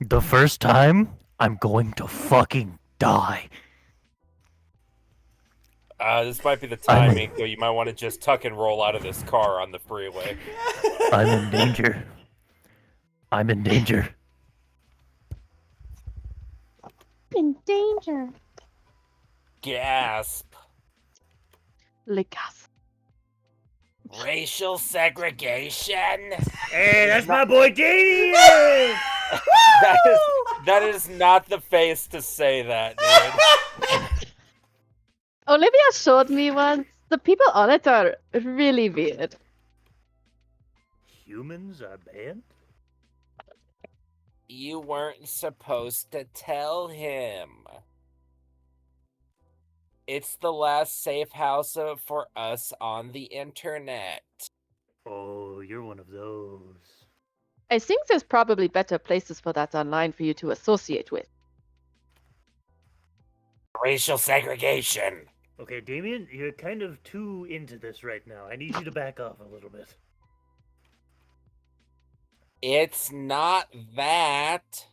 The first time, I'm going to fucking die. This might be the I'm- time, Inko. You might want to just tuck and roll out of this car on the freeway. I'm in danger. I'm in danger. In danger. Gasp. Ligas. Racial segregation? Hey, that's my boy Damien! That is not the face to say that, dude. Olivia showed me once. The people on it are really weird. Humans are banned? You weren't supposed to tell him. It's the last safe house for us on the internet. Oh, you're one of those. I think there's probably better places for that online for you to associate with. Racial segregation. Okay, Damien, you're kind of too into this right now. I need you to back off a little bit. It's not that.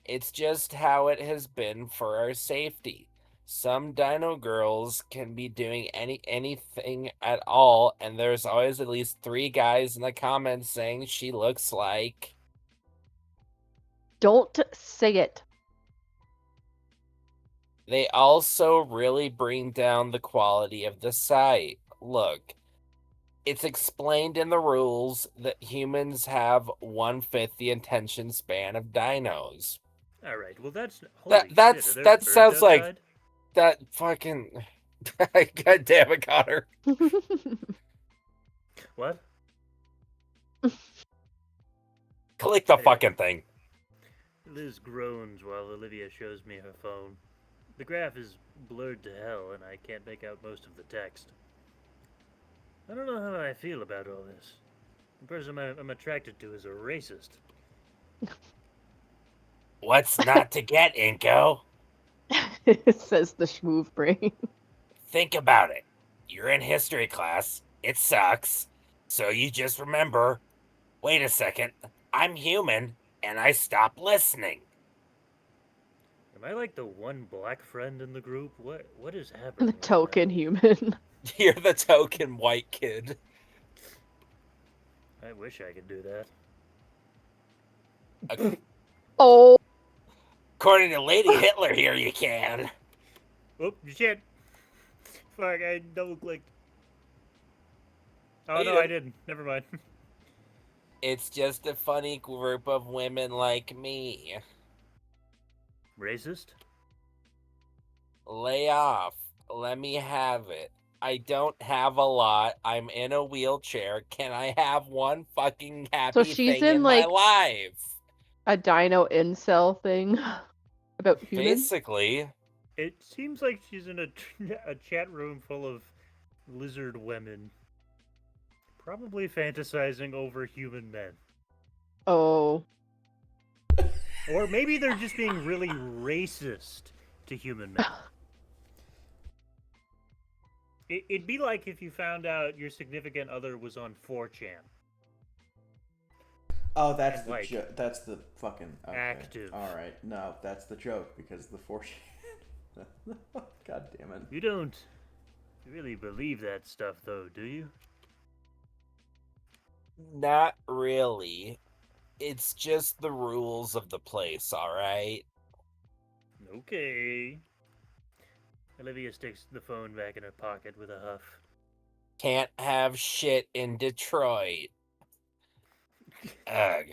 It's just how it has been for our safety. Some dino girls can be doing anything at all, and there's always at least 3 guys in the comments saying she looks like. Don't say it. They also really bring down the quality of the site. Look, it's explained in the rules that humans have 1/5 the attention span of dinos. All right. Well, that's That sounds like that fucking. God damn it, Connor. What? Click the fucking thing. Liz groans while Olivia shows me her phone. The graph is blurred to hell, and I can't make out most of the text. I don't know how I feel about all this. The person I'm attracted to is a racist. What's not to get, Inko? Says the schmoove brain. Think about it. You're in history class. It sucks. So you just remember, wait a second, I'm human, and I stop listening. Am I like the one black friend in the group? What is happening? The right token now? human. You're the token white kid. I wish I could do that. Oh. According to Lady Hitler here, you can. Oh, shit. Fuck, I double clicked. Oh, You no, didn't. I didn't. Never mind. It's just a funny group of women like me. Racist? Lay off. Let me have it. I don't have a lot. I'm in a wheelchair. Can I have one fucking happy she's thing in, in my like, life? A dino incel thing about humans. Basically. It seems like she's in a chat room full of lizard women. Probably fantasizing over human men. Oh. Or maybe they're just being really racist to human men. It'd be like if you found out your significant other was on 4chan. Oh, that's And the like, that's the fucking okay. active. All right, no, that's the joke because the force. God damn it. You don't really believe that stuff, though, do you? Not really. It's just the rules of the place, alright? Okay. Olivia sticks the phone back in her pocket with a huff. Can't have shit in Detroit. Ugh.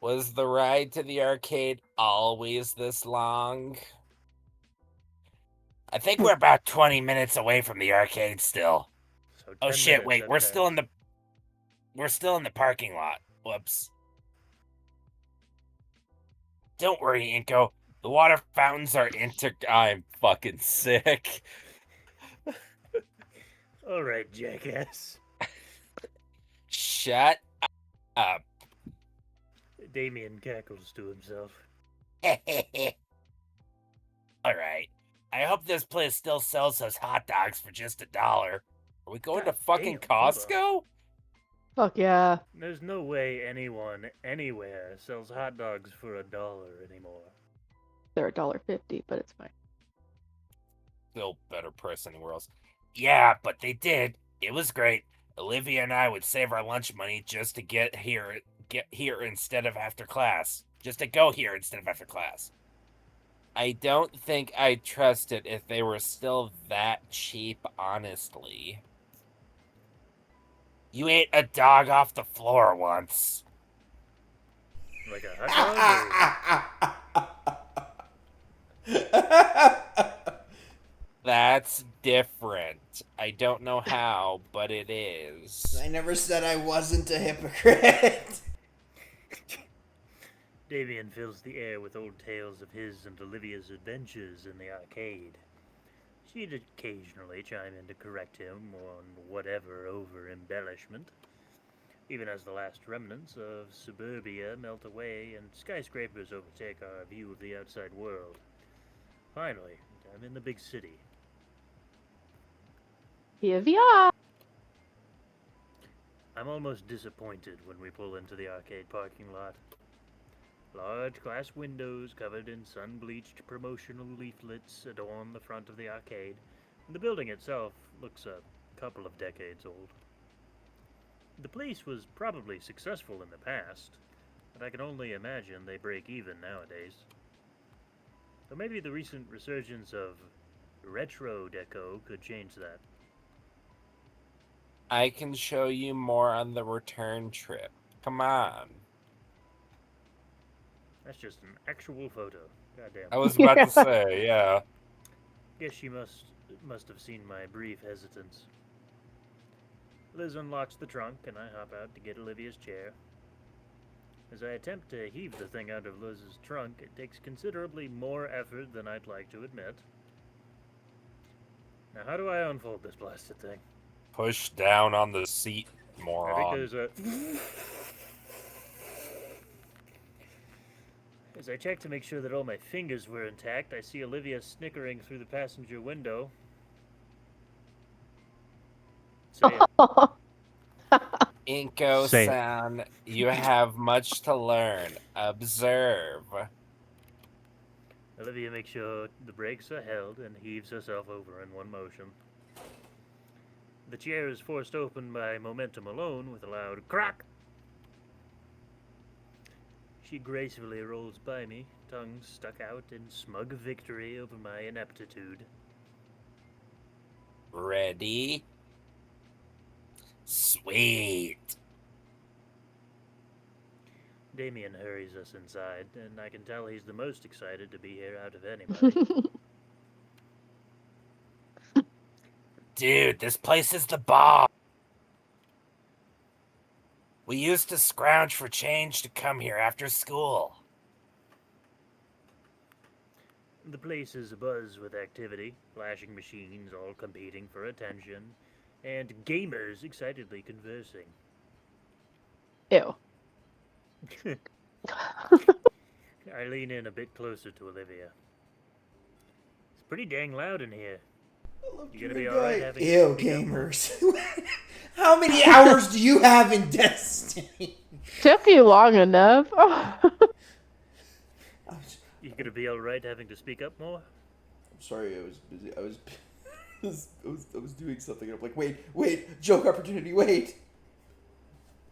Was the ride to the arcade always this long? I think we're about 20 minutes away from the arcade still. So Oh 10 shit, minutes wait, at we're best. still in the parking lot. Whoops. Don't worry, Inko. The water fountains are I'm fucking sick. All right, jackass. Shut up. Damien cackles to himself. Alright. I hope this place still sells us hot dogs for just $1. Are we going to God fucking damn, hold on. Costco? Fuck yeah. There's no way anyone anywhere sells hot dogs for $1 anymore. They're $1.50, but it's fine. Still better price anywhere else. Yeah, but they did. It was great. Olivia and I would save our lunch money just to get here instead of after class. Just to go here instead of after class. I don't think I'd trust it if they were still that cheap, honestly. You ate a dog off the floor once. Like a hot dog? That's different. I don't know how, but it is. I never said I wasn't a hypocrite. Damien fills the air with old tales of his and Olivia's adventures in the arcade. She'd occasionally chime in to correct him on whatever over-embellishment, even as the last remnants of suburbia melt away and skyscrapers overtake our view of the outside world. Finally, I'm in the big city. Here we are. I'm almost disappointed when we pull into the arcade parking lot. Large glass windows covered in sun-bleached promotional leaflets adorn the front of the arcade, and the building itself looks a couple of decades old. The place was probably successful in the past, but I can only imagine they break even nowadays. Or maybe the recent resurgence of retro deco could change that. I can show you more on the return trip. Come on. That's just an actual photo. Goddamn. I was about to say, yeah. Guess she must have seen my brief hesitance. Liz unlocks the trunk, and I hop out to get Olivia's chair. As I attempt to heave the thing out of Liz's trunk, it takes considerably more effort than I'd like to admit. Now, how do I unfold this blasted thing? Push down on the seat, I moron. think there's a... As I check to make sure that all my fingers were intact, I see Olivia snickering through the passenger window. Say it. Inko-san, you have much to learn. Observe. Olivia makes sure the brakes are held and heaves herself over in one motion. The chair is forced open by momentum alone with a loud crack. She gracefully rolls by me, tongue stuck out in smug victory over my ineptitude. Ready? Sweet. Damien hurries us inside, and I can tell he's the most excited to be here out of anybody. Dude, this place is the bomb. We used to scrounge for change to come here after school. The place is abuzz with activity, flashing machines all competing for attention, and gamers excitedly conversing. Ew. I lean in a bit closer to Olivia. It's pretty dang loud in here. You gonna be alright having Ew, to speak up? gamers. How many hours do you have in Destiny? Took you long enough. You gonna be alright having to speak up more? I'm sorry, I was busy. I was doing something. And I'm like, wait, joke opportunity, wait.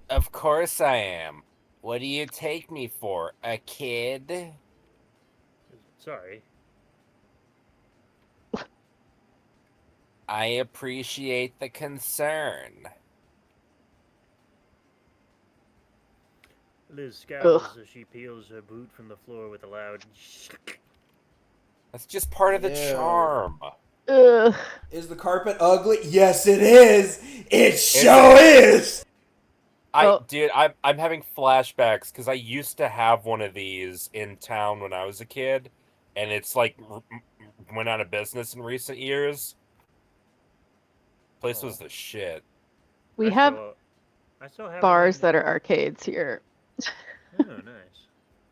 Of course I am. What do you take me for, a kid? Sorry. I appreciate the concern. Liz scowls Ugh. as she peels her boot from the floor with a loud That's just part of the Ew. charm. Ugh. Is the carpet ugly? Yes, it is. It sure is. Oh. Dude, I'm having flashbacks because I used to have one of these in town when I was a kid, and it's like went out of business in recent years. Place was the shit. We have I still have bars one that are arcades here. Oh, nice.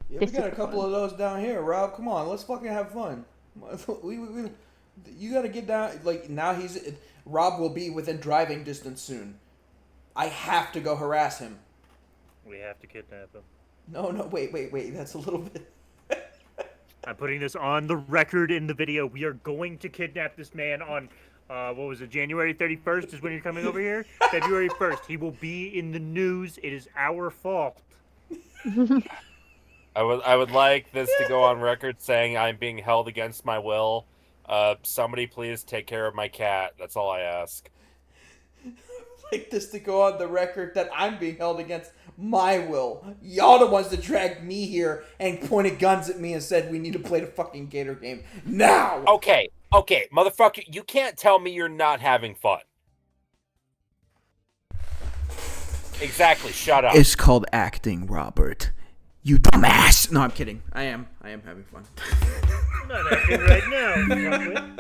Yeah, we It's got a super couple fun. of those down here, Rob. Come on, let's fucking have fun. You gotta get down. Like now, Rob will be within driving distance soon. I have to go harass him. We have to kidnap him. No, wait. That's a little bit. I'm putting this on the record in the video. We are going to kidnap this man on, what was it, January 31st is when you're coming over here? February 1st. He will be in the news. It is our fault. I would like this to go on record saying I'm being held against my will. Somebody please take care of my cat. That's all I ask. Like this to go on the record that I'm being held against my will. Y'all the ones that dragged me here and pointed guns at me and said we need to play the fucking Gator game now. Okay, motherfucker, you can't tell me you're not having fun. Exactly, shut up. It's called acting, Robert. You dumbass. No, I'm kidding. I am having fun. I'm not acting right now, fuckwit.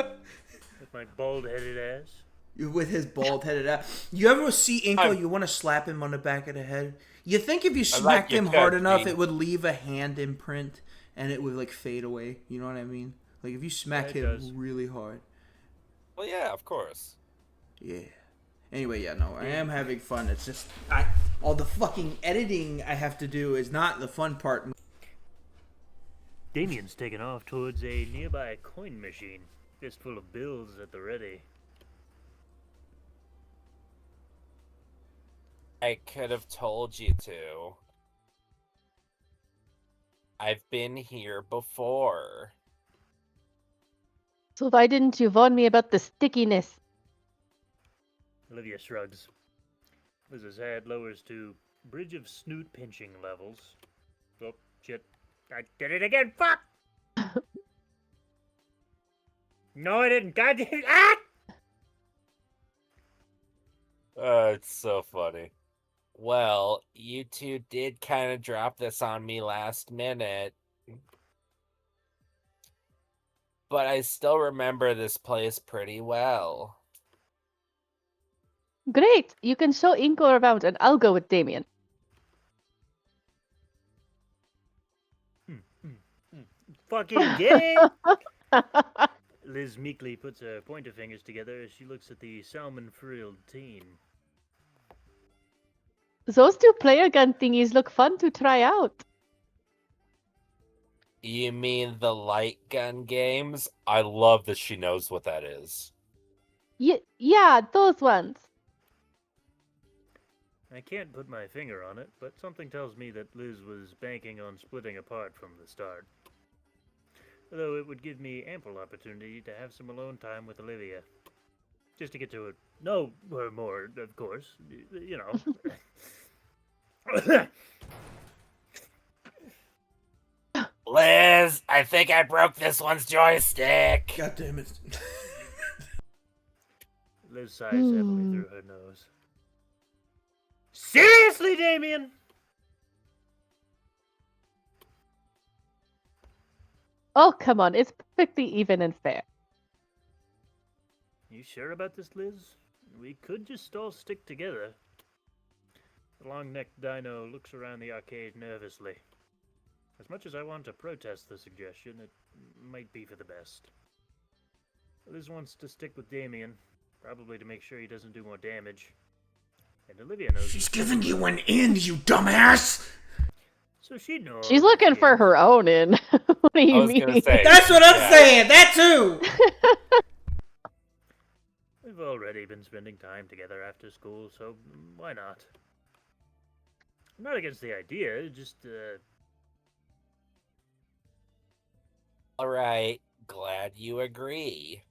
With my bald-headed ass. With his bald-headed ass. You ever see Inko? I'm- You want to slap him on the back of the head? You think if you I like smacked your him hard cut, enough, Gene. it would leave a hand imprint and it would like fade away? You know what I mean? Like if you smack Yeah, it him does. really hard. Well, yeah, of course. Yeah. Anyway, yeah, no, I am having fun. It's just all the fucking editing I have to do is not the fun part. Damien's taken off towards a nearby coin machine, fistful of bills at the ready. I could have told you to. I've been here before. So why didn't you warn me about the stickiness? Olivia shrugs. Liz's head lowers to bridge of snoot pinching levels. Oh, shit. I did it again, fuck! No, I didn't. God damn it. Ah! It's so funny. Well, you two did kind of drop this on me last minute. But I still remember this place pretty well. Great! You can show Inko around and I'll go with Damien. Fucking gay! Liz meekly puts her pointer fingers together as she looks at the salmon-frilled teen. Those two player gun thingies look fun to try out. You mean the light gun games? I love that she knows what that is. Yeah, those ones. I can't put my finger on it, but something tells me that Liz was banking on splitting apart from the start. Though it would give me ample opportunity to have some alone time with Olivia. Just to get to know her more, of course. You know. Liz, I think I broke this one's joystick. God damn it. Liz sighs heavily through her nose. Seriously, Damien? Oh, come on. It's perfectly even and fair. You sure about this, Liz? We could just all stick together. The long-necked dino looks around the arcade nervously. As much as I want to protest the suggestion, it might be for the best. Liz wants to stick with Damien, probably to make sure he doesn't do more damage. And Olivia knows. She's giving you an in, you dumbass! So she knows. She's looking for her own in. What do I you was mean? gonna say. That's what I'm yeah. saying! That too! We've already been spending time together after school, so why not? I'm not against the idea, just, All right. Glad you agree.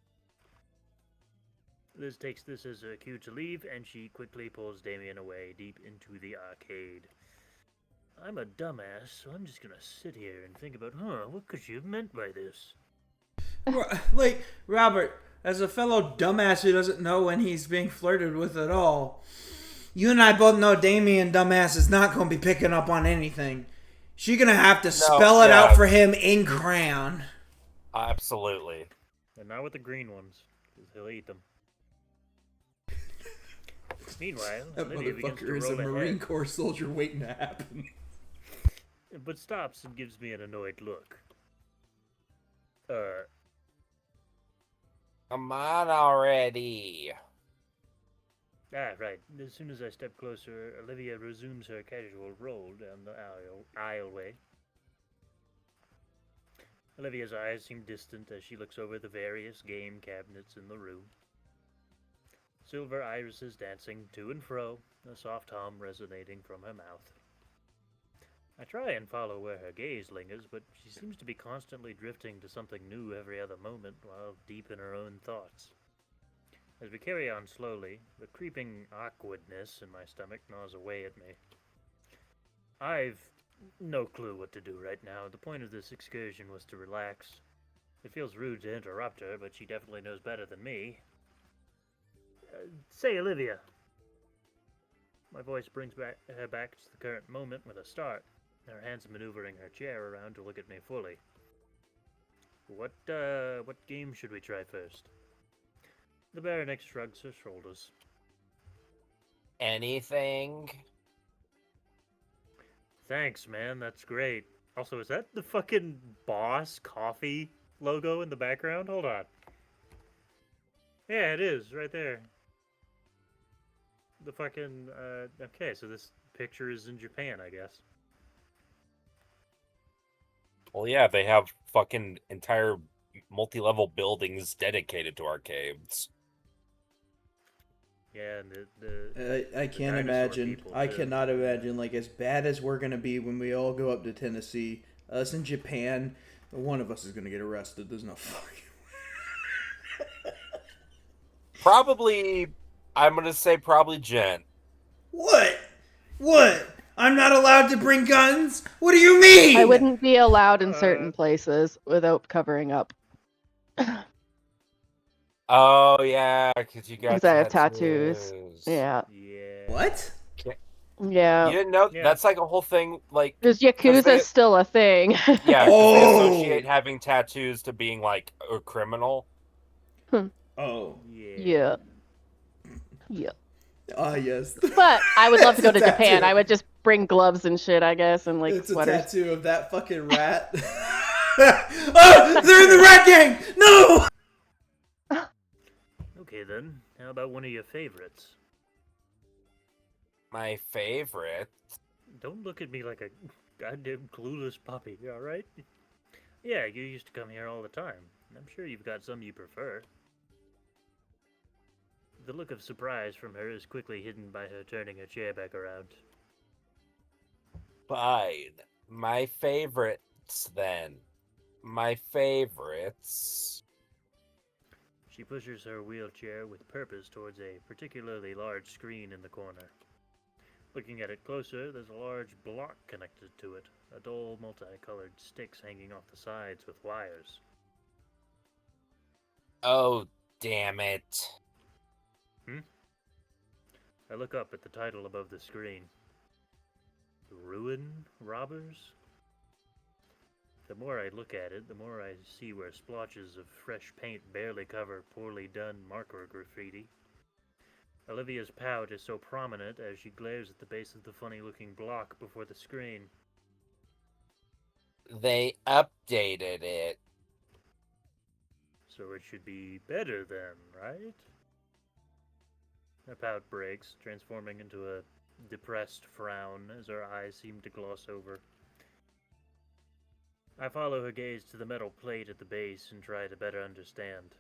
Liz takes this as a cue to leave, and she quickly pulls Damien away deep into the arcade. I'm a dumbass, so I'm just gonna sit here and think about, what could she have meant by this? Like, Robert, as a fellow dumbass who doesn't know when he's being flirted with at all, you and I both know Damien dumbass is not going to be picking up on anything. She's going to have to spell it out for him in crayon. Absolutely. And not with the green ones, because he'll eat them. Meanwhile, That Olivia begins to motherfucker is a roll ahead, Marine Corps soldier waiting to happen. but stops and gives me an annoyed look. Come on already. Right. As soon as I step closer, Olivia resumes her casual roll down the aisleway. Olivia's eyes seem distant as she looks over the various game cabinets in the room. Silver irises dancing to and fro, a soft hum resonating from her mouth. I try and follow where her gaze lingers, but she seems to be constantly drifting to something new every other moment while deep in her own thoughts. As we carry on slowly, the creeping awkwardness in my stomach gnaws away at me. I've no clue what to do right now. The point of this excursion was to relax. It feels rude to interrupt her, but she definitely knows better than me. Say, Olivia. My voice brings her back to the current moment with a start, her hands maneuvering her chair around to look at me fully. What game should we try first? The Baroness shrugs her shoulders. Anything? Thanks, man. That's great. Also, is that the fucking Boss Coffee logo in the background? Hold on. Yeah, it is. Right there. The fucking, okay, so this picture is in Japan, I guess. Well, yeah, they have fucking entire multi-level buildings dedicated to arcades. Yeah, and I can't dinosaur imagine. people, I too. cannot imagine, like, as bad as we're going to be when we all go up to Tennessee, us in Japan, one of us is going to get arrested. There's no fucking Probably, I'm gonna say probably Jen. What? What? I'm not allowed to bring guns? What do you mean? I wouldn't be allowed in certain places without covering up. Oh yeah, because you got Because I have tattoos. Yeah. Yeah. What? Yeah. You didn't know Yeah. that's like a whole thing. Like, Because 'cause Yakuza's they- still a thing. yeah, 'cause Oh! they associate having tattoos to being like a criminal. Oh. Yeah. Yeah. Ah, yes. But I would love to go to It's a Japan. tattoo. I would just bring gloves and shit, I guess, and like It's a sweaters. tattoo of that fucking rat. Oh, they're in the rat gang! No! Okay, then. How about one of your favorites? My favorite. Don't look at me like a goddamn clueless puppy, alright? Yeah, you used to come here all the time. I'm sure you've got some you prefer. The look of surprise from her is quickly hidden by her turning her chair back around. Fine. My favorites then. My favorites. She pushes her wheelchair with purpose towards a particularly large screen in the corner. Looking at it closer, there's a large block connected to it, a dull multicolored sticks hanging off the sides with wires. Oh, damn it. I look up at the title above the screen. Ruin Robbers? The more I look at it, the more I see where splotches of fresh paint barely cover poorly done marker graffiti. Olivia's pout is so prominent as she glares at the base of the funny-looking block before the screen. They updated it. So it should be better then, right? Her pout breaks, transforming into a depressed frown as her eyes seem to gloss over. I follow her gaze to the metal plate at the base and try to better understand.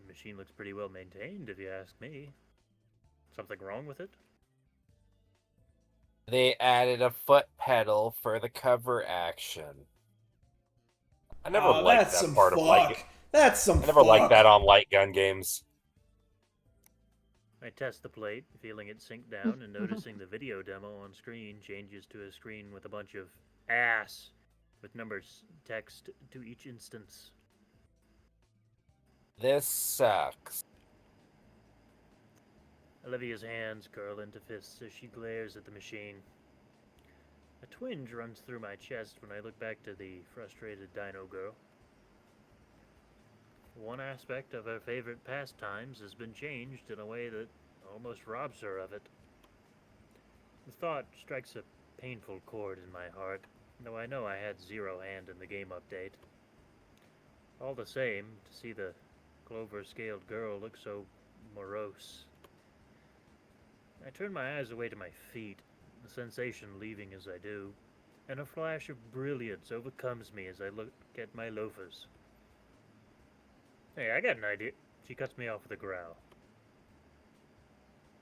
The machine looks pretty well maintained, if you ask me. Something wrong with it? They added a foot pedal for the cover action. I never Oh, liked that's that some part of light. fuck. That's some I never liked fuck. that on light gun games. I test the plate, feeling it sink down and noticing the video demo on screen changes to a screen with a bunch of ass with numbers text to each instance. This sucks. Olivia's hands curl into fists as she glares at the machine. A twinge runs through my chest when I look back to the frustrated dino girl. One aspect of her favorite pastimes has been changed in a way that almost robs her of it. The thought strikes a painful chord in my heart, though I know I had zero hand in the game update. All the same, to see the clover-scaled girl look so morose. I turn my eyes away to my feet, the sensation leaving as I do, and a flash of brilliance overcomes me as I look at my loafers. Hey, I got an idea. She cuts me off with a growl.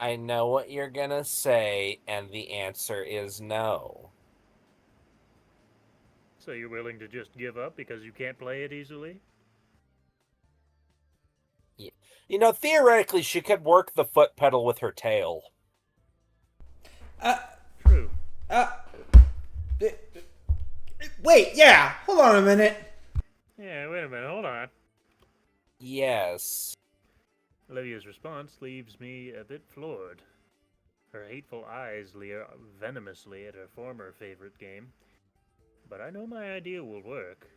I know what you're gonna say, and the answer is no. So you're willing to just give up because you can't play it easily? You know, theoretically, she could work the foot pedal with her tail. True. Wait, yeah. Hold on a minute. Yeah, wait a minute, hold on. Yes. Olivia's response leaves me a bit floored. Her hateful eyes leer venomously at her former favorite game. But I know my idea will work.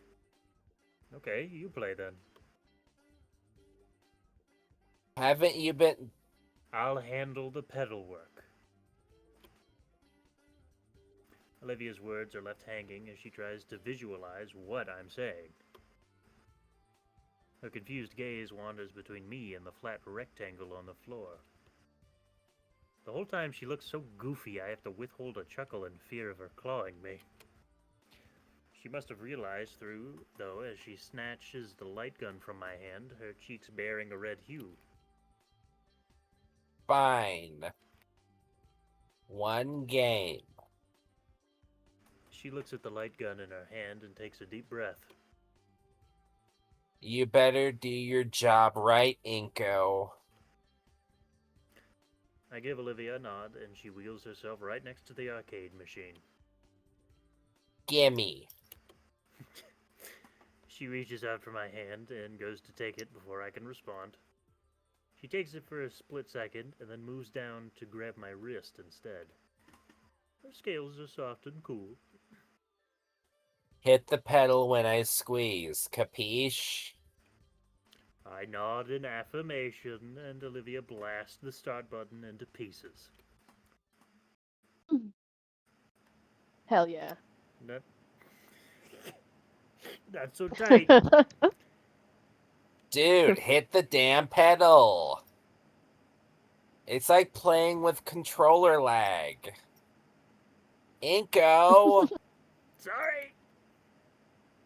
Okay, you play then. Haven't you been... I'll handle the pedal work. Olivia's words are left hanging as she tries to visualize what I'm saying. Her confused gaze wanders between me and the flat rectangle on the floor. The whole time she looks so goofy I have to withhold a chuckle in fear of her clawing me. She must have realized though, as she snatches the light gun from my hand, her cheeks bearing a red hue. Fine. One game. She looks at the light gun in her hand and takes a deep breath. You better do your job right, Inko. I give Olivia a nod, and she wheels herself right next to the arcade machine. Gimme. She reaches out for my hand and goes to take it before I can respond. She takes it for a split second and then moves down to grab my wrist instead. Her scales are soft and cool. Hit the pedal when I squeeze, capiche? I nod in affirmation, and Olivia blasts the start button into pieces. Hell yeah. That's so tight. Dude, hit the damn pedal. It's like playing with controller lag. Inko! Sorry.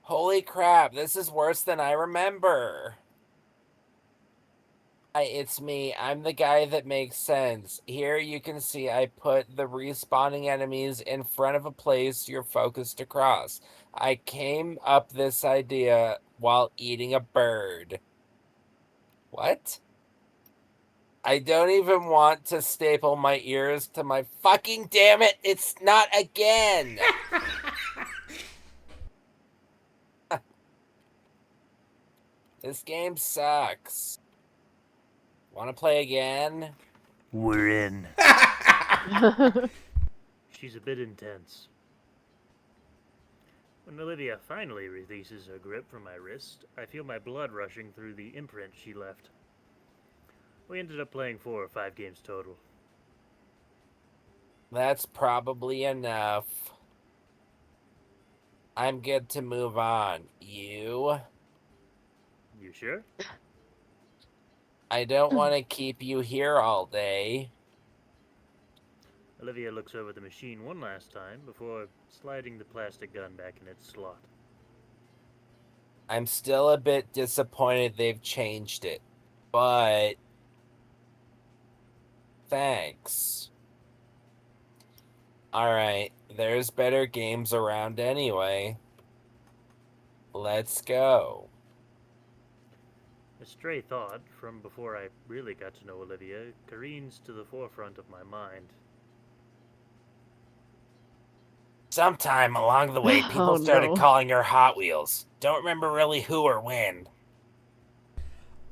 Holy crap, this is worse than I remember. It's me. I'm the guy that makes sense. Here you can see I put the respawning enemies in front of a place you're focused across. I came up this idea while eating a bird. What? I don't even want to staple my ears to my fucking damn it, it's not again! This game sucks. Want to play again? We're in. She's a bit intense. When Olivia finally releases her grip from my wrist, I feel my blood rushing through the imprint she left. We ended up playing 4 or 5 games total. That's probably enough. I'm good to move on. You? You sure? I don't want to keep you here all day. Olivia looks over the machine one last time before sliding the plastic gun back in its slot. I'm still a bit disappointed they've changed it, but thanks. Alright, there's better games around anyway. Let's go. A stray thought from before I really got to know Olivia careens to the forefront of my mind. Sometime along the way, people Oh, started no. calling her Hot Wheels. Don't remember really who or when.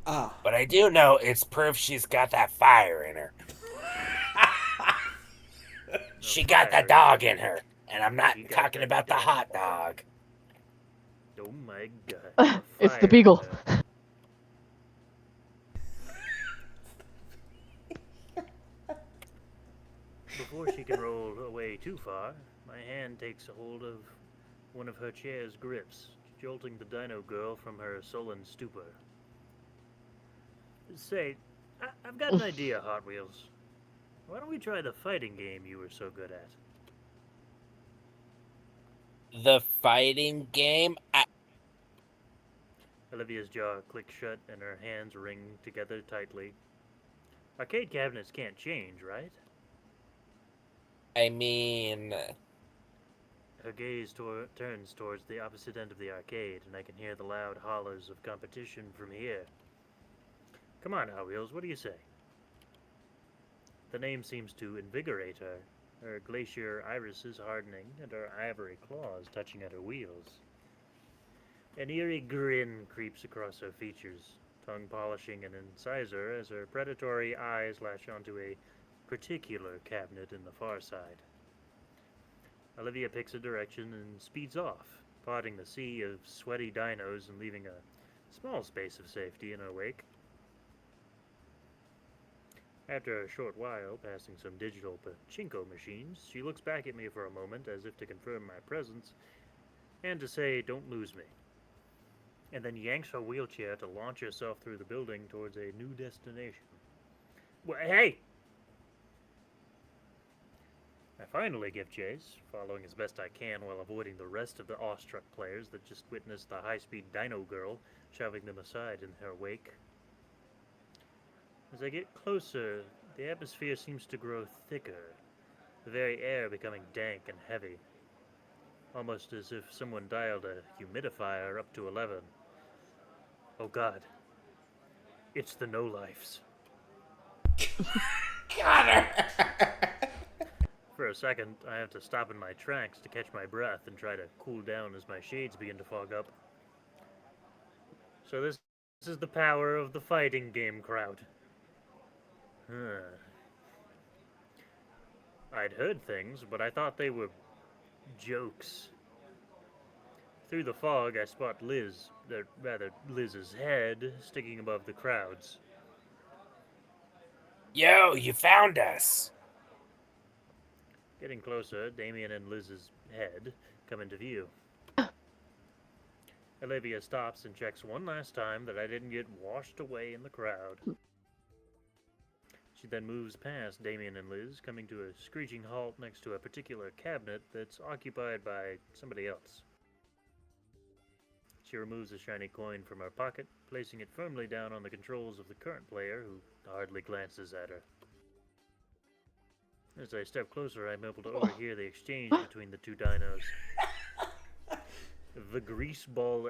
Ah. But I do know it's proof she's got that fire in her. She got the fire. dog in her. And I'm not She got talking that about the dog. hot dog. Oh my god. It's the fire beagle. in her. Before she can roll away too far, my hand takes a hold of one of her chair's grips, jolting the dino girl from her sullen stupor. Say, I've got an idea, Hot Wheels. Why don't we try the fighting game you were so good at? The fighting game? Olivia's jaw clicks shut and her hands ring together tightly. Arcade cabinets can't change, right? I mean, Her gaze turns towards the opposite end of the arcade, and I can hear the loud hollers of competition from here. Come on, Hot Wheels, what do you say? The name seems to invigorate her, her glacier irises hardening and her ivory claws touching at her wheels. An eerie grin creeps across her features, tongue polishing an incisor as her predatory eyes lash onto a particular cabinet in the far side. Olivia picks a direction and speeds off, parting the sea of sweaty dinos and leaving a small space of safety in her wake. After a short while, passing some digital pachinko machines, she looks back at me for a moment as if to confirm my presence and to say, "Don't lose me," and then yanks her wheelchair to launch herself through the building towards a new destination. Hey! I finally give chase, following as best I can while avoiding the rest of the awestruck players that just witnessed the high-speed dino girl shoving them aside in her wake. As I get closer, the atmosphere seems to grow thicker, the very air becoming dank and heavy, almost as if someone dialed a humidifier up to 11. Oh god. It's the no-lifes. got her! For a second, I have to stop in my tracks to catch my breath and try to cool down as my shades begin to fog up. So this is the power of the fighting game crowd. I'd heard things, but I thought they were jokes. Through the fog, I spot Liz's head, sticking above the crowds. Yo, you found us! Getting closer, Damien and Liz's head come into view. Olivia stops and checks one last time that I didn't get washed away in the crowd. She then moves past Damien and Liz, coming to a screeching halt next to a particular cabinet that's occupied by somebody else. She removes a shiny coin from her pocket, placing it firmly down on the controls of the current player, who hardly glances at her. As I step closer, I'm able to overhear the exchange between the two dinos. The greaseball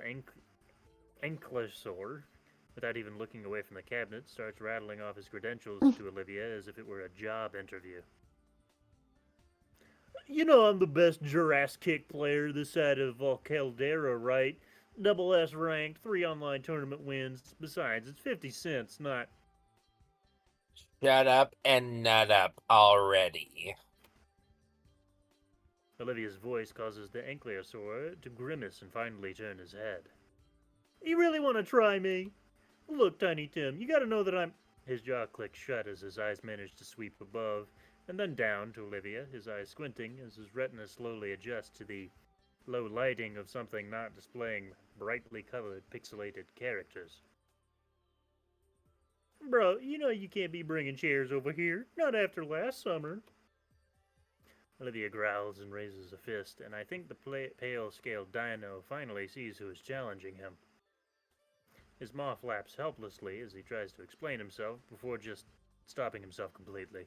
Ankylosaur, without even looking away from the cabinet, starts rattling off his credentials to Olivia as if it were a job interview. You know I'm the best Jurassic player this side of Caldera, right? Double S ranked, 3 online tournament wins. Besides, it's 50 cents, not... Shut up and nut up already. Olivia's voice causes the Ankylosaur to grimace and finally turn his head. You really want to try me? Look, Tiny Tim, you gotta know that I'm... His jaw clicks shut as his eyes manage to sweep above, and then down to Olivia, his eyes squinting as his retina slowly adjusts to the low lighting of something not displaying brightly colored pixelated characters. Bro, you know you can't be bringing chairs over here. Not after last summer. Olivia growls and raises a fist, and I think the pale-scaled dino finally sees who is challenging him. His maw flaps helplessly as he tries to explain himself before just stopping himself completely.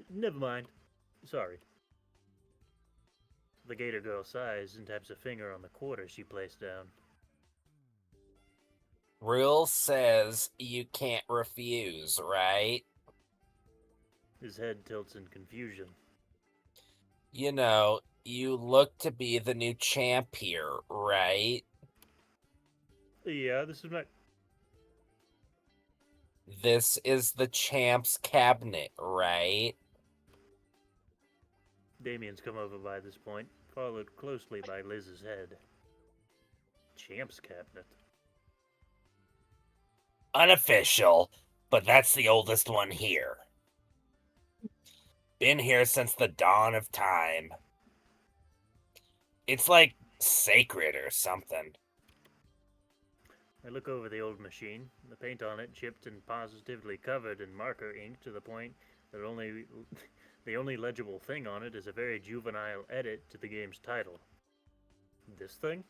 Never mind. Sorry. The gator girl sighs and taps a finger on the quarter she placed down. Rule says you can't refuse, right? His head tilts in confusion. You know, you look to be the new champ here, right? Yeah, this is my... This is the champ's cabinet, right? Damien's come over by this point, followed closely by Liz's head. Champ's cabinet. Unofficial, but that's the oldest one here. Been here since the dawn of time. It's like sacred or something. I look over the old machine, the paint on it chipped and positively covered in marker ink to the point that the only legible thing on it is a very juvenile edit to the game's title. This thing?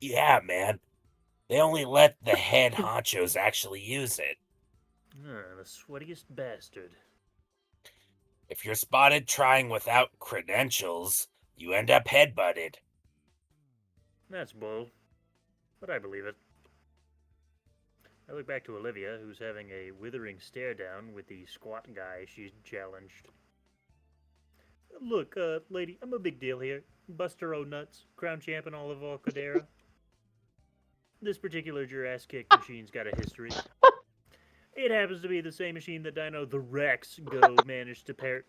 Yeah, man. They only let the head honchos actually use it. The sweatiest bastard. If you're spotted trying without credentials, you end up headbutted. That's bull, but I believe it. I look back to Olivia, who's having a withering stare down with the squat guy she challenged. Look, lady, I'm a big deal here. Buster O'Nuts, crown champ in all of Alcadera. This particular Jurassic kick machine's got a history. It happens to be the same machine that Dino the Rex Go managed to pair.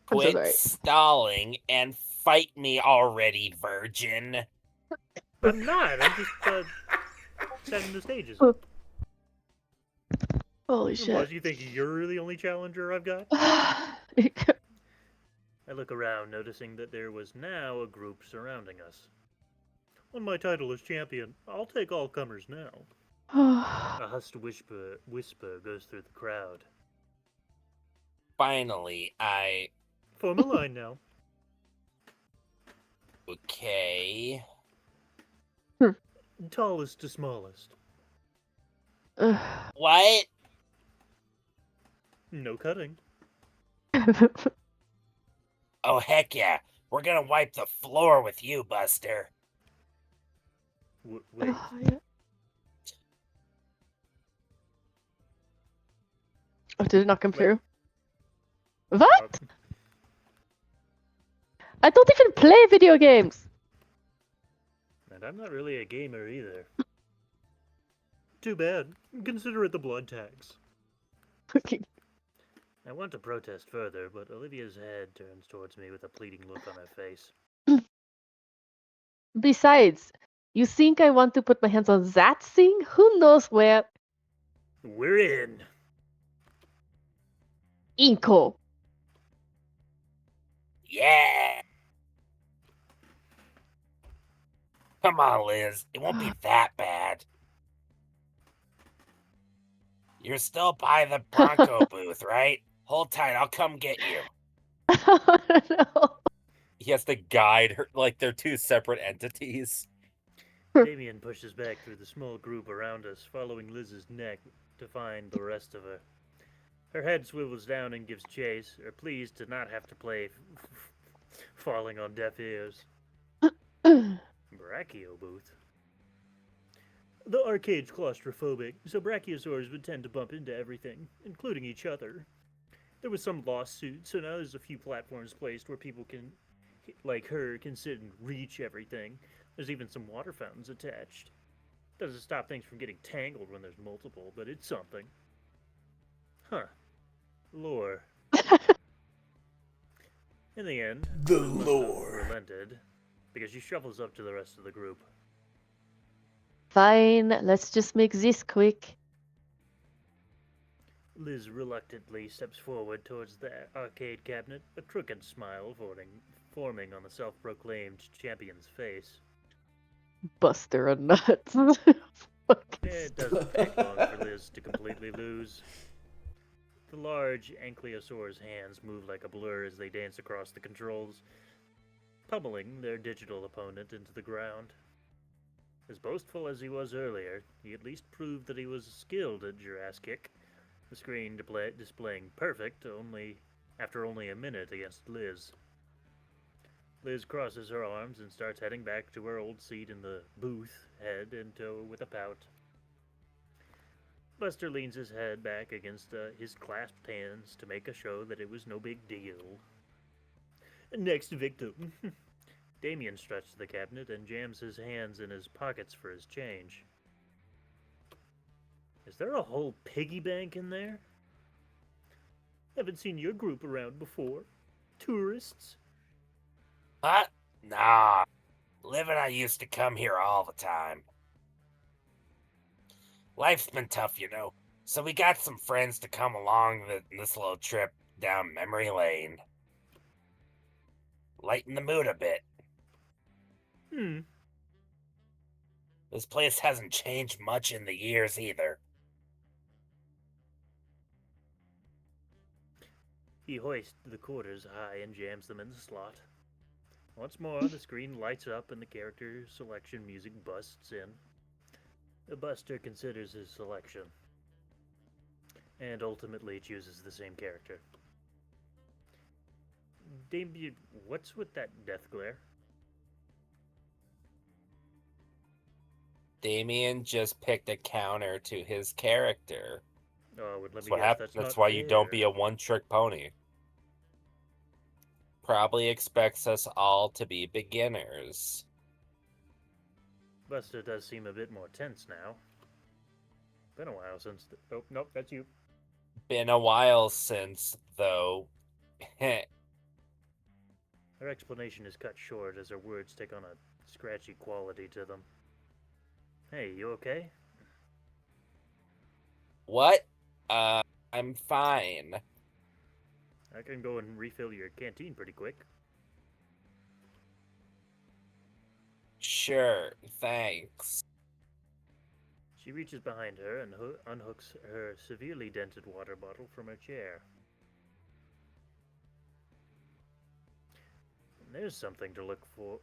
Quit stalling and fight me already, virgin. I'm not. I'm just setting the stages. Holy shit. What, you think you're the only challenger I've got? I look around, noticing that there was now a group surrounding us. When my title is champion, I'll take all comers now. A hushed whisper goes through the crowd. Finally, Form a line now. Okay. Tallest to smallest. What? No cutting. Oh, heck yeah. We're gonna wipe the floor with you, Buster. Wait. Yeah. Oh, did it not come through? What? I don't even play video games! And I'm not really a gamer either. Too bad. Consider it the blood tax. I want to protest further, but Olivia's head turns towards me with a pleading look on her face. Besides, you think I want to put my hands on that thing? Who knows where? We're in. Inko. Yeah. Come on, Liz. It won't be that bad. You're still by the Bronco booth, right? Hold tight. I'll come get you. Oh, no. He has to guide her like they're two separate entities. Damien pushes back through the small group around us, following Liz's neck to find the rest of her. Her head swivels down and gives chase, or pleased to not have to play falling on deaf ears. Brachio booth. The arcade's claustrophobic, so brachiosaurs would tend to bump into everything, including each other. There was some lawsuit, so now there's a few platforms placed where people can, like her, can sit and reach everything. There's even some water fountains attached. Doesn't stop things from getting tangled when there's multiple, but it's something. Huh. Lore. In the end, The Liz must have lore. relented, because she shuffles up to the rest of the group. Fine, let's just make this quick. Liz reluctantly steps forward towards the arcade cabinet, a crooked smile forming on the self-proclaimed champion's face. Buster a nuts. It doesn't take long for Liz to completely lose. The large Ankylosaur's hands move like a blur as they dance across the controls, pummeling their digital opponent into the ground. As boastful as he was earlier, he at least proved that he was skilled at Jurassic, the screen displaying perfect after only a minute against Liz. Liz crosses her arms and starts heading back to her old seat in the booth, head in tow with a pout. Buster leans his head back against his clasped hands to make a show that it was no big deal. Next victim. Damien struts to the cabinet and jams his hands in his pockets for his change. Is there a whole piggy bank in there? Haven't seen your group around before. Tourists? What? Nah. Liv and I used to come here all the time. Life's been tough, you know, so we got some friends to come along this little trip down memory lane. Lighten the mood a bit. This place hasn't changed much in the years either. He hoists the quarters high and jams them in the slot. Once more, the screen lights up and the character selection music busts in. The Buster considers his selection, and ultimately chooses the same character. Damien, what's with that death glare? Damien just picked a counter to his character. Oh, let That's me what guess, happens. that's That's not why you don't fair. be a one-trick pony. Probably expects us all to be beginners. Buster does seem a bit more tense now. Been a while since. Oh, nope, that's you. Been a while since, though. Her explanation is cut short as her words take on a scratchy quality to them. Hey, you okay? What? I'm fine. I can go and refill your canteen pretty quick. Sure, thanks. She reaches behind her and unhooks her severely dented water bottle from her chair. There's something to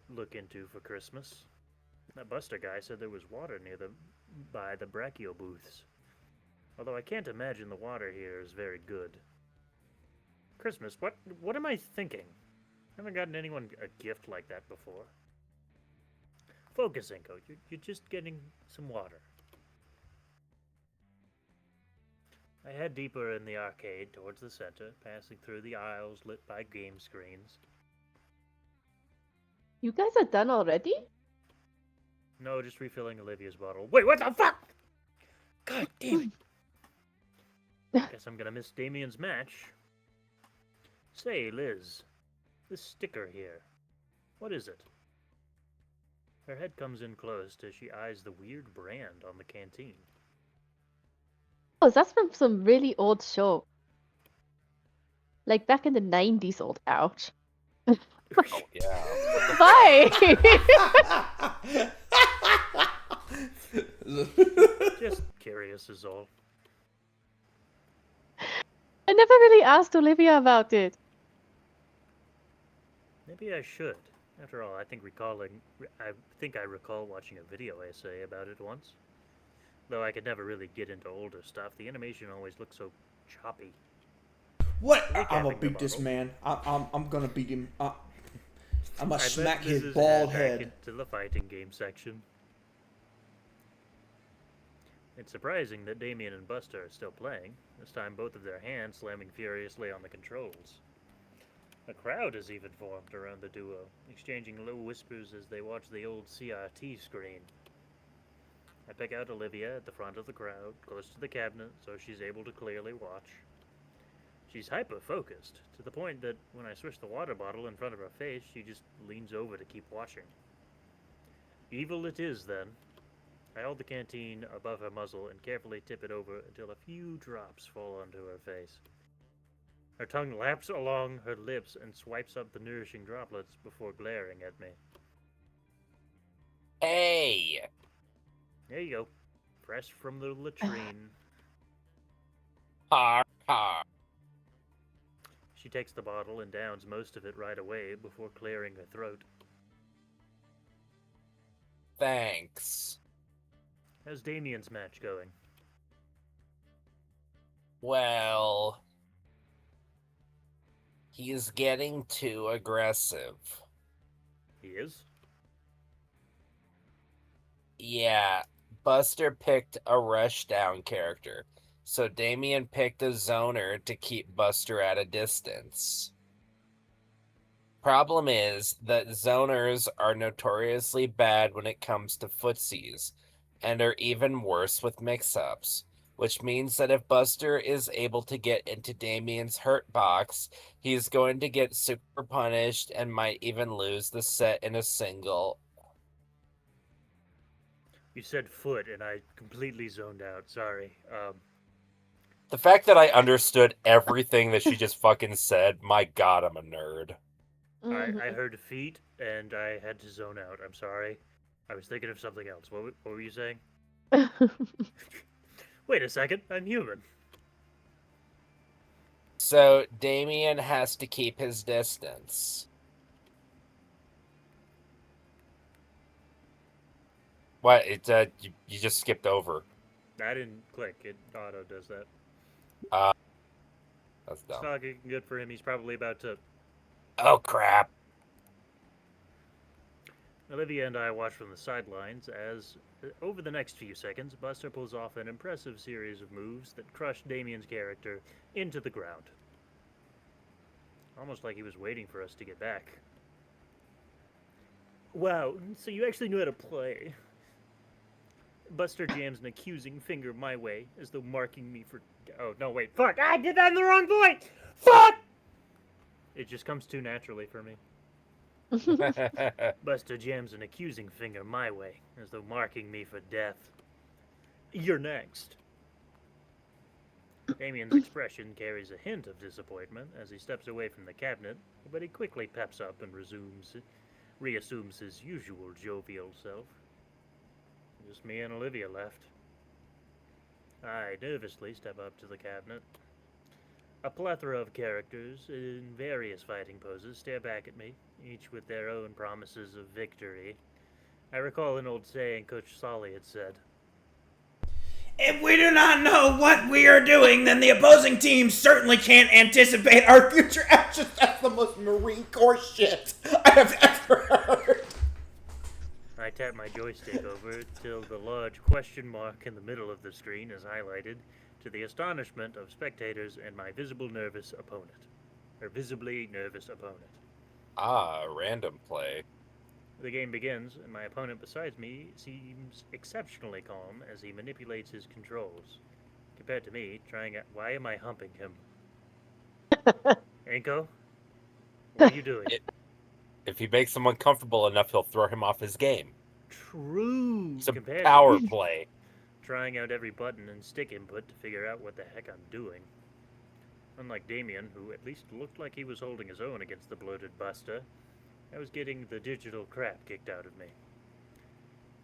look into for Christmas. That Buster guy said there was water by the brachio booths. Although I can't imagine the water here is very good. Christmas, what am I thinking? I haven't gotten anyone a gift like that before. Focus, Inko. You're just getting some water. I head deeper in the arcade towards the center, passing through the aisles lit by game screens. You guys are done already? No, just refilling Olivia's bottle. Wait, what the fuck? God damn it. Guess I'm gonna miss Damien's match. Say, Liz, this sticker here, what is it? Her head comes in close as she eyes the weird brand on the canteen. Oh, that's from some really old show. Like back in the 90s old. Ouch. Oh, yeah. Bye! Just curious is all. I never really asked Olivia about it. Maybe I should. After all, I think I recall watching a video essay about it once. Though I could never really get into older stuff, the animation always looked so choppy. What? I'm Recapping gonna the beat this bottle. man. I'm gonna beat him. I'm gonna I smack bet his Liz's bald back head. into the fighting game section. It's surprising that Damien and Buster are still playing, this time both of their hands slamming furiously on the controls. A crowd has even formed around the duo, exchanging low whispers as they watch the old CRT screen. I pick out Olivia at the front of the crowd, close to the cabinet, so she's able to clearly watch. She's hyper-focused, to the point that when I switch the water bottle in front of her face, she just leans over to keep watching. Evil it is, then. I hold the canteen above her muzzle and carefully tip it over until a few drops fall onto her face. Her tongue laps along her lips and swipes up the nourishing droplets before glaring at me. Hey! There you go. fresh from the latrine. Har har. She takes the bottle and downs most of it right away before clearing her throat. Thanks. How's Damien's match going? Well, he's getting too aggressive. He is? Yeah, Buster picked a rushdown character, so Damien picked a zoner to keep Buster at a distance. Problem is that zoners are notoriously bad when it comes to footsies, and are even worse with mix-ups, which means that if Buster is able to get into Damien's hurt box, he's going to get super punished and might even lose the set in a single. You said foot, and I completely zoned out. Sorry. The fact that I understood everything that she just fucking said, my god, I'm a nerd. I heard feet, and I had to zone out. I'm sorry. I was thinking of something else. What were you saying? Wait a second. I'm human. So Damien has to keep his distance. What? You just skipped over. I didn't click. It auto does that. That's It's dumb. not good for him. He's probably about to. Oh crap. Olivia and I watch from the sidelines as, over the next few seconds, Buster pulls off an impressive series of moves that crush Damien's character into the ground. Almost like he was waiting for us to get back. Wow, so you actually knew how to play. Buster jams an accusing finger my way, as though marking me for... Oh, no, wait. Fuck! I did that in the wrong point! Fuck! It just comes too naturally for me. Buster jams an accusing finger my way, as though marking me for death. You're next. Damien's expression carries a hint of disappointment as he steps away from the cabinet, but he quickly peps up and reassumes his usual jovial self. Just me and Olivia left. I nervously step up to the cabinet. A plethora of characters in various fighting poses stare back at me, each with their own promises of victory. I recall an old saying Coach Solly had said. If we do not know what we are doing, then the opposing team certainly can't anticipate our future actions. That's the most Marine Corps shit I have ever heard. I tap my joystick over till the large question mark in the middle of the screen is highlighted, to the astonishment of spectators and my visibly nervous opponent. Random play. The game begins, and my opponent beside me seems exceptionally calm as he manipulates his controls. Compared to me, trying out... Why am I humping him? Anko? What are you doing? If he makes someone comfortable enough, he'll throw him off his game. True. It's a Compared power to me, play. trying out every button and stick input to figure out what the heck I'm doing. Unlike Damien, who at least looked like he was holding his own against the bloated Buster, I was getting the digital crap kicked out of me.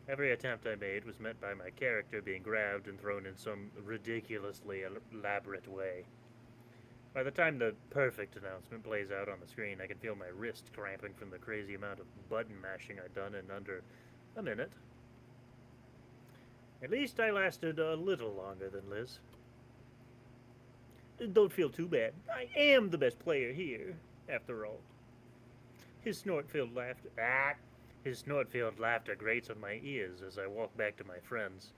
Every attempt I made was met by my character being grabbed and thrown in some ridiculously elaborate way. By the time the perfect announcement plays out on the screen, I can feel my wrist cramping from the crazy amount of button mashing I'd done in under a minute. At least I lasted a little longer than Liz. Don't feel too bad. I am the best player here, after all. His snort-filled laughter grates on my ears as I walk back to my friends,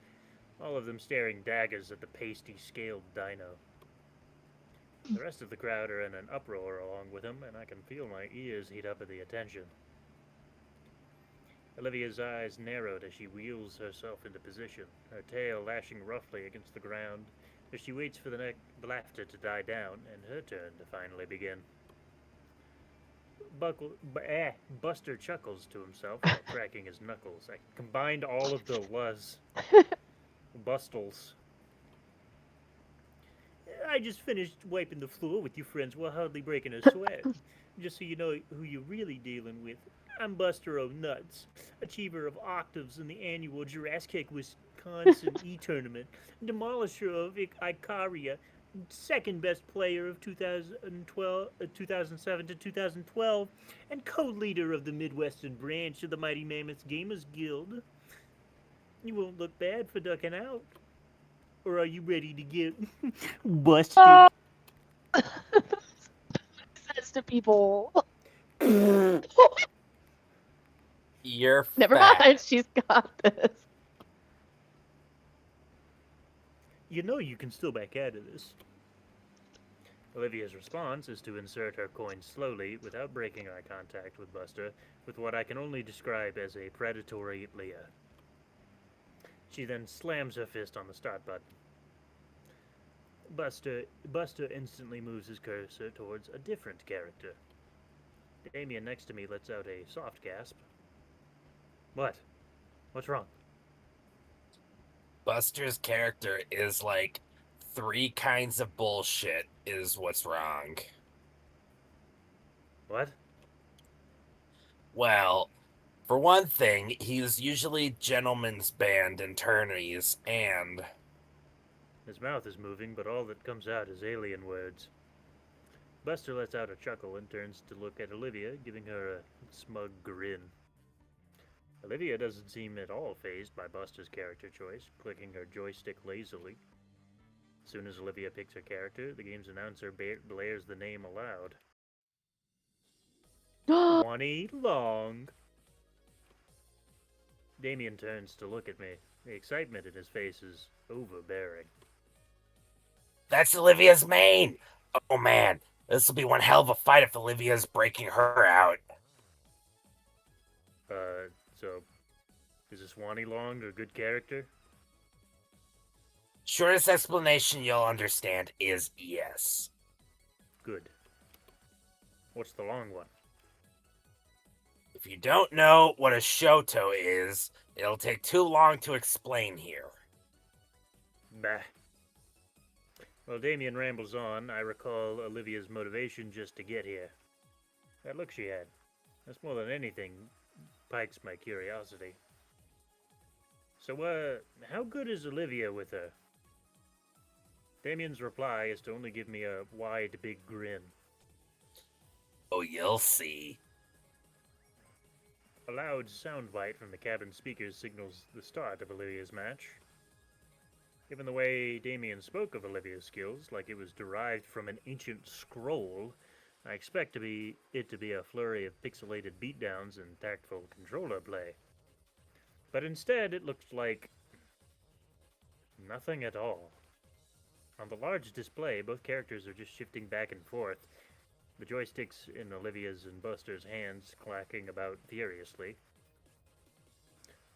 all of them staring daggers at the pasty-scaled dino. The rest of the crowd are in an uproar along with him, and I can feel my ears heat up at the attention. Olivia's eyes narrowed as she wheels herself into position, her tail lashing roughly against the ground as she waits for the laughter to die down and her turn to finally begin. Buster chuckles to himself while cracking his knuckles. I combined all of the was. Bustles. I just finished wiping the floor with you friends while hardly breaking a sweat. Just so you know who you're really dealing with. I'm Buster O'Nuts, achiever of octaves in the annual Jurassic Wisconsin E-Tournament, demolisher of Icaria, second best player of 2007 to 2012, and co-leader of the Midwestern branch of the Mighty Mammoth Gamers Guild. You won't look bad for ducking out. Or are you ready to get busted? Says to people. You're Never fat. mind, she's got this. You know you can still back out of this. Olivia's response is to insert her coin slowly, without breaking eye contact with Buster, with what I can only describe as a predatory leer. She then slams her fist on the start button. Buster instantly moves his cursor towards a different character. Damien next to me lets out a soft gasp. What? What's wrong? Buster's character is like 3 kinds of bullshit is what's wrong. What? Well, for one thing, he's usually gentleman's band in tourneys, and His mouth is moving, but all that comes out is alien words. Buster lets out a chuckle and turns to look at Olivia, giving her a smug grin. Olivia doesn't seem at all fazed by Buster's character choice, clicking her joystick lazily. As soon as Olivia picks her character, the game's announcer blares the name aloud. Wani Long. Damien turns to look at me. The excitement in his face is overbearing. that's Olivia's main! Oh man, this will be one hell of a fight if Olivia's breaking her out. So, is this Wani Long a good character? Shortest explanation you'll understand is yes. Good. What's the long one? If you don't know what a Shoto is, it'll take too long to explain here. Bah. While Damien rambles on, I recall Olivia's motivation just to get here. That look she had. That's more than anything pikes my curiosity. So, how good is Olivia with her? Damien's reply is to only give me a wide, big grin. Oh, you'll see. A loud soundbite from the cabin speakers signals the start of Olivia's match. Given the way Damien spoke of Olivia's skills, like it was derived from an ancient scroll, I expect it to be a flurry of pixelated beatdowns and tactful controller play. But instead, it looks like nothing at all. On the large display, both characters are just shifting back and forth, the joysticks in Olivia's and Buster's hands clacking about furiously.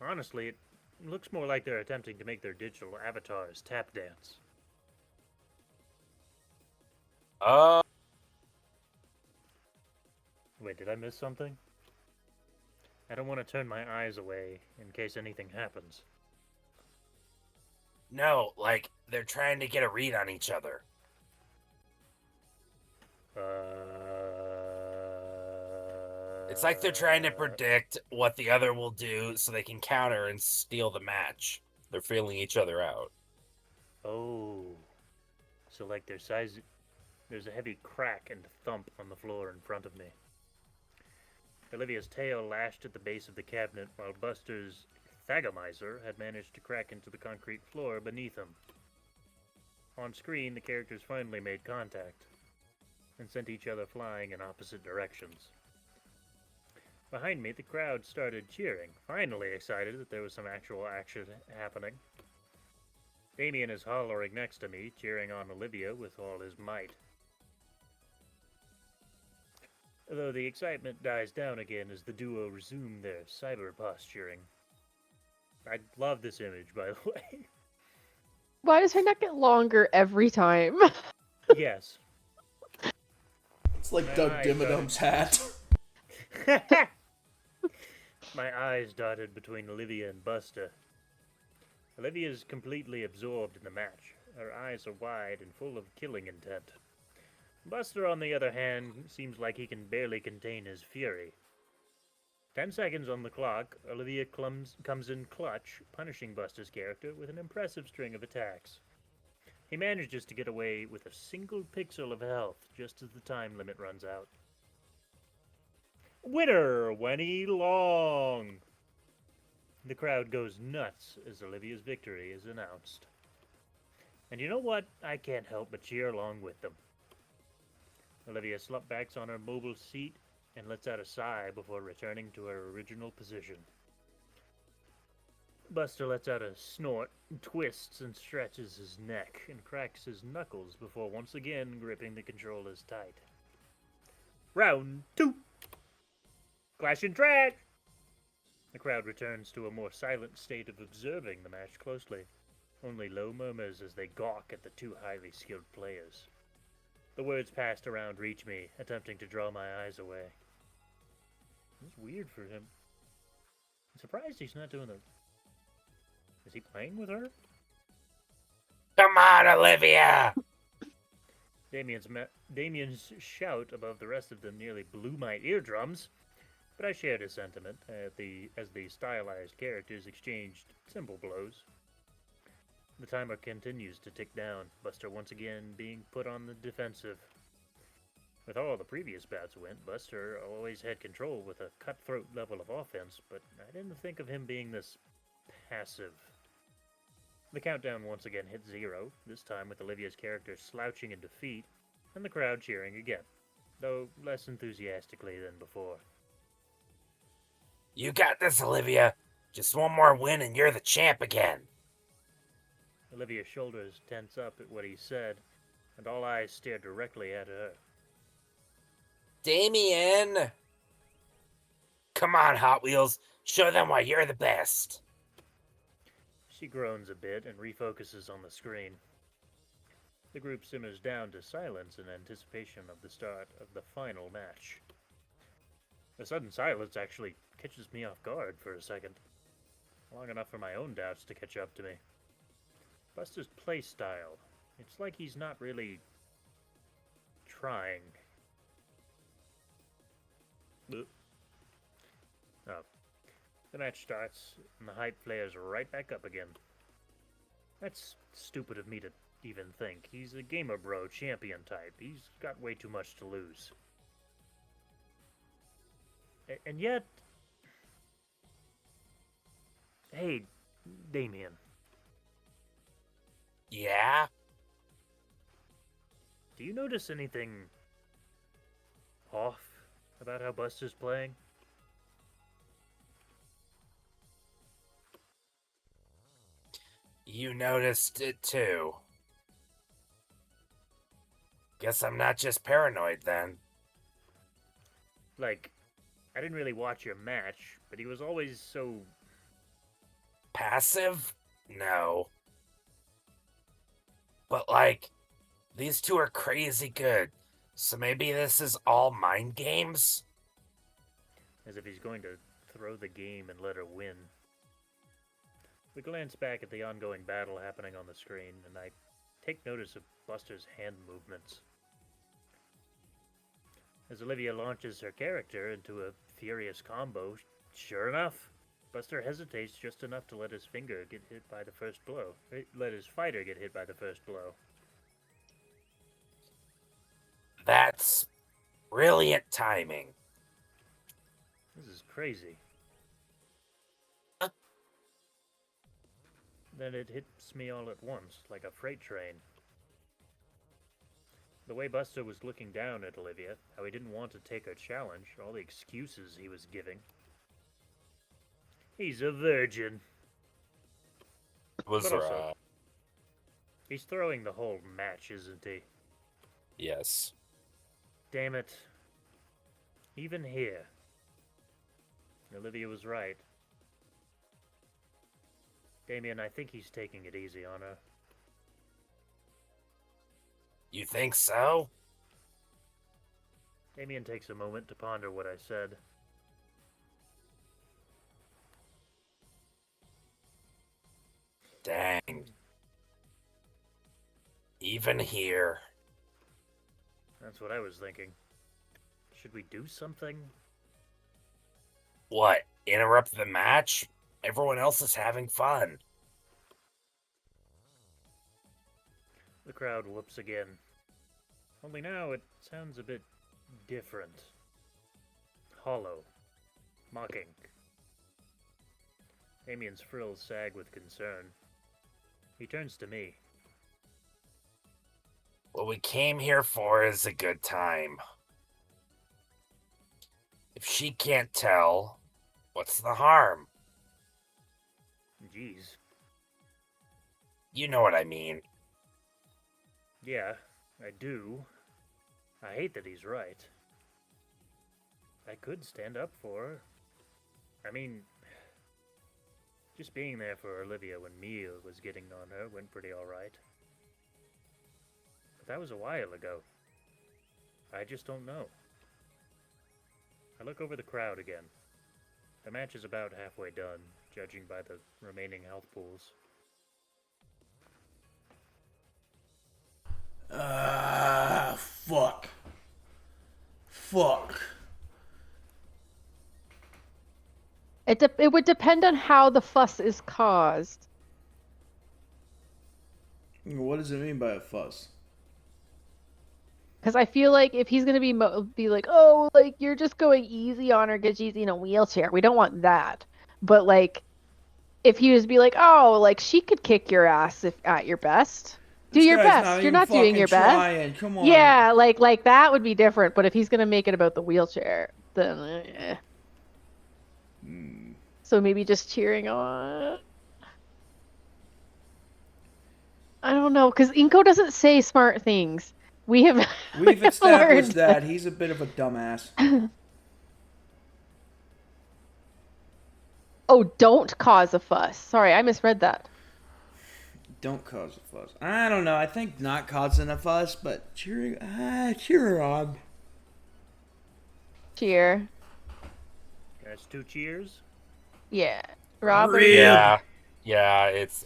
Honestly, it looks more like they're attempting to make their digital avatars tap dance. Wait, did I miss something? I don't want to turn my eyes away in case anything happens. No, like, they're trying to get a read on each other. It's like they're trying to predict what the other will do so they can counter and steal the match. They're feeling each other out. Oh. So like their size... There's a heavy crack and thump on the floor in front of me. Olivia's tail lashed at the base of the cabinet, while Buster's Thagomizer had managed to crack into the concrete floor beneath him. On screen, the characters finally made contact, and sent each other flying in opposite directions. Behind me, the crowd started cheering, finally excited that there was some actual action happening. Damien is hollering next to me, cheering on Olivia with all his might. Though the excitement dies down again as the duo resume their cyber posturing. I love this image, by the way. Why does her neck get longer every time? Yes. It's like Doug Dimmadum's hat. My eyes darted between Olivia and Buster. Olivia's completely absorbed in the match. Her eyes are wide and full of killing intent. Buster, on the other hand, seems like he can barely contain his fury. 10 seconds on the clock, Olivia comes in clutch, punishing Buster's character with an impressive string of attacks. He manages to get away with a single pixel of health just as the time limit runs out. Winner, Wenny Long! The crowd goes nuts as Olivia's victory is announced. And you know what? I can't help but cheer along with them. Olivia slumpbacks on her mobile seat and lets out a sigh before returning to her original position. Buster lets out a snort, twists and stretches his neck, and cracks his knuckles before once again gripping the controllers tight. Round 2! Clash and track! The crowd returns to a more silent state of observing the match closely. Only low murmurs as they gawk at the two highly skilled players. The words passed around reach me, attempting to draw my eyes away. It's weird for him. I'm surprised he's not doing the... Is he playing with her? Come on, Olivia! Damien's shout above the rest of them nearly blew my eardrums, but I shared his sentiment as the stylized characters exchanged simple blows. The timer continues to tick down, Buster once again being put on the defensive. With all the previous bouts went, Buster always had control with a cutthroat level of offense, but I didn't think of him being this passive. The countdown once again hit 0, this time with Olivia's character slouching in defeat, and the crowd cheering again, though less enthusiastically than before. You got this, Olivia. Just one more win and you're the champ again. Olivia's shoulders tense up at what he said, and all eyes stare directly at her. Damien! Come on, Hot Wheels. Show them why you're the best. She groans a bit and refocuses on the screen. The group simmers down to silence in anticipation of the start of the final match. The sudden silence actually catches me off guard for a second, long enough for my own doubts to catch up to me. Buster's play style, it's like he's not really trying. Oh. The match starts, and the hype flares right back up again. That's stupid of me to even think. He's a gamer bro champion type. He's got way too much to lose. And yet... Hey, Damien. Yeah? Do you notice anything off about how Buster's playing? You noticed it too. Guess I'm not just paranoid then. Like, I didn't really watch your match, but he was always so... Passive? No. But like, these two are crazy good. So maybe this is all mind games? As if he's going to throw the game and let her win. We glance back at the ongoing battle happening on the screen, and I take notice of Buster's hand movements. As Olivia launches her character into a furious combo, sure enough, Buster hesitates just enough to let his finger get hit by the first blow. Let his fighter get hit by the first blow. That's brilliant timing. This is crazy. Then it hits me all at once, like a freight train. The way Buster was looking down at Olivia, how he didn't want to take her challenge, all the excuses he was giving. He's a virgin. Was But also, he's throwing the whole match, isn't he? Yes. Damn it. Even here. Olivia was right. Damien, I think he's taking it easy on her. You think so? Damien takes a moment to ponder what I said. Dang. Even here. That's what I was thinking. Should we do something? What? Interrupt the match? Everyone else is having fun. The crowd whoops again. Only now it sounds a bit different. Hollow. Mocking. Damien's frills sag with concern. He turns to me. What we came here for is a good time. If she can't tell, what's the harm? Jeez. You know what I mean. Yeah, I do. I hate that he's right. I could stand up for her. I mean, just being there for Olivia when Mia was getting on her went pretty alright. But that was a while ago. I just don't know. I look over the crowd again. The match is about halfway done, judging by the remaining health pools. Fuck. Fuck. It would depend on how the fuss is caused. What does it mean by a fuss? Because I feel like if he's gonna be like, oh, like you're just going easy on her because she's in a wheelchair, we don't want that. But like, if he was to be like, oh, like she could kick your ass if at your best, do This your guy's best. not You're even not doing fucking your best. trying. Come on. Yeah, like that would be different. But if he's gonna make it about the wheelchair, then so maybe just cheering on. I don't know, because Inko doesn't say smart things. We've established learned that he's a bit of a dumbass. Oh, don't cause a fuss. Sorry, I misread that. Don't cause a fuss. I don't know. I think not causing a fuss, but cheer her on. Cheer. That's 2 cheers. Yeah. Rob? Yeah, it's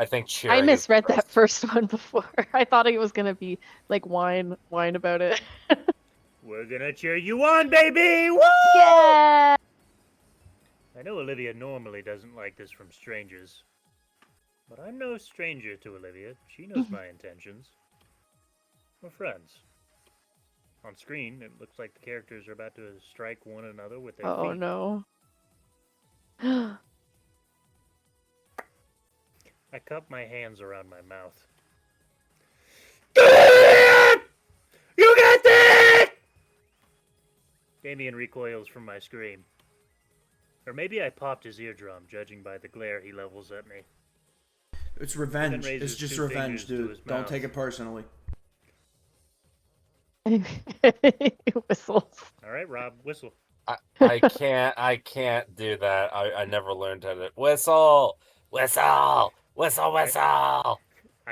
I think cheering. I misread that first one before. I thought it was gonna be like whine about it. We're gonna cheer you on, baby! Woo! Yeah. I know Olivia normally doesn't like this from strangers. But I'm no stranger to Olivia. She knows my intentions. We're friends. On screen, it looks like the characters are about to strike one another with their feet. Oh no. I cup my hands around my mouth. You got this! Damien recoils from my scream. Or maybe I popped his eardrum, judging by the glare he levels at me. It's revenge. Then raises It's just 2 revenge, fingers to dude. his Don't mouth. take it personally. Whistles. All right, Rob, whistle. I can't do that. I never learned how to whistle. I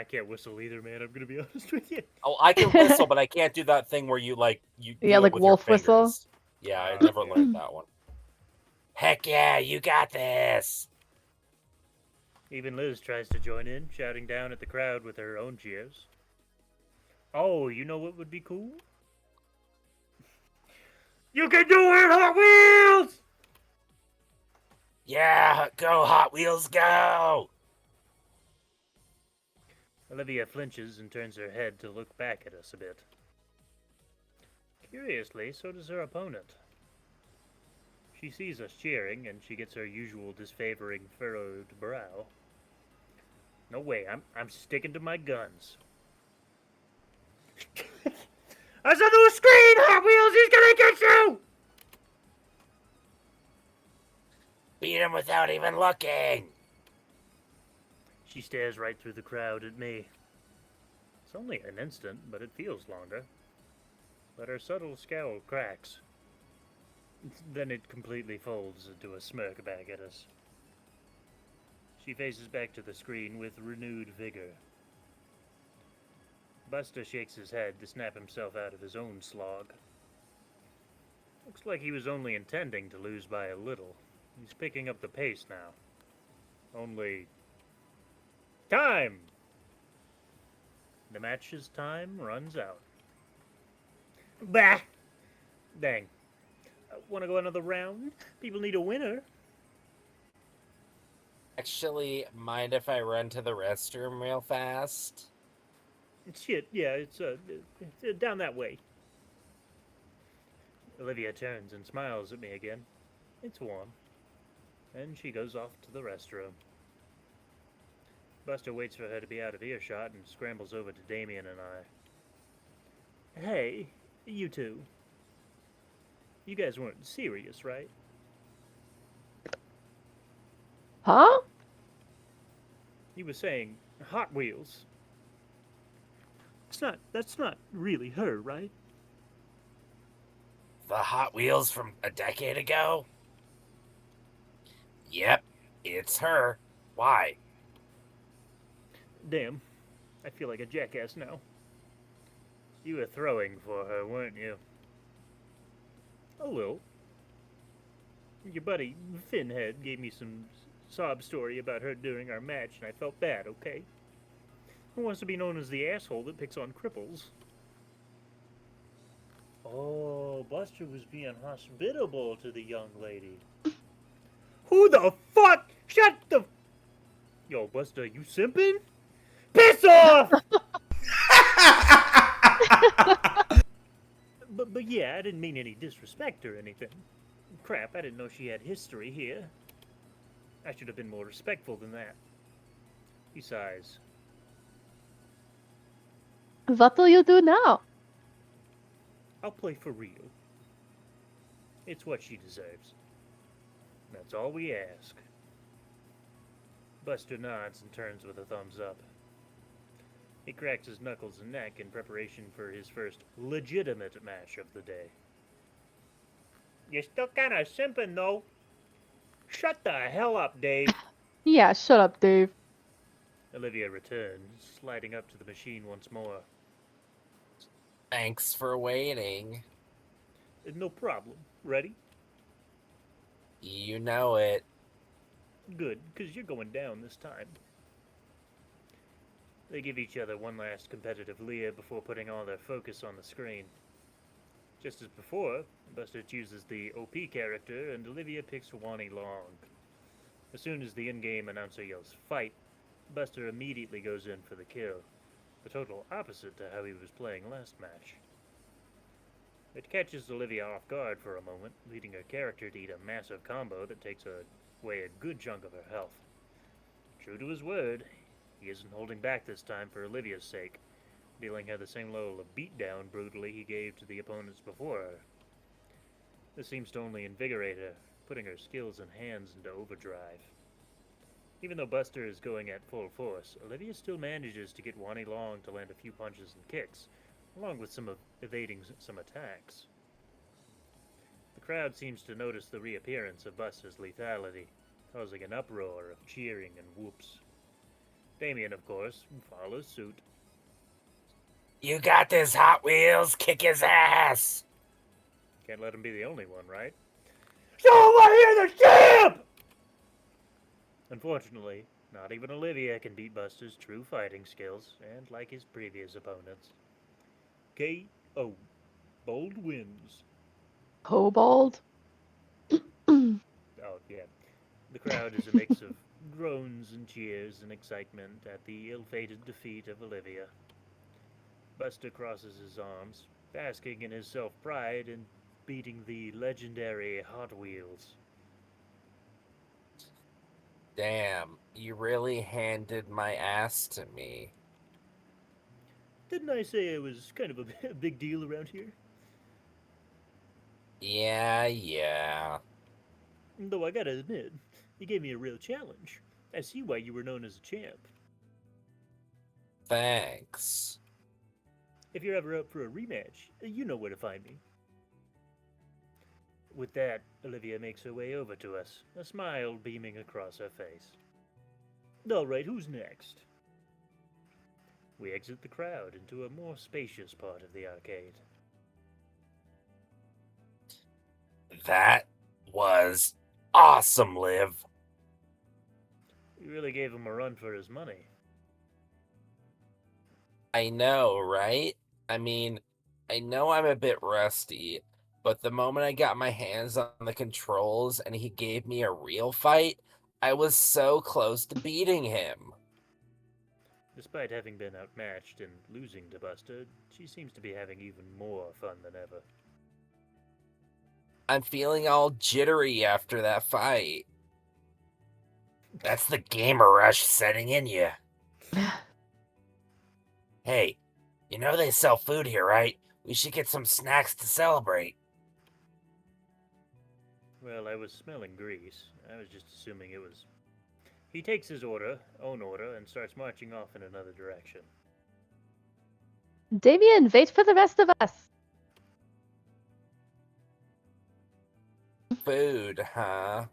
can't whistle either, man. I'm gonna be honest with you. Oh, I can whistle, but I can't do that thing where you do Yeah, it like with wolf your whistle? fingers. Yeah, I never learned that one. Heck yeah, you got this. Even Liz tries to join in, shouting down at the crowd with her own cheers. Oh, you know what would be cool? You can do it, Hot Wheels! Yeah, go Hot Wheels, go! Olivia flinches and turns her head to look back at us a bit. Curiously, so does her opponent. She sees us cheering, and she gets her usual disfavoring furrowed brow. No way, I'm sticking to my guns. There's a new screen, Hot Wheels! He's gonna get you! Beat him without even looking. She stares right through the crowd at me. It's only an instant, but it feels longer. But her subtle scowl cracks. Then it completely folds into a smirk back at us. She faces back to the screen with renewed vigor. Buster shakes his head to snap himself out of his own slog. Looks like he was only intending to lose by a little. He's picking up the pace now. Only... time! The match's time runs out. Bah! Dang. Want to go another round? People need a winner. Actually, mind if I run to the restroom real fast? Shit, yeah, it's down that way. Olivia turns and smiles at me again. It's warm. And she goes off to the restroom. Buster waits for her to be out of earshot and scrambles over to Damien and I. Hey, you two. You guys weren't serious, right? Huh? You were saying Hot Wheels. That's not really her, right? The Hot Wheels from a decade ago? Yep, it's her. Why? Damn. I feel like a jackass now. You were throwing for her, weren't you? A little. Your buddy Finhead gave me some sob story about her during our match, and I felt bad, okay? Who wants to be known as the asshole that picks on cripples? Oh, Buster was being hospitable to the young lady. Who the fuck? Shut the... Yo, Buster, you simping? Piss off! But yeah, I didn't mean any disrespect or anything. Crap, I didn't know she had history here. I should have been more respectful than that. He sighs. What will you do now? I'll play for real. It's what she deserves. That's all we ask. Buster nods and turns with a thumbs up. He cracks his knuckles and neck in preparation for his first legitimate match of the day. You're still kinda simping, though. Shut the hell up, Dave. Yeah, shut up, Dave. Olivia returns, sliding up to the machine once more. Thanks for waiting. No problem. Ready? You know it. Good, because you're going down this time. They give each other one last competitive leer before putting all their focus on the screen. Just as before, Buster chooses the OP character and Olivia picks Wani Long. As soon as the in-game announcer yells fight, Buster immediately goes in for the kill, the total opposite to how he was playing last match. It catches Olivia off guard for a moment, leading her character to eat a massive combo that takes away a good chunk of her health. True to his word, he isn't holding back this time for Olivia's sake, dealing her the same level of beatdown brutally he gave to the opponents before her. This seems to only invigorate her, putting her skills and hands into overdrive. Even though Buster is going at full force, Olivia still manages to get Wani Long to land a few punches and kicks, along with some evading some attacks. The crowd seems to notice the reappearance of Buster's lethality, causing an uproar of cheering and whoops. Damien, of course, follows suit. You got this, Hot Wheels. Kick his ass. Can't let him be the only one, right? Show him I hear the champ! Unfortunately, not even Olivia can beat Buster's true fighting skills, and like his previous opponents. K.O. Bold wins. Kobold? Oh, yeah. The crowd is a mix of groans and cheers and excitement at the ill-fated defeat of Olivia. Buster crosses his arms, basking in his self-pride and beating the legendary Hot Wheels. Damn, you really handed my ass to me. Didn't I say it was kind of a big deal around here? Yeah. Though I gotta admit, you gave me a real challenge. I see why you were known as a champ. Thanks. If you're ever up for a rematch, you know where to find me. With that, Olivia makes her way over to us, a smile beaming across her face. Alright, who's next? We exit the crowd into a more spacious part of the arcade. That was awesome, Liv. You really gave him a run for his money. I know, right? I mean, I know I'm a bit rusty, But the moment I got my hands on the controls and he gave me a real fight, I was so close to beating him. Despite having been outmatched and losing to Buster, she seems to be having even more fun than ever. I'm feeling all jittery after that fight. That's the gamer rush setting in you. Hey, you know they sell food here, right? We should get some snacks to celebrate. Well, I was smelling grease. I was just assuming it was. He takes his own order, and starts marching off in another direction. Damien, wait for the rest of us. Food, huh?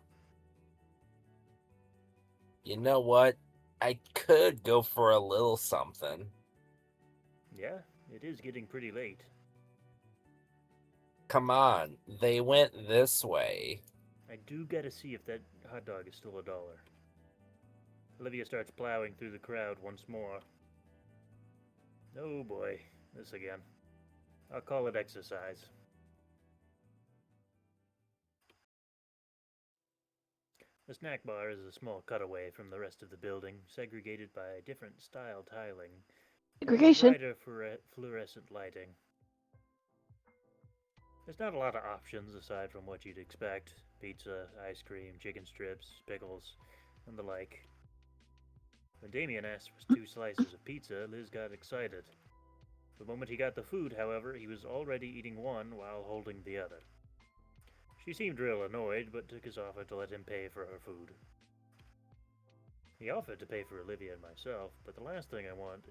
You know what? I could go for a little something. Yeah, it is getting pretty late. Come on, they went this way. I do gotta see if that hot dog is still $1. Olivia starts plowing through the crowd once more. Oh boy, this again. I'll call it exercise. The snack bar is a small cutaway from the rest of the building, segregated by different style tiling and Segregation. brighter fluorescent lighting. There's not a lot of options aside from what you'd expect: pizza, ice cream, chicken strips, pickles, and the like. When Damien asked for 2 slices of pizza, Liz got excited. The moment he got the food, however, he was already eating one while holding the other. She seemed real annoyed, but took his offer to let him pay for her food. He offered to pay for Olivia and myself, but the last thing I want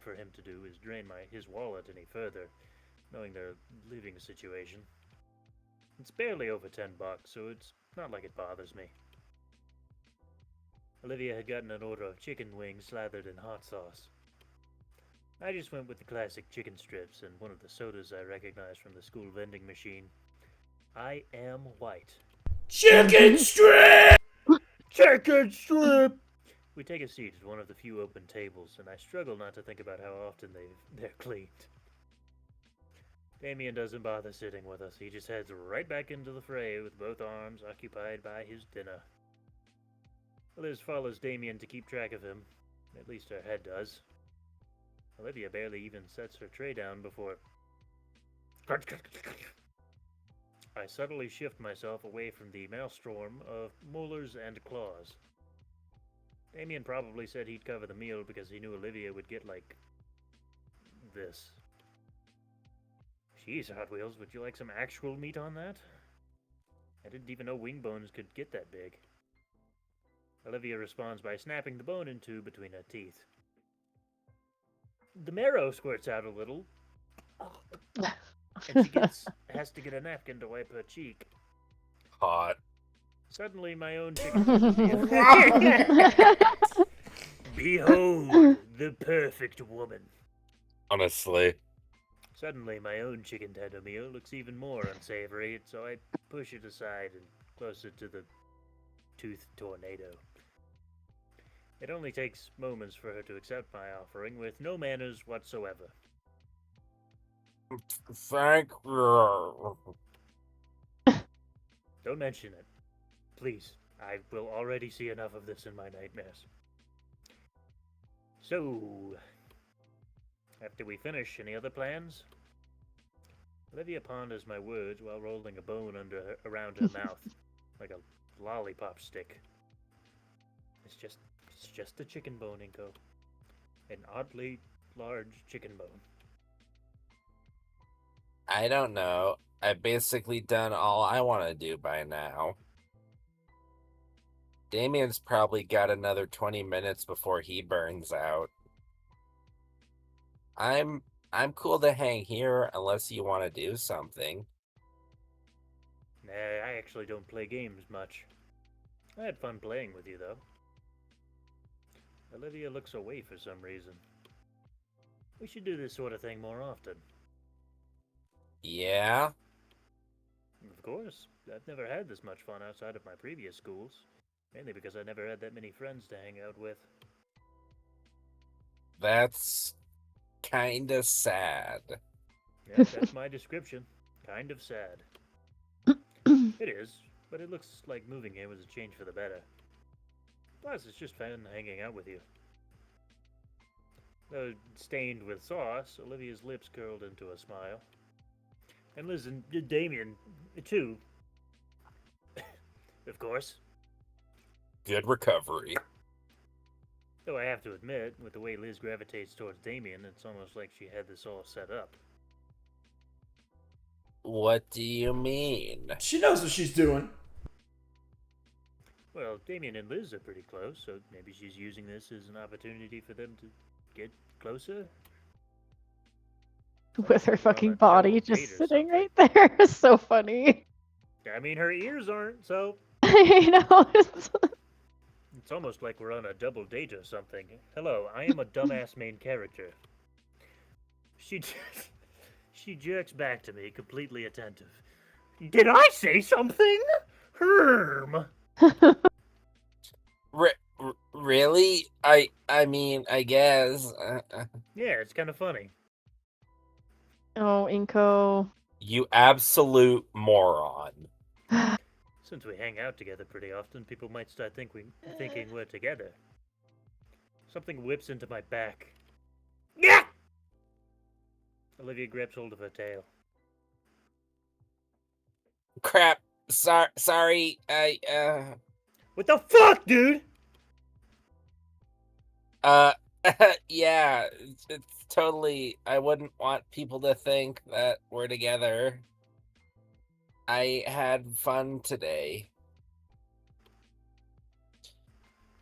for him to do is drain his wallet any further, knowing their living situation. It's barely over $10, so it's not like it bothers me. Olivia had gotten an order of chicken wings slathered in hot sauce. I just went with the classic chicken strips and one of the sodas I recognized from the school vending machine. I am white. Chicken strip! Chicken strip! We take a seat at one of the few open tables, and I struggle not to think about how often they're cleaned. Damien doesn't bother sitting with us. He just heads right back into the fray with both arms occupied by his dinner. Liz follows Damien to keep track of him. At least her head does. Olivia barely even sets her tray down before... I subtly shift myself away from the maelstrom of molars and claws. Damien probably said he'd cover the meal because he knew Olivia would get, like, this. Jeez, Hot Wheels, would you like some actual meat on that? I didn't even know wing bones could get that big. Olivia responds by snapping the bone in two between her teeth. The marrow squirts out a little, and she has to get a napkin to wipe her cheek. Hot. Suddenly, my own chicken. Behold, the perfect woman. Honestly. Suddenly, my own chicken tender meal looks even more unsavory, so I push it aside and closer to the toothed tornado. It only takes moments for her to accept my offering with no manners whatsoever. Thank you. Don't mention it. Please, I will already see enough of this in my nightmares. So, after we finish, any other plans? Olivia ponders my words while rolling a bone around her mouth, like a lollipop stick. It's just a chicken bone, Inko. An oddly large chicken bone. I don't know. I've basically done all I want to do by now. Damien's probably got another 20 minutes before he burns out. I'm cool to hang here unless you want to do something. Nah, I actually don't play games much. I had fun playing with you, though. Olivia looks away for some reason. We should do this sort of thing more often. Yeah? Of course. I've never had this much fun outside of my previous schools. Mainly because I never had that many friends to hang out with. That's kinda sad. Yeah, that's my description. Kind of sad. It is, but it looks like moving here was a change for the better. Plus, it's just fun hanging out with you. Though stained with sauce, Olivia's lips curled into a smile. And Liz and Damien, too. Of course. Good recovery. Though I have to admit, with the way Liz gravitates towards Damien, it's almost like she had this all set up. What do you mean? She knows what she's doing. Well, Damien and Liz are pretty close, so maybe she's using this as an opportunity for them to get closer? With her On fucking a body double date just or sitting something. right there. It's so funny. I mean, her ears aren't, so You know, it's almost like we're on a double date or something. Hello, I am a dumbass main character. She jerks back to me, completely attentive. Did I say something? Herm. Really? I mean, I guess. Yeah, it's kind of funny. oh, Inko. You absolute moron. Since we hang out together pretty often, people might start thinking we're together. Something whips into my back. Yeah! Olivia grabs hold of her tail. Crap. Sorry. What the fuck, dude? Yeah, it's totally. I wouldn't want people to think that we're together. I had fun today.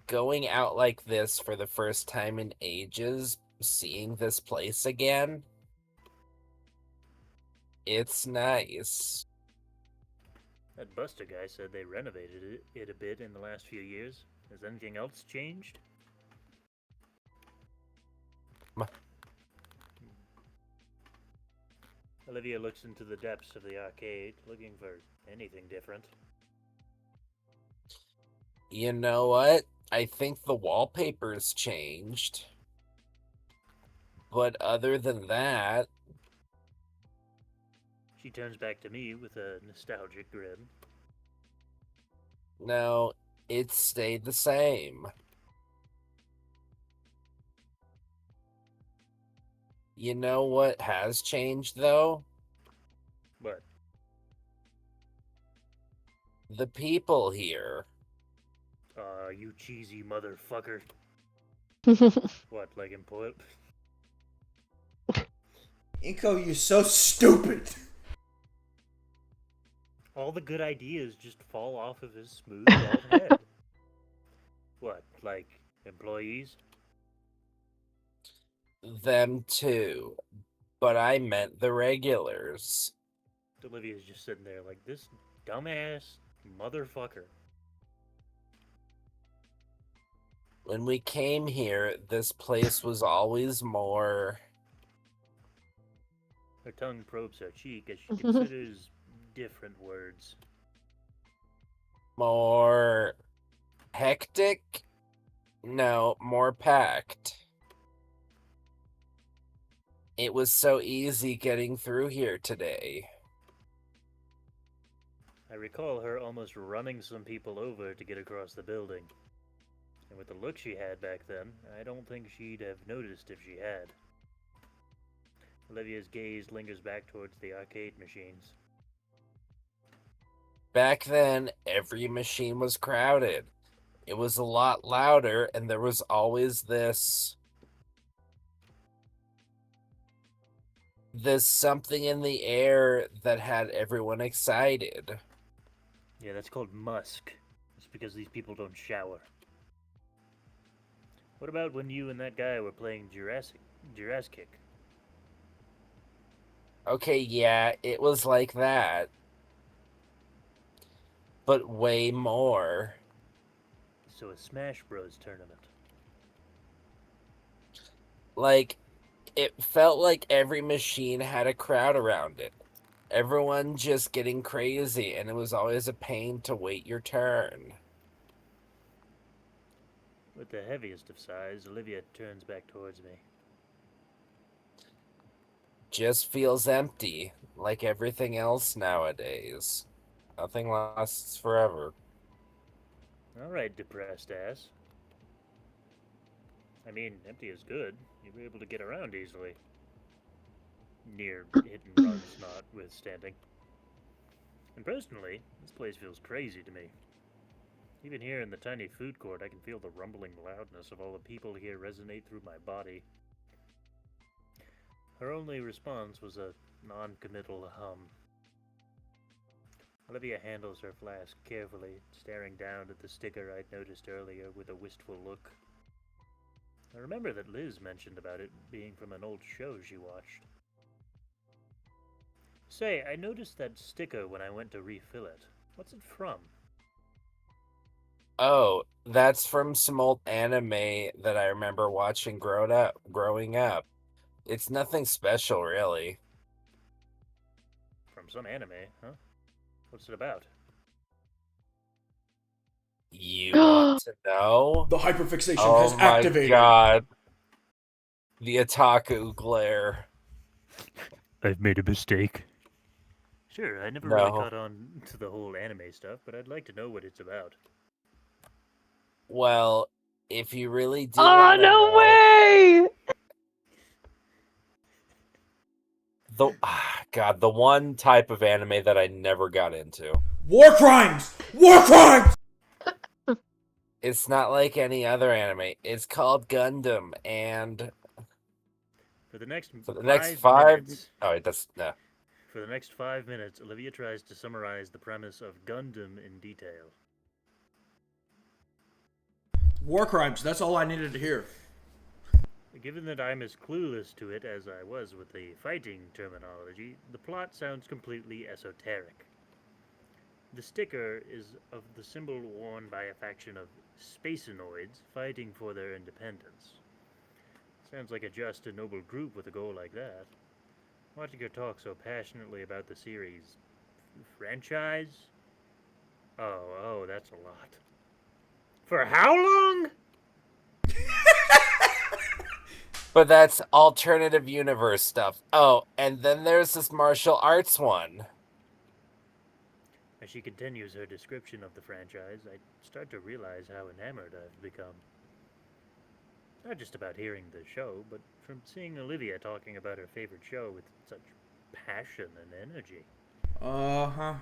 Going out like this for the first time in ages, seeing this place again. It's nice. That Buster guy said they renovated it a bit in the last few years. Has anything else changed? Olivia looks into the depths of the arcade, looking for anything different. You know what? I think the wallpaper's changed. But other than that, She turns back to me with a nostalgic grin. no, it stayed the same. You know what has changed, though? What? The people here. You cheesy motherfucker. What, like in Poet? Inko, you're so stupid. All the good ideas just fall off of his smooth, bald head. What, like employees? Them too. But I meant the regulars. Olivia's just sitting there like, this dumbass motherfucker. When we came here, this place was always more... Her tongue probes her cheek as she considers different words. more hectic? No, more packed. It was so easy getting through here today. I recall her almost running some people over to get across the building. And with the look she had back then, I don't think she'd have noticed if she had. Olivia's gaze lingers back towards the arcade machines. Back then, every machine was crowded. It was a lot louder, and there was always this something in the air that had everyone excited. Yeah, that's called musk. It's because these people don't shower. What about when you and that guy were playing Jurassic? Okay, yeah, it was like that. But way more. So a Smash Bros. Tournament. Like, it felt like every machine had a crowd around it. Everyone just getting crazy, and it was always a pain to wait your turn. With the heaviest of sighs, Olivia turns back towards me. just feels empty, like everything else nowadays. Nothing lasts forever. All right, depressed ass. I mean, empty is good. You'll be able to get around easily. Near hit and runs notwithstanding. And personally, this place feels crazy to me. Even here in the tiny food court, I can feel the rumbling loudness of all the people here resonate through my body. Her only response was a non-committal hum. Olivia handles her flask carefully, staring down at the sticker I'd noticed earlier with a wistful look. I remember that Liz mentioned about it being from an old show she watched. Say, I noticed that sticker when I went to refill it. What's it from? Oh, that's from some old anime that I remember watching growing up. It's nothing special, really. From some anime, huh? What's it about? You want to know? The hyperfixation Oh has my activated. god. The otaku glare. I've made a mistake. Sure, I never really No. caught on to the whole anime stuff, but I'd like to know what it's about. Well, if you really do Oh, wanna no know, way! the one type of anime that I never got into. War crimes! War crimes! It's not like any other anime. It's called Gundam, and For the next five minutes, oh wait, that's no. for the next 5 minutes, Olivia tries to summarize the premise of Gundam in detail. War crimes, that's all I needed to hear. Given that I'm as clueless to it as I was with the fighting terminology, the plot sounds completely esoteric. The sticker is of the symbol worn by a faction of spacenoids fighting for their independence. Sounds like a just and noble group with a goal like that. Watching her talk so passionately about the series franchise? Oh, that's a lot. For how long? But that's alternative universe stuff. Oh, and then there's this martial arts one. As she continues her description of the franchise, I start to realize how enamored I've become. Not just about hearing the show, but from seeing Olivia talking about her favorite show with such passion and energy. Uh-huh.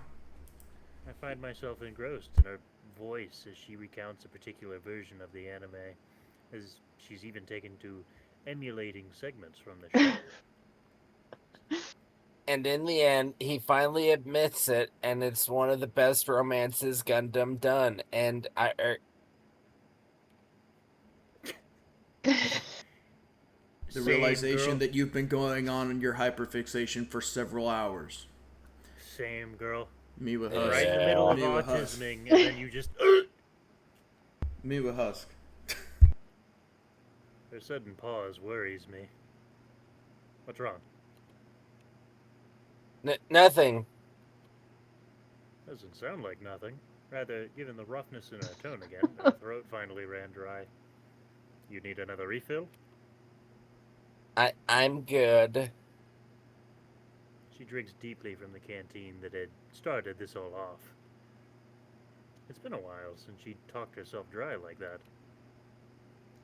I find myself engrossed in her voice as she recounts a particular version of the anime, as she's even taken to emulating segments from the show. And in the end, he finally admits it, and it's one of the best romances Gundam done. And The realization that you've been going on in your hyperfixation for several hours. Same girl. Me with Yeah. Husk. Right in the middle of Me with Husk. autisming, and then you just... Me with Husk. Her sudden pause worries me. What's wrong? nothing. Doesn't sound like nothing. Rather, given the roughness in her tone again, her throat finally ran dry. You need another refill? I'm good. She drinks deeply from the canteen that had started this all off. It's been a while since she talked herself dry like that.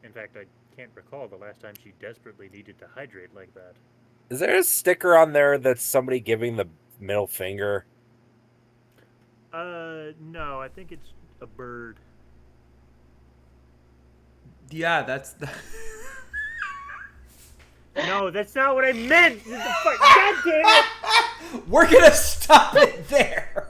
In fact, I can't recall the last time she desperately needed to hydrate like that. Is there a sticker on there that's somebody giving the middle finger? No, I think it's a bird. Yeah, that's the... No, that's not what I meant! God damn it! We're gonna stop it there!